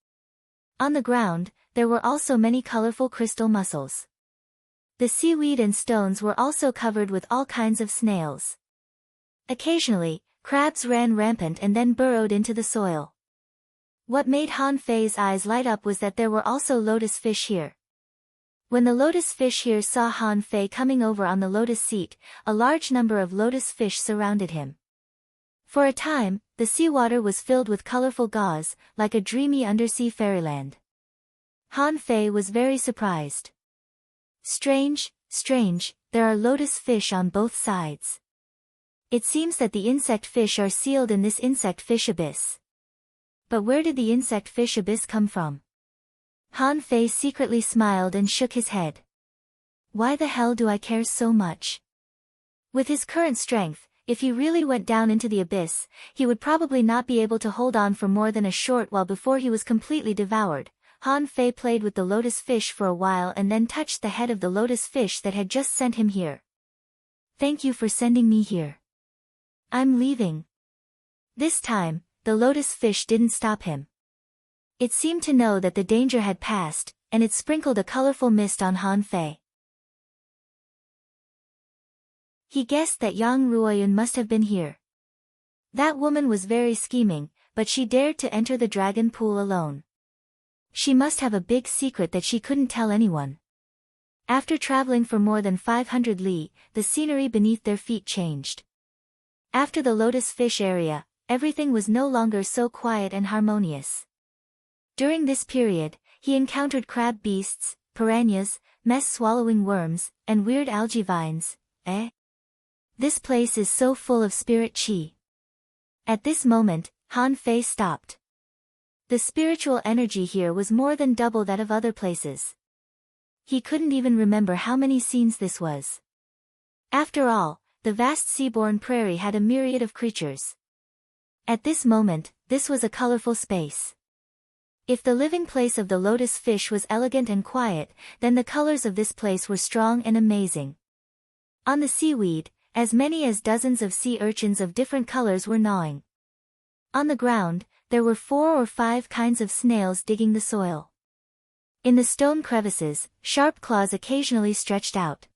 On the ground, there were also many colorful crystal mussels. The seaweed and stones were also covered with all kinds of snails. Occasionally, crabs ran rampant and then burrowed into the soil. What made Han Fei's eyes light up was that there were also lotus fish here. When the lotus fish here saw Han Fei coming over on the lotus seat, a large number of lotus fish surrounded him. For a time, the seawater was filled with colorful gauze, like a dreamy undersea fairyland. Han Fei was very surprised. Strange, strange, there are lotus fish on both sides. It seems that the insect fish are sealed in this insect fish abyss. But where did the insect fish abyss come from? Han Fei secretly smiled and shook his head. Why the hell do I care so much? With his current strength, if he really went down into the abyss, he would probably not be able to hold on for more than a short while before he was completely devoured. Han Fei played with the lotus fish for a while and then touched the head of the lotus fish that had just sent him here. Thank you for sending me here. I'm leaving. This time, the lotus fish didn't stop him. It seemed to know that the danger had passed, and it sprinkled a colorful mist on Han Fei. He guessed that Yang Ruoyun must have been here. That woman was very scheming, but she dared to enter the dragon pool alone. She must have a big secret that she couldn't tell anyone. After traveling for more than 500 li, the scenery beneath their feet changed. After the lotus fish area, everything was no longer so quiet and harmonious. During this period, he encountered crab beasts, piranhas, mess-swallowing worms, and weird algae vines. This place is so full of spirit chi. At this moment, Han Fei stopped. The spiritual energy here was more than double that of other places. He couldn't even remember how many scenes this was. After all, the vast seaborne prairie had a myriad of creatures. At this moment, this was a colorful space. If the living place of the lotus fish was elegant and quiet, then the colors of this place were strong and amazing. On the seaweed, as many as dozens of sea urchins of different colors were gnawing. On the ground, there were 4 or 5 kinds of snails digging the soil. In the stone crevices, sharp claws occasionally stretched out.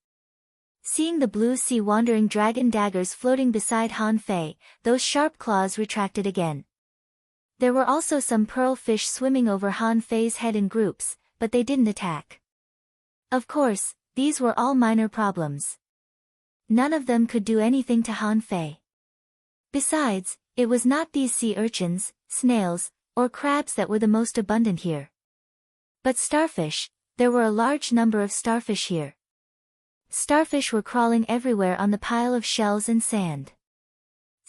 Seeing the blue sea wandering dragon daggers floating beside Han Fei, those sharp claws retracted again. There were also some pearl fish swimming over Han Fei's head in groups, but they didn't attack. Of course, these were all minor problems. None of them could do anything to Han Fei. Besides, it was not these sea urchins, snails, or crabs that were the most abundant here. But starfish, there were a large number of starfish here. Starfish were crawling everywhere on the pile of shells and sand.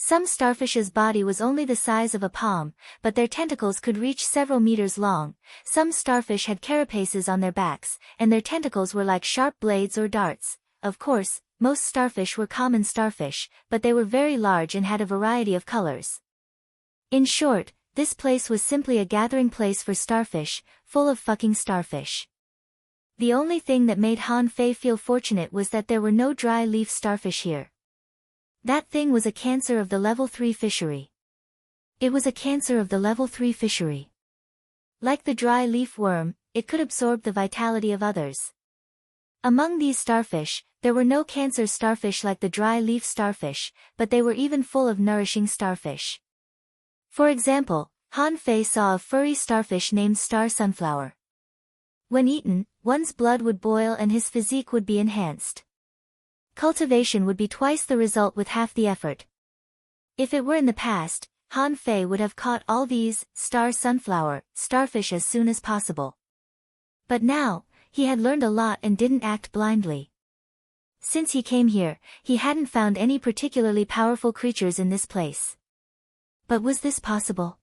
Some starfish's body was only the size of a palm, but their tentacles could reach several meters long. Some starfish had carapaces on their backs, and their tentacles were like sharp blades or darts. Of course, most starfish were common starfish, but they were very large and had a variety of colors. In short, this place was simply a gathering place for starfish, full of fucking starfish. The only thing that made Han Fei feel fortunate was that there were no dry leaf starfish here. That thing was a cancer of the level 3 fishery. It was a cancer of the level 3 fishery. Like the dry leaf worm, it could absorb the vitality of others. Among these starfish, there were no cancer starfish like the dry leaf starfish, but they were even full of nourishing starfish. For example, Han Fei saw a furry starfish named Star Sunflower. When eaten, one's blood would boil and his physique would be enhanced. Cultivation would be twice the result with half the effort. If it were in the past, Han Fei would have caught all these Star Sunflower starfish as soon as possible. But now, he had learned a lot and didn't act blindly. Since he came here, he hadn't found any particularly powerful creatures in this place. But was this possible?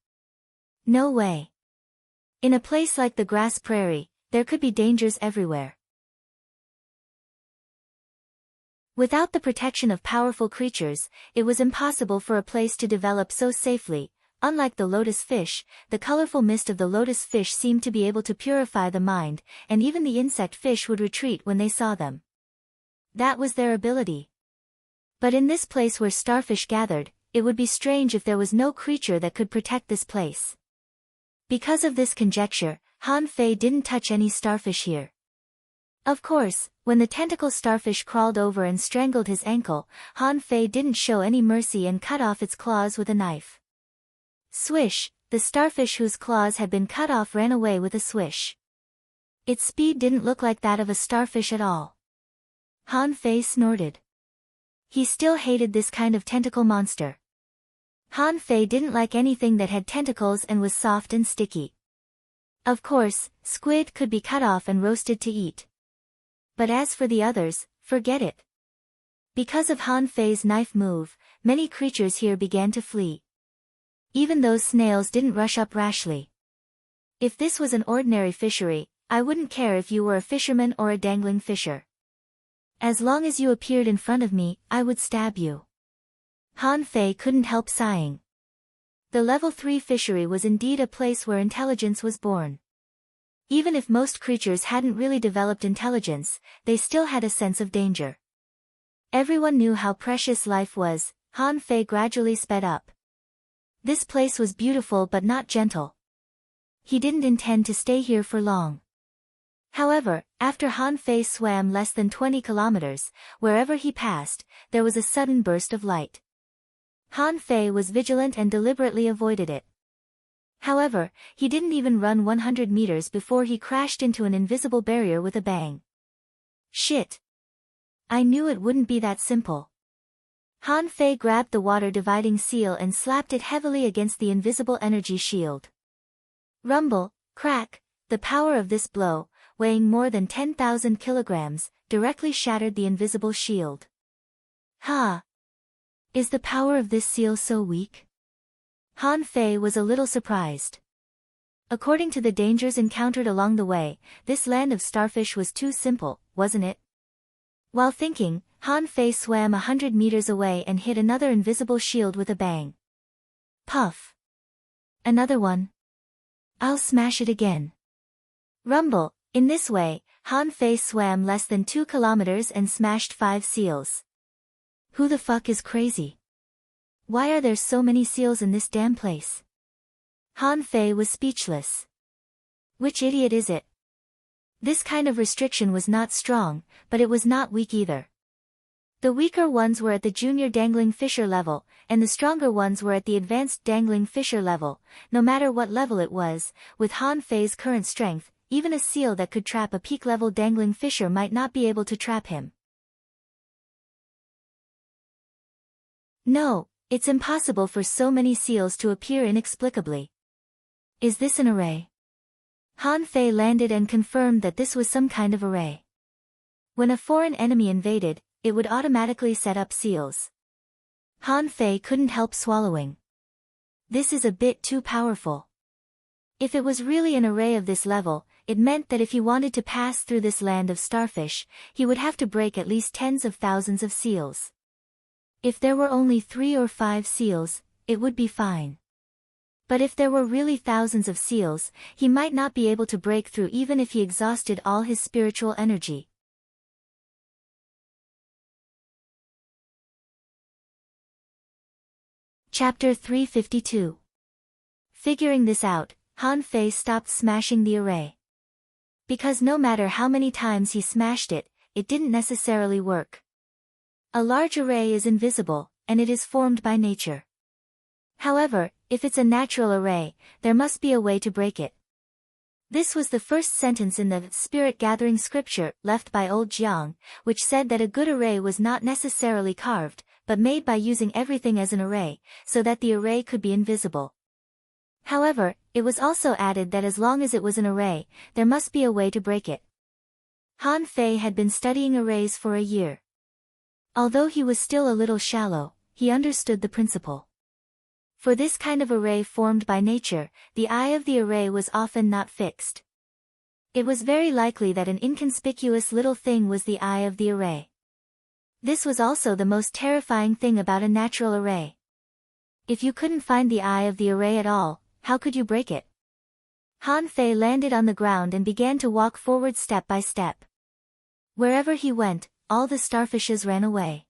No way. In a place like the grass prairie, there could be dangers everywhere. Without the protection of powerful creatures, it was impossible for a place to develop so safely. Unlike the lotus fish, the colorful mist of the lotus fish seemed to be able to purify the mind, and even the insect fish would retreat when they saw them. That was their ability. But in this place where starfish gathered, it would be strange if there was no creature that could protect this place. Because of this conjecture, Han Fei didn't touch any starfish here. Of course, when the tentacle starfish crawled over and strangled his ankle, Han Fei didn't show any mercy and cut off its claws with a knife. Swish, the starfish whose claws had been cut off ran away with a swish. Its speed didn't look like that of a starfish at all. Han Fei snorted. He still hated this kind of tentacle monster. Han Fei didn't like anything that had tentacles and was soft and sticky. Of course, squid could be cut off and roasted to eat. But as for the others, forget it. Because of Han Fei's knife move, many creatures here began to flee. Even those snails didn't rush up rashly. If this was an ordinary fishery, I wouldn't care if you were a fisherman or a dangling fisher. As long as you appeared in front of me, I would stab you. Han Fei couldn't help sighing. The level 3 fishery was indeed a place where intelligence was born. Even if most creatures hadn't really developed intelligence, they still had a sense of danger. Everyone knew how precious life was. Han Fei gradually sped up. This place was beautiful but not gentle. He didn't intend to stay here for long. However, after Han Fei swam less than 20 kilometers, wherever he passed, there was a sudden burst of light. Han Fei was vigilant and deliberately avoided it. However, he didn't even run 100 meters before he crashed into an invisible barrier with a bang. Shit! I knew it wouldn't be that simple. Han Fei grabbed the water-dividing seal and slapped it heavily against the invisible energy shield. Rumble, crack, the power of this blow, weighing more than 10,000 kilograms, directly shattered the invisible shield. Ha! Is the power of this seal so weak? Han Fei was a little surprised. According to the dangers encountered along the way, this land of starfish was too simple, wasn't it? While thinking, Han Fei swam 100 meters away and hit another invisible shield with a bang. Puff! Another one. I'll smash it again. Rumble! In this way, Han Fei swam less than 2 kilometers and smashed 5 seals. Who the fuck is crazy? Why are there so many seals in this damn place? Han Fei was speechless. Which idiot is it? This kind of restriction was not strong, but it was not weak either. The weaker ones were at the junior dangling fisher level, and the stronger ones were at the advanced dangling fisher level. No matter what level it was, with Han Fei's current strength, even a seal that could trap a peak-level dangling fisher might not be able to trap him. No, it's impossible for so many seals to appear inexplicably. Is this an array? Han Fei landed and confirmed that this was some kind of array. When a foreign enemy invaded, it would automatically set up seals. Han Fei couldn't help swallowing. This is a bit too powerful. If it was really an array of this level, it meant that if he wanted to pass through this land of starfish, he would have to break at least tens of thousands of seals. If there were only 3 or 5 seals, it would be fine. But if there were really thousands of seals, he might not be able to break through even if he exhausted all his spiritual energy. Chapter 352. Figuring this out, Han Fei stopped smashing the array. Because no matter how many times he smashed it, it didn't necessarily work. A large array is invisible, and it is formed by nature. However, if it's a natural array, there must be a way to break it. This was the first sentence in the spirit-gathering scripture left by old Jiang, which said that a good array was not necessarily carved, but made by using everything as an array, so that the array could be invisible. However, it was also added that as long as it was an array, there must be a way to break it. Han Fei had been studying arrays for a year. Although he was still a little shallow, he understood the principle. For this kind of array formed by nature, the eye of the array was often not fixed. It was very likely that an inconspicuous little thing was the eye of the array. This was also the most terrifying thing about a natural array. If you couldn't find the eye of the array at all, how could you break it? Han Fei landed on the ground and began to walk forward step by step. Wherever he went, all the starfishes ran away.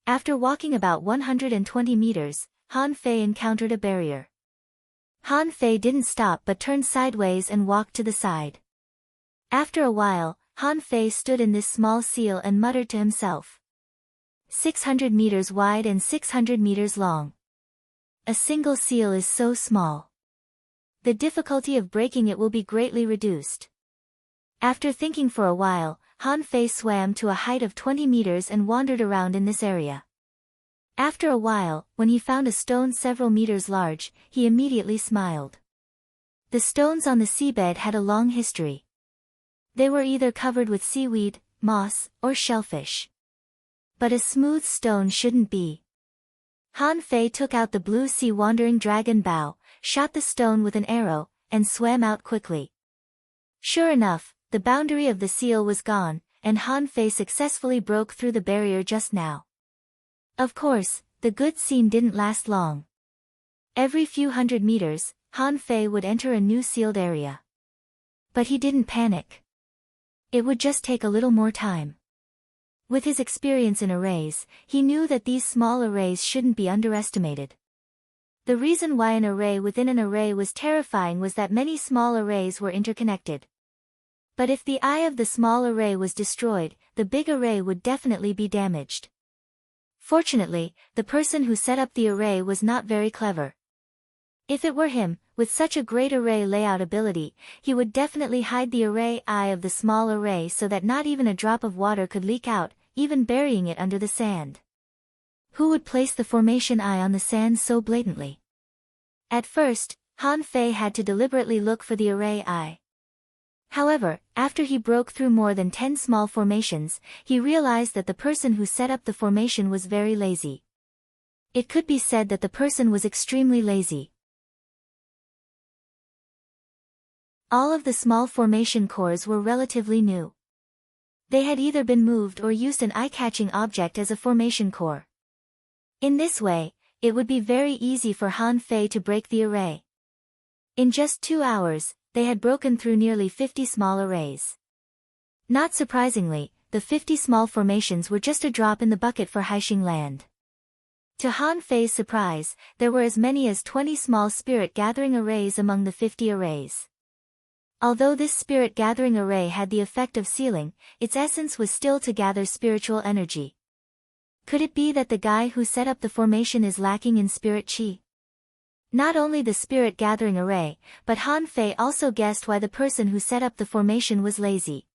After walking about 120 meters, Han Fei encountered a barrier. Han Fei didn't stop but turned sideways and walked to the side. After a while, Han Fei stood in this small seal and muttered to himself. 600 meters wide and 600 meters long. A single seal is so small. The difficulty of breaking it will be greatly reduced. After thinking for a while, Han Fei swam to a height of 20 meters and wandered around in this area. After a while, when he found a stone several meters large, he immediately smiled. The stones on the seabed had a long history. They were either covered with seaweed, moss, or shellfish. But a smooth stone shouldn't be. Han Fei took out the blue sea wandering dragon bow, shot the stone with an arrow, and swam out quickly. Sure enough, the boundary of the seal was gone, and Han Fei successfully broke through the barrier just now. Of course, the good scene didn't last long. Every few hundred meters, Han Fei would enter a new sealed area. But he didn't panic. It would just take a little more time. With his experience in arrays, he knew that these small arrays shouldn't be underestimated. The reason why an array within an array was terrifying was that many small arrays were interconnected. But if the eye of the small array was destroyed, the big array would definitely be damaged. Fortunately, the person who set up the array was not very clever. If it were him, with such a great array layout ability, he would definitely hide the array eye of the small array so that not even a drop of water could leak out, even burying it under the sand. Who would place the formation eye on the sand so blatantly? At first, Han Fei had to deliberately look for the array eye. However, after he broke through more than 10 small formations, he realized that the person who set up the formation was very lazy. It could be said that the person was extremely lazy. All of the small formation cores were relatively new. They had either been moved or used an eye-catching object as a formation core. In this way, it would be very easy for Han Fei to break the array. In just 2 hours, they had broken through nearly 50 small arrays. Not surprisingly, the 50 small formations were just a drop in the bucket for Haixing land. To Han Fei's surprise, there were as many as 20 small spirit-gathering arrays among the 50 arrays. Although this spirit-gathering array had the effect of sealing, its essence was still to gather spiritual energy. Could it be that the guy who set up the formation is lacking in spirit chi? Not only the spirit-gathering array, but Han Fei also guessed why the person who set up the formation was lazy.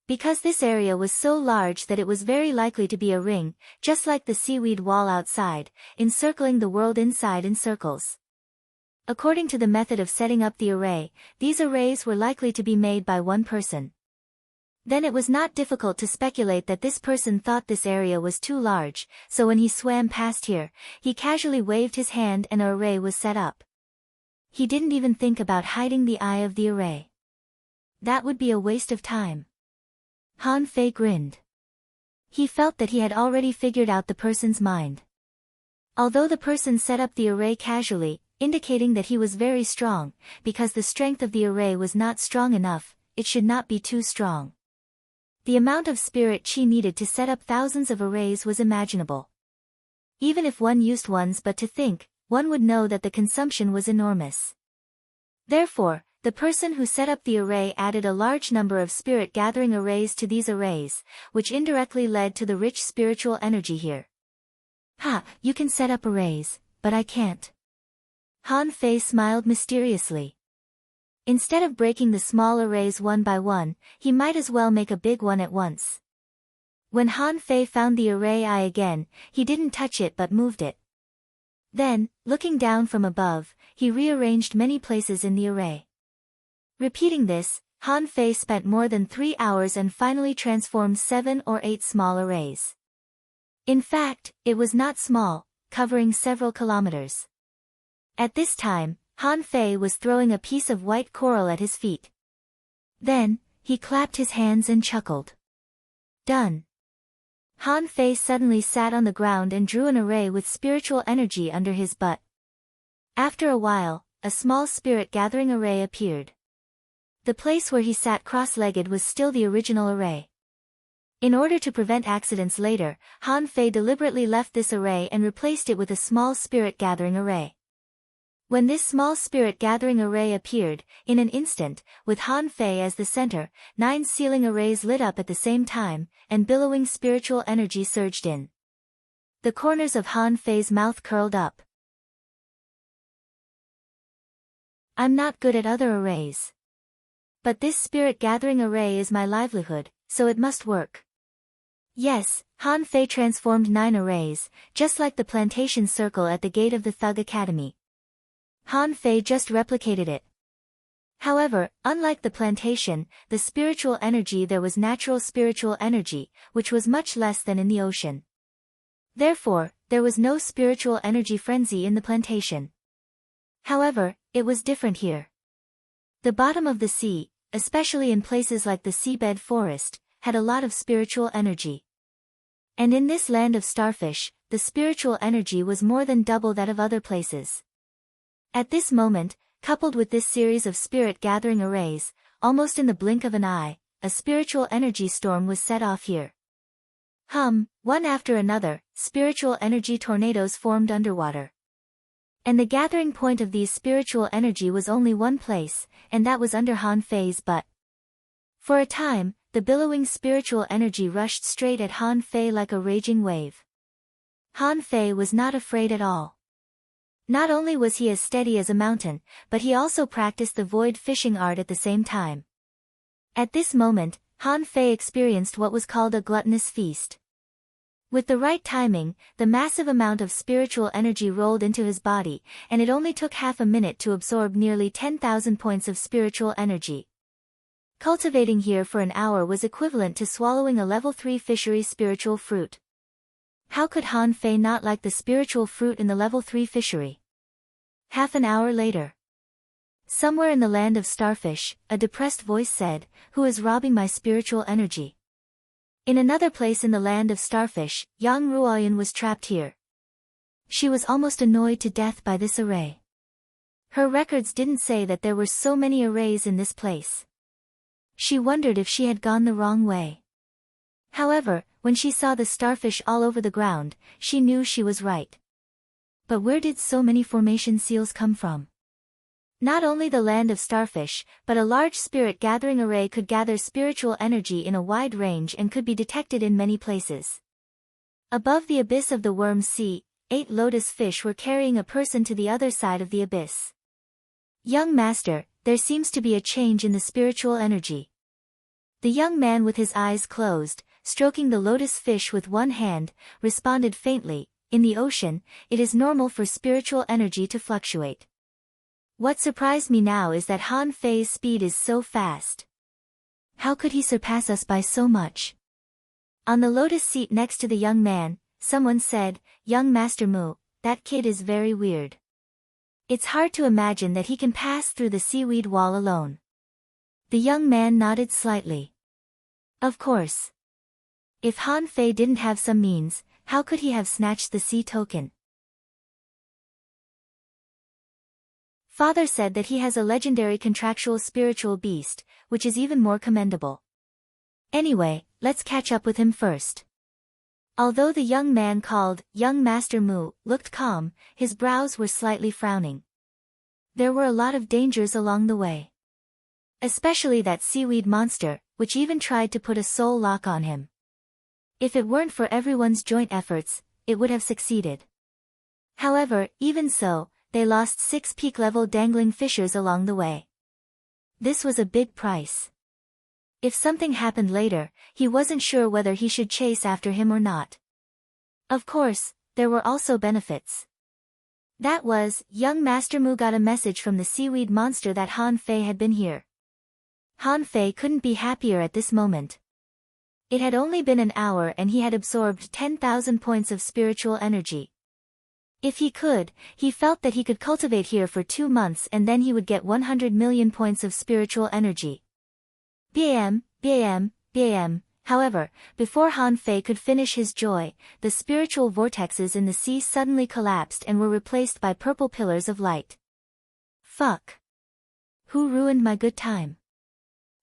Because this area was so large that it was very likely to be a ring, just like the seaweed wall outside, encircling the world inside in circles. According to the method of setting up the array, these arrays were likely to be made by one person. Then it was not difficult to speculate that this person thought this area was too large, so when he swam past here, he casually waved his hand and an array was set up. He didn't even think about hiding the eye of the array. That would be a waste of time. Han Fei grinned. He felt that he had already figured out the person's mind. Although the person set up the array casually, indicating that he was very strong, because the strength of the array was not strong enough, it should not be too strong. The amount of spirit chi needed to set up thousands of arrays was imaginable. Even if one used ones but to think, one would know that the consumption was enormous. Therefore, the person who set up the array added a large number of spirit-gathering arrays to these arrays, which indirectly led to the rich spiritual energy here. Ha, you can set up arrays, but I can't. Han Fei smiled mysteriously. Instead of breaking the small arrays one by one, he might as well make a big one at once. When Han Fei found the array eye again, he didn't touch it but moved it. Then, looking down from above, he rearranged many places in the array. Repeating this, Han Fei spent more than 3 hours and finally transformed 7 or 8 small arrays. In fact, it was not small, covering several kilometers. At this time, Han Fei was throwing a piece of white coral at his feet. Then, he clapped his hands and chuckled. Done. Han Fei suddenly sat on the ground and drew an array with spiritual energy under his butt. After a while, a small spirit-gathering array appeared. The place where he sat cross-legged was still the original array. In order to prevent accidents later, Han Fei deliberately left this array and replaced it with a small spirit-gathering array. When this small spirit-gathering array appeared, in an instant, with Han Fei as the center, 9 sealing arrays lit up at the same time, and billowing spiritual energy surged in. The corners of Han Fei's mouth curled up. I'm not good at other arrays. But this spirit-gathering array is my livelihood, so it must work. Yes, Han Fei transformed 9 arrays, just like the plantation circle at the gate of the Thug Academy. Han Fei just replicated it. However, unlike the plantation, the spiritual energy there was natural spiritual energy, which was much less than in the ocean. Therefore, there was no spiritual energy frenzy in the plantation. However, it was different here. The bottom of the sea, especially in places like the seabed forest, had a lot of spiritual energy. And in this land of starfish, the spiritual energy was more than double that of other places. At this moment, coupled with this series of spirit-gathering arrays, almost in the blink of an eye, a spiritual energy storm was set off here. One after another, spiritual energy tornadoes formed underwater. And the gathering point of these spiritual energy was only one place, and that was under Han Fei's butt. For a time, the billowing spiritual energy rushed straight at Han Fei like a raging wave. Han Fei was not afraid at all. Not only was he as steady as a mountain, but he also practiced the void fishing art at the same time. At this moment, Han Fei experienced what was called a gluttonous feast. With the right timing, the massive amount of spiritual energy rolled into his body, and it only took half a minute to absorb nearly 10,000 points of spiritual energy. Cultivating here for an hour was equivalent to swallowing a level 3 fishery spiritual fruit. How could Han Fei not like the spiritual fruit in the level 3 fishery? Half an hour later. Somewhere in the land of starfish, a depressed voice said, "Who is robbing my spiritual energy?" In another place in the land of starfish, Yang Ruoyan was trapped here. She was almost annoyed to death by this array. Her records didn't say that there were so many arrays in this place. She wondered if she had gone the wrong way. However, when she saw the starfish all over the ground, she knew she was right. But where did so many formation seals come from? Not only the land of starfish, but a large spirit-gathering array could gather spiritual energy in a wide range and could be detected in many places. Above the abyss of the worm's sea, 8 lotus fish were carrying a person to the other side of the abyss. Young master, there seems to be a change in the spiritual energy. The young man with his eyes closed, stroking the lotus fish with one hand, responded faintly, "In the ocean, it is normal for spiritual energy to fluctuate. What surprised me now is that Han Fei's speed is so fast. How could he surpass us by so much? On the lotus seat next to the young man, someone said, "Young Master Mu, that kid is very weird. It's hard to imagine that he can pass through the seaweed wall alone." The young man nodded slightly. Of course. If Han Fei didn't have some means, how could he have snatched the sea token? Father said that he has a legendary contractual spiritual beast, which is even more commendable. Anyway, let's catch up with him first. Although the young man called Young Master Mu looked calm, his brows were slightly frowning. There were a lot of dangers along the way. Especially that seaweed monster, which even tried to put a soul lock on him. If it weren't for everyone's joint efforts, it would have succeeded. However, even so, they lost 6 peak-level dangling fishers along the way. This was a big price. If something happened later, he wasn't sure whether he should chase after him or not. Of course, there were also benefits. That was, young Master Mu got a message from the seaweed monster that Han Fei had been here. Han Fei couldn't be happier at this moment. It had only been an hour and he had absorbed 10,000 points of spiritual energy. If he could, he felt that he could cultivate here for 2 months and then he would get 100 million points of spiritual energy. Bam. However, before Han Fei could finish his joy, the spiritual vortexes in the sea suddenly collapsed and were replaced by purple pillars of light. Fuck. Who ruined my good time?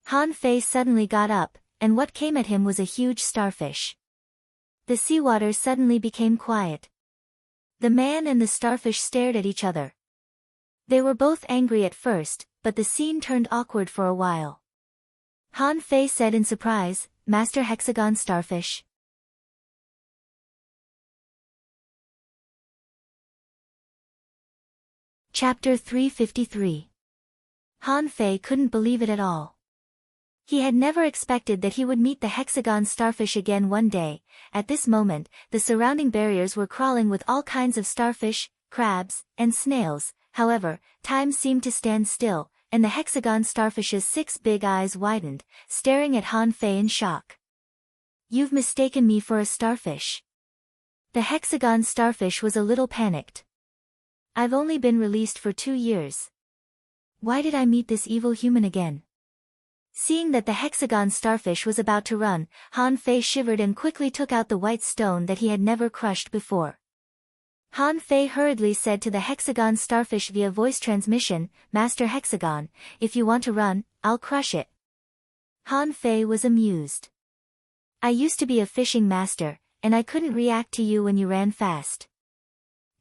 Han Fei suddenly got up, and what came at him was a huge starfish. The seawater suddenly became quiet. The man and the starfish stared at each other. They were both angry at first, but the scene turned awkward for a while. Han Fei said in surprise, "Master Hexagon Starfish." Chapter 353. Han Fei couldn't believe it at all. He had never expected that he would meet the hexagon starfish again one day. At this moment, the surrounding barriers were crawling with all kinds of starfish, crabs, and snails. However, time seemed to stand still, and the hexagon starfish's 6 big eyes widened, staring at Han Fei in shock. "You've mistaken me for a starfish." The hexagon starfish was a little panicked. "I've only been released for 2 years. Why did I meet this evil human again?" Seeing that the hexagon starfish was about to run, Han Fei shivered and quickly took out the white stone that he had never crushed before. Han Fei hurriedly said to the hexagon starfish via voice transmission, "Master Hexagon, if you want to run, I'll crush it." Han Fei was amused. "I used to be a fishing master, and I couldn't react to you when you ran fast.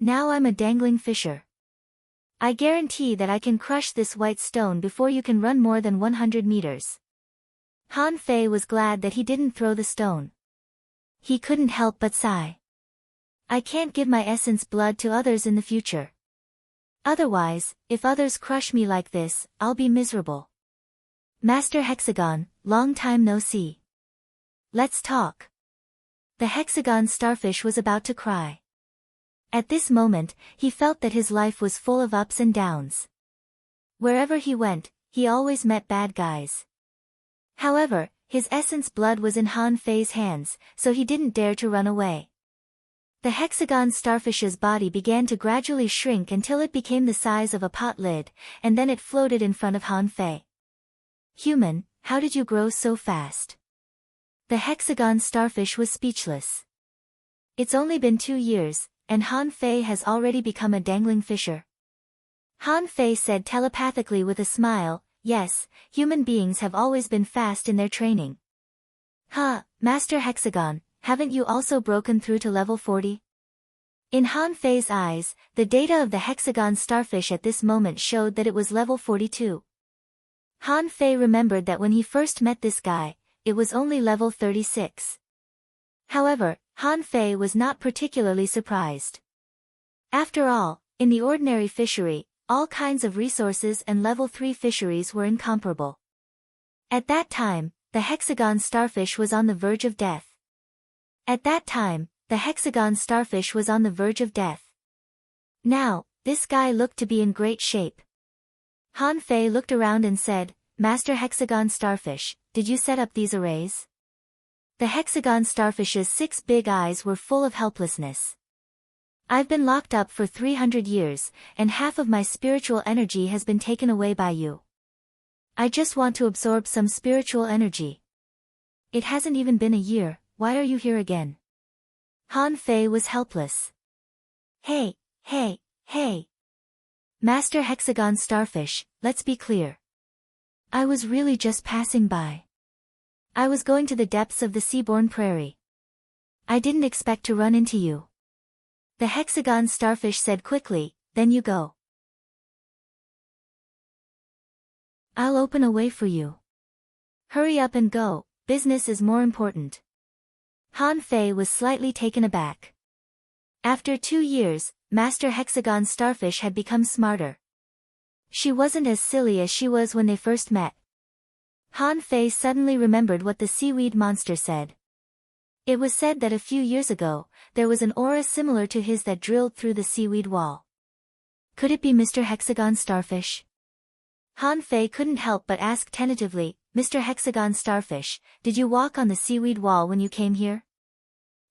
Now I'm a dangling fisher. I guarantee that I can crush this white stone before you can run more than 100 meters. Han Fei was glad that he didn't throw the stone. He couldn't help but sigh. "I can't give my essence blood to others in the future. Otherwise, if others crush me like this, I'll be miserable. Master Hexagon, long time no see. Let's talk." The hexagon starfish was about to cry. At this moment, he felt that his life was full of ups and downs. Wherever he went, he always met bad guys. However, his essence blood was in Han Fei's hands, so he didn't dare to run away. The hexagon starfish's body began to gradually shrink until it became the size of a pot lid, and then it floated in front of Han Fei. "Human, how did you grow so fast?" The hexagon starfish was speechless. It's only been 2 years, and Han Fei has already become a dangling fisher. Han Fei said telepathically with a smile, "Yes, human beings have always been fast in their training." "Huh, Master Hexagon, haven't you also broken through to level 40? In Han Fei's eyes, the data of the hexagon starfish at this moment showed that it was level 42. Han Fei remembered that when he first met this guy, it was only level 36. However, Han Fei was not particularly surprised. After all, in the ordinary fishery, all kinds of resources and level 3 fisheries were incomparable. At that time, the hexagon starfish was on the verge of death. Now, this guy looked to be in great shape. Han Fei looked around and said, Master Hexagon Starfish, did you set up these arrays? The Hexagon Starfish's 6 big eyes were full of helplessness. I've been locked up for 300 years, and half of my spiritual energy has been taken away by you. I just want to absorb some spiritual energy. It hasn't even been a year, why are you here again? Han Fei was helpless. Hey. Master Hexagon Starfish, let's be clear. I was really just passing by. I was going to the depths of the seaborne prairie. I didn't expect to run into you. The Hexagon Starfish said quickly, then you go. I'll open a way for you. Hurry up and go, business is more important. Han Fei was slightly taken aback. After 2 years, Master Hexagon Starfish had become smarter. She wasn't as silly as she was when they first met. Han Fei suddenly remembered what the seaweed monster said. It was said that a few years ago, there was an aura similar to his that drilled through the seaweed wall. Could it be Mr. Hexagon Starfish? Han Fei couldn't help but ask tentatively, Mr. Hexagon Starfish, did you walk on the seaweed wall when you came here?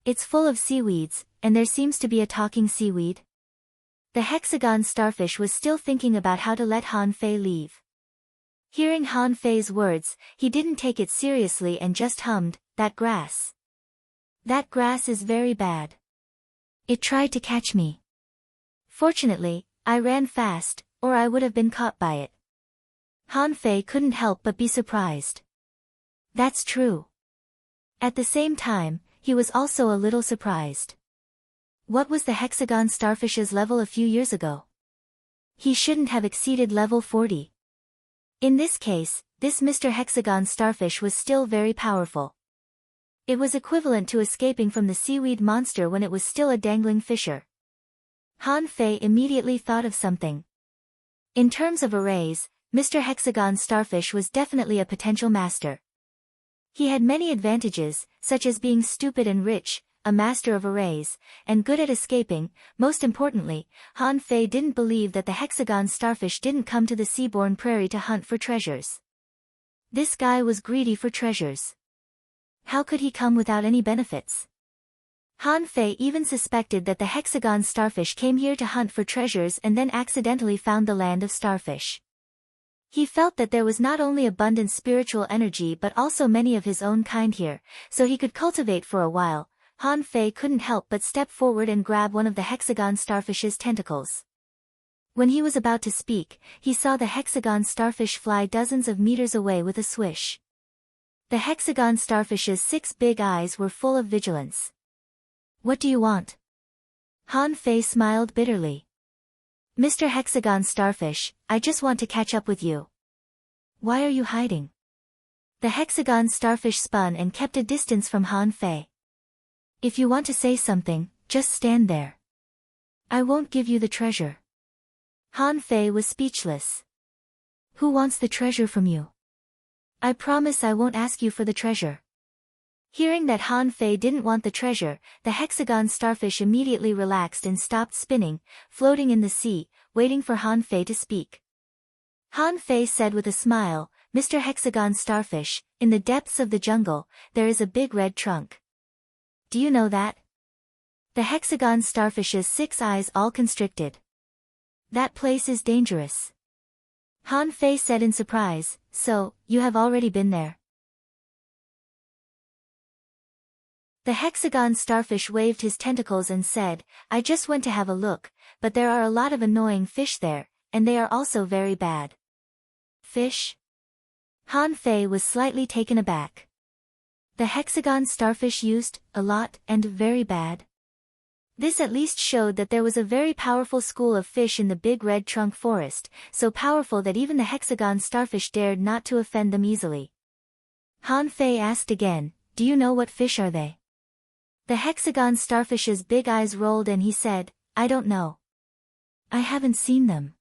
It's full of seaweeds, and there seems to be a talking seaweed. The Hexagon Starfish was still thinking about how to let Han Fei leave. Hearing Han Fei's words, he didn't take it seriously and just hummed, that grass. That grass is very bad. It tried to catch me. Fortunately, I ran fast, or I would have been caught by it. Han Fei couldn't help but be surprised. That's true. At the same time, he was also a little surprised. What was the Hexagon Starfish's level a few years ago? He shouldn't have exceeded level 40. In this case, this Mr. Hexagon Starfish was still very powerful. It was equivalent to escaping from the seaweed monster when it was still a dangling fisher. Han Fei immediately thought of something. In terms of arrays, Mr. Hexagon Starfish was definitely a potential master. He had many advantages, such as being stupid and rich, a master of arrays, and good at escaping. Most importantly, Han Fei didn't believe that the Hexagon Starfish didn't come to the seaborne prairie to hunt for treasures. This guy was greedy for treasures. How could he come without any benefits? Han Fei even suspected that the Hexagon Starfish came here to hunt for treasures and then accidentally found the land of starfish. He felt that there was not only abundant spiritual energy but also many of his own kind here, so he could cultivate for a while. Han Fei couldn't help but step forward and grab one of the Hexagon Starfish's tentacles. When he was about to speak, he saw the Hexagon Starfish fly dozens of meters away with a swish. The Hexagon Starfish's 6 big eyes were full of vigilance. What do you want? Han Fei smiled bitterly. Mr. Hexagon Starfish, I just want to catch up with you. Why are you hiding? The Hexagon Starfish spun and kept a distance from Han Fei. If you want to say something, just stand there. I won't give you the treasure. Han Fei was speechless. Who wants the treasure from you? I promise I won't ask you for the treasure. Hearing that Han Fei didn't want the treasure, the Hexagon Starfish immediately relaxed and stopped spinning, floating in the sea, waiting for Han Fei to speak. Han Fei said with a smile, Mr. Hexagon Starfish, in the depths of the jungle, there is a big red trunk. Do you know that? The Hexagon Starfish's 6 eyes all constricted. That place is dangerous. Han Fei said in surprise, so, you have already been there. The Hexagon Starfish waved his tentacles and said, I just went to have a look, but there are a lot of annoying fish there, and they are also very bad. Fish? Han Fei was slightly taken aback. The Hexagon Starfish used, a lot, and very bad. This at least showed that there was a very powerful school of fish in the big red trunk forest, so powerful that even the Hexagon Starfish dared not to offend them easily. Han Fei asked again, do you know what fish are they? The Hexagon Starfish's big eyes rolled and he said, I don't know. I haven't seen them.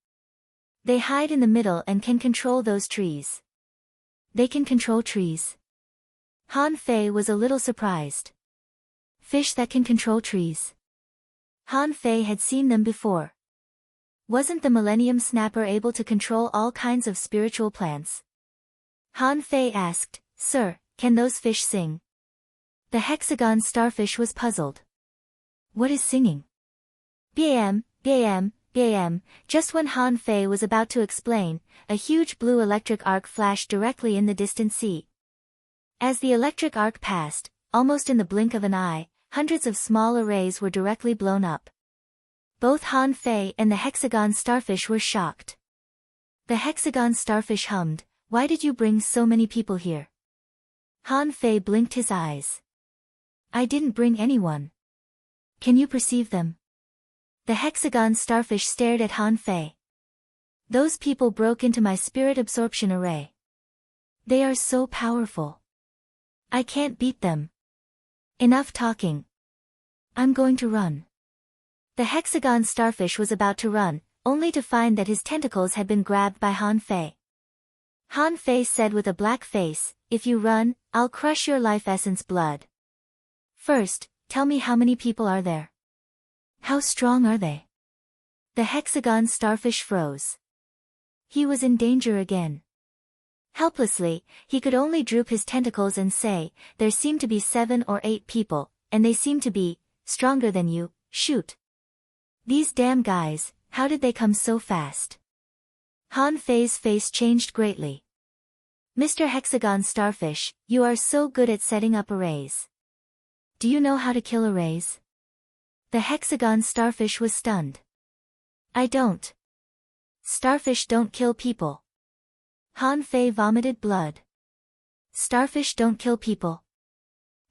They hide in the middle and can control those trees. They can control trees. Han Fei was a little surprised. Fish that can control trees. Han Fei had seen them before. Wasn't the Millennium Snapper able to control all kinds of spiritual plants? Han Fei asked, Sir, can those fish sing? The hexagon starfish was puzzled. What is singing? Bam, bam, bam. Just when Han Fei was about to explain, a huge blue electric arc flashed directly in the distant sea. As the electric arc passed, almost in the blink of an eye, hundreds of small arrays were directly blown up. Both Han Fei and the hexagon starfish were shocked. The hexagon starfish hummed, Why did you bring so many people here? Han Fei blinked his eyes. I didn't bring anyone. Can you perceive them? The hexagon starfish stared at Han Fei. Those people broke into my spirit absorption array. They are so powerful. I can't beat them. Enough talking. I'm going to run. The hexagon starfish was about to run, only to find that his tentacles had been grabbed by Han Fei. Han Fei said with a black face, If you run, I'll crush your life essence blood. First, tell me how many people are there? How strong are they? The hexagon starfish froze. He was in danger again. Helplessly, he could only droop his tentacles and say, There seem to be 7 or 8 people, and they seem to be stronger than you, shoot. These damn guys, how did they come so fast? Han Fei's face changed greatly. Mr. Hexagon Starfish, you are so good at setting up arrays. Do you know how to kill arrays? The hexagon starfish was stunned. I don't. Starfish don't kill people. Han Fei vomited blood. Starfish don't kill people.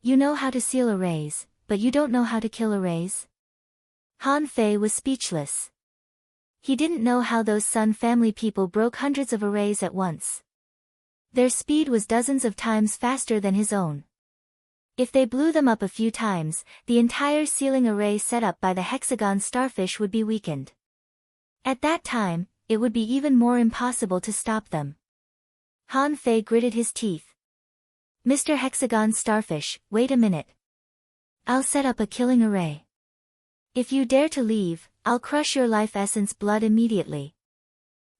You know how to seal arrays, but you don't know how to kill arrays? Han Fei was speechless. He didn't know how those Sun family people broke hundreds of arrays at once. Their speed was dozens of times faster than his own. If they blew them up a few times, the entire sealing array set up by the hexagon starfish would be weakened. At that time, it would be even more impossible to stop them. Han Fei gritted his teeth. Mr. Hexagon Starfish, wait a minute. I'll set up a killing array. If you dare to leave, I'll crush your life essence blood immediately.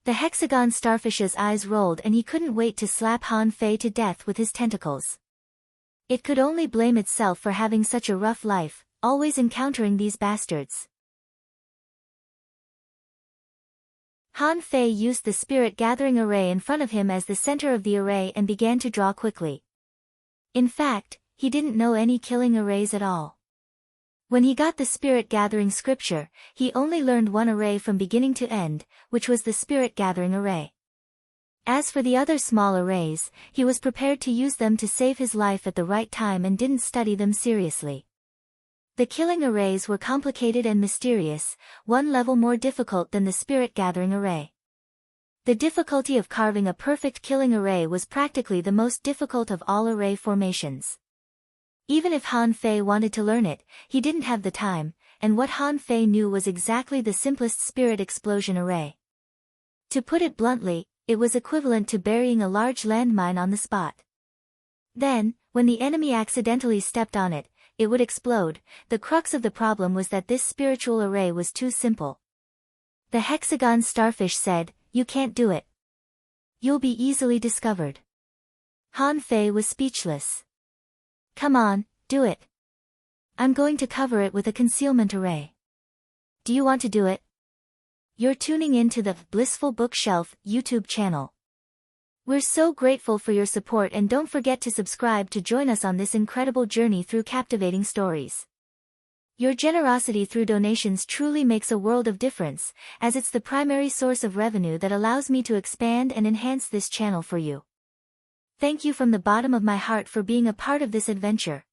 The hexagon starfish's eyes rolled and he couldn't wait to slap Han Fei to death with his tentacles. It could only blame itself for having such a rough life, always encountering these bastards. Han Fei used the spirit gathering array in front of him as the center of the array and began to draw quickly. In fact, he didn't know any killing arrays at all. When he got the spirit gathering scripture, he only learned one array from beginning to end, which was the spirit gathering array. As for the other small arrays, he was prepared to use them to save his life at the right time and didn't study them seriously. The killing arrays were complicated and mysterious, one level more difficult than the spirit gathering array. The difficulty of carving a perfect killing array was practically the most difficult of all array formations. Even if Han Fei wanted to learn it, he didn't have the time, and what Han Fei knew was exactly the simplest spirit explosion array. To put it bluntly, it was equivalent to burying a large landmine on the spot. Then, when the enemy accidentally stepped on it, it would explode. The crux of the problem was that this spiritual array was too simple. The hexagon starfish said, You can't do it. You'll be easily discovered. Han Fei was speechless. Come on, do it. I'm going to cover it with a concealment array. Do you want to do it? You're tuning in to the Blissful Bookshelf YouTube channel. We're so grateful for your support and don't forget to subscribe to join us on this incredible journey through captivating stories. Your generosity through donations truly makes a world of difference, as it's the primary source of revenue that allows me to expand and enhance this channel for you. Thank you from the bottom of my heart for being a part of this adventure.